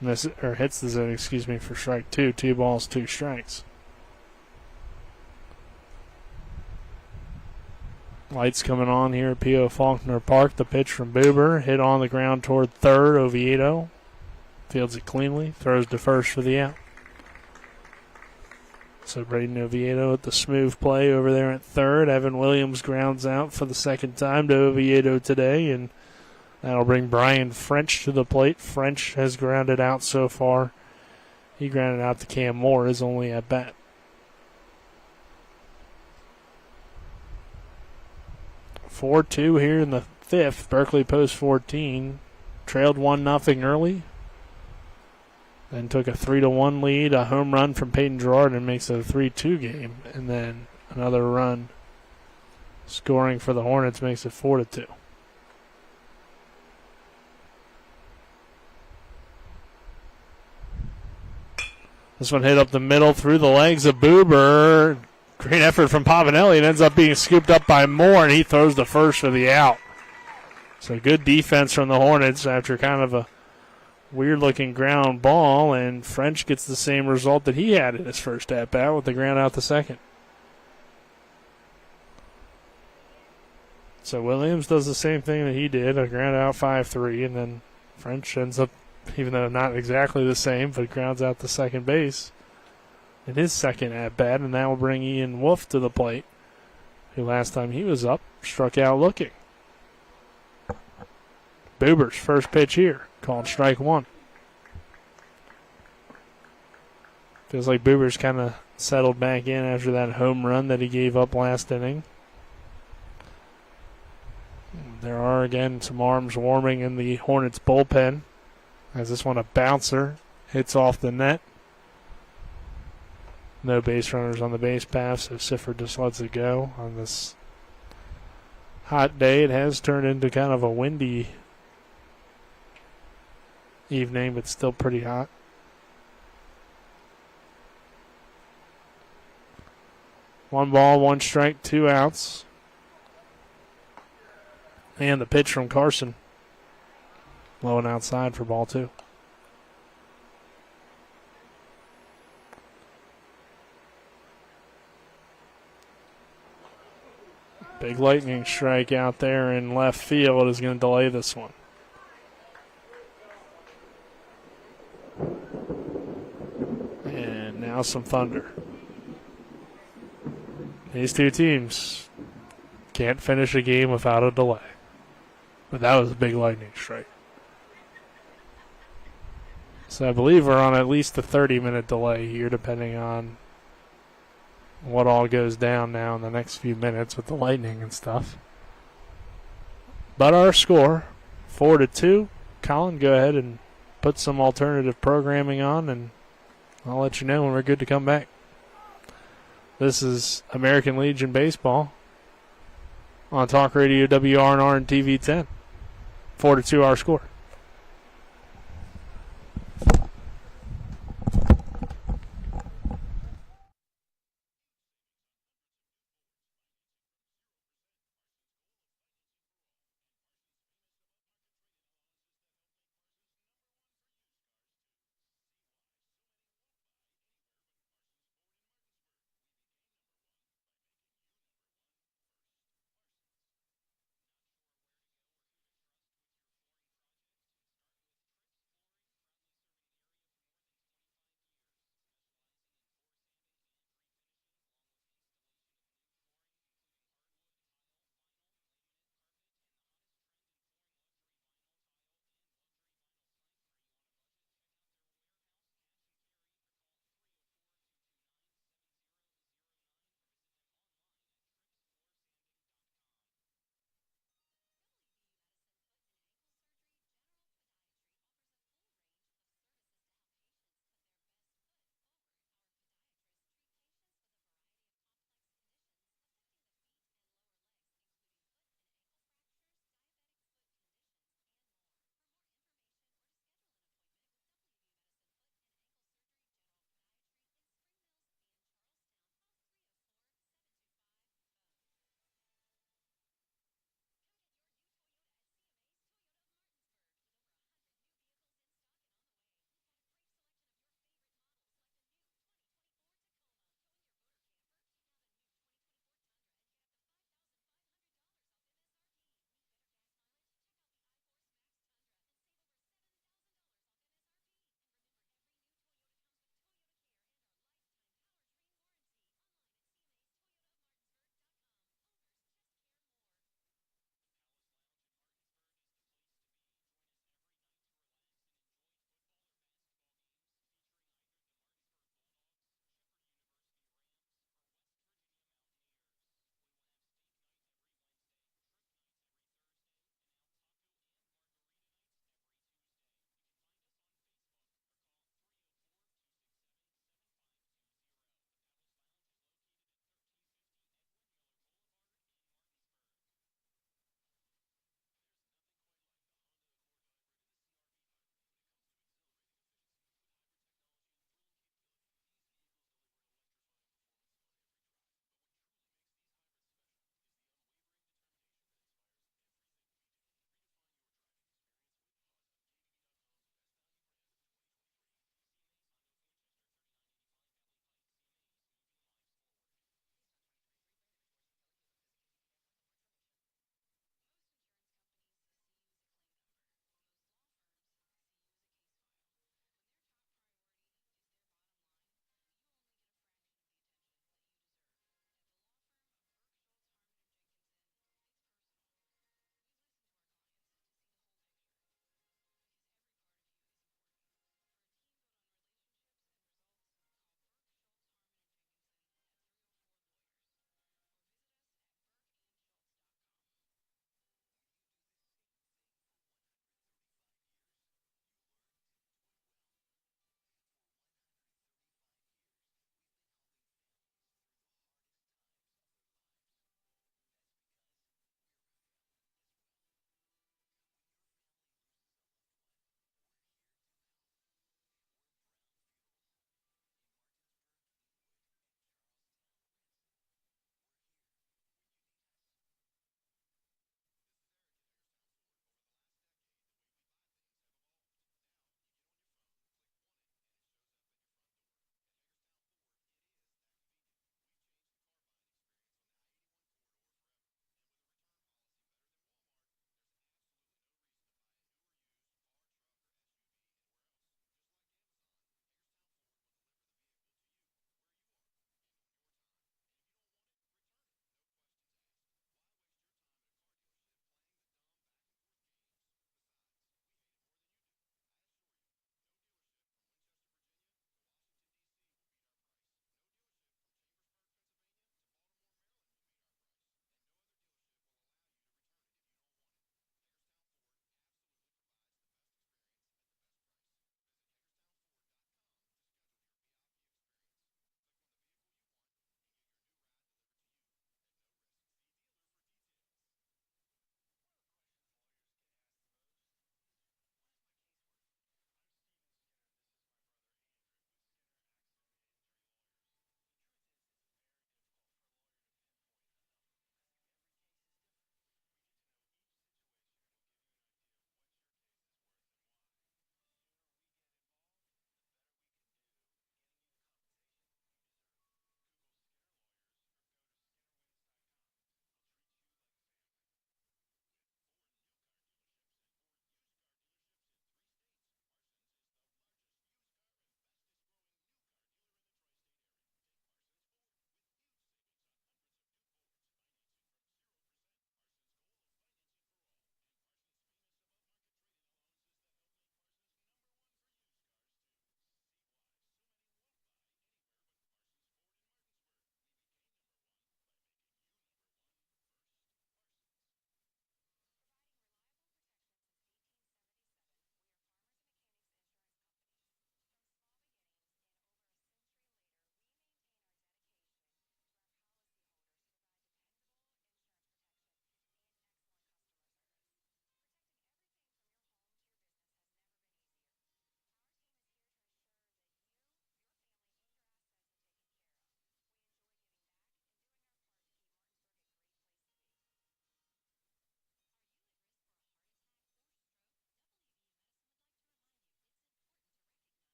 hits the zone, for strike two. 2 balls, 2 strikes. Lights coming on here at P.O. Faulkner Park. The pitch from Buber, hit on the ground toward third. Oviedo fields it cleanly, throws to first for the out. So Braden Oviedo at the smooth play over there at third. Evan Williams grounds out for the second time to Oviedo today, and that'll bring Brian French to the plate. French has grounded out so far. He grounded out to Cam Moore, his only at bat. 4-2 here in the fifth. Berkeley post 14. Trailed 1-0 early. Then took a 3-1 lead, a home run from Peyton Gerard, and makes it a 3-2 game. And then another run scoring for the Hornets makes it 4-2. This one hit up the middle through the legs of Buber. Great effort from Pavanelli. It ends up being scooped up by Moore, and he throws the first for the out. So good defense from the Hornets after kind of a weird-looking ground ball, and French gets the same result that he had in his first at-bat with the ground out to second. So Williams does the same thing that he did, a ground out 5-3, and then French ends up, even though not exactly the same, but grounds out to second base in his second at-bat, and that will bring Ian Wolf to the plate, who last time he was up struck out looking. Buber's first pitch here, called strike one. Feels like Buber's kind of settled back in after that home run that he gave up last inning. There are, again, some arms warming in the Hornets bullpen, as this one a bouncer hits off the net. No base runners on the base path, so Sifford just lets it go on this hot day. It has turned into kind of a windy evening, but still pretty hot. One ball, 1 strike, 2 outs. And the pitch from Carson. Low and outside for ball 2. Big lightning strike out there in left field is going to delay this one. And now some thunder. These two teams can't finish a game without a delay. But that was a big lightning strike. So I believe we're on at least a 30-minute delay here, depending on what all goes down now in the next few minutes with the lightning and stuff. But our score, 4-2. Colin, go ahead and put some alternative programming on, and I'll let you know when we're good to come back. This is American Legion Baseball on Talk Radio WRNR and TV 10. 4-2 our score.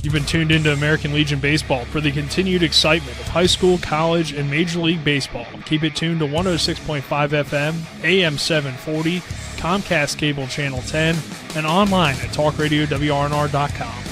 You've been tuned into American Legion Baseball for the continued excitement of high school, college, and Major League Baseball. Keep it tuned to 106.5 FM, AM 740, Comcast Cable Channel 10, and online at talkradiowrnr.com.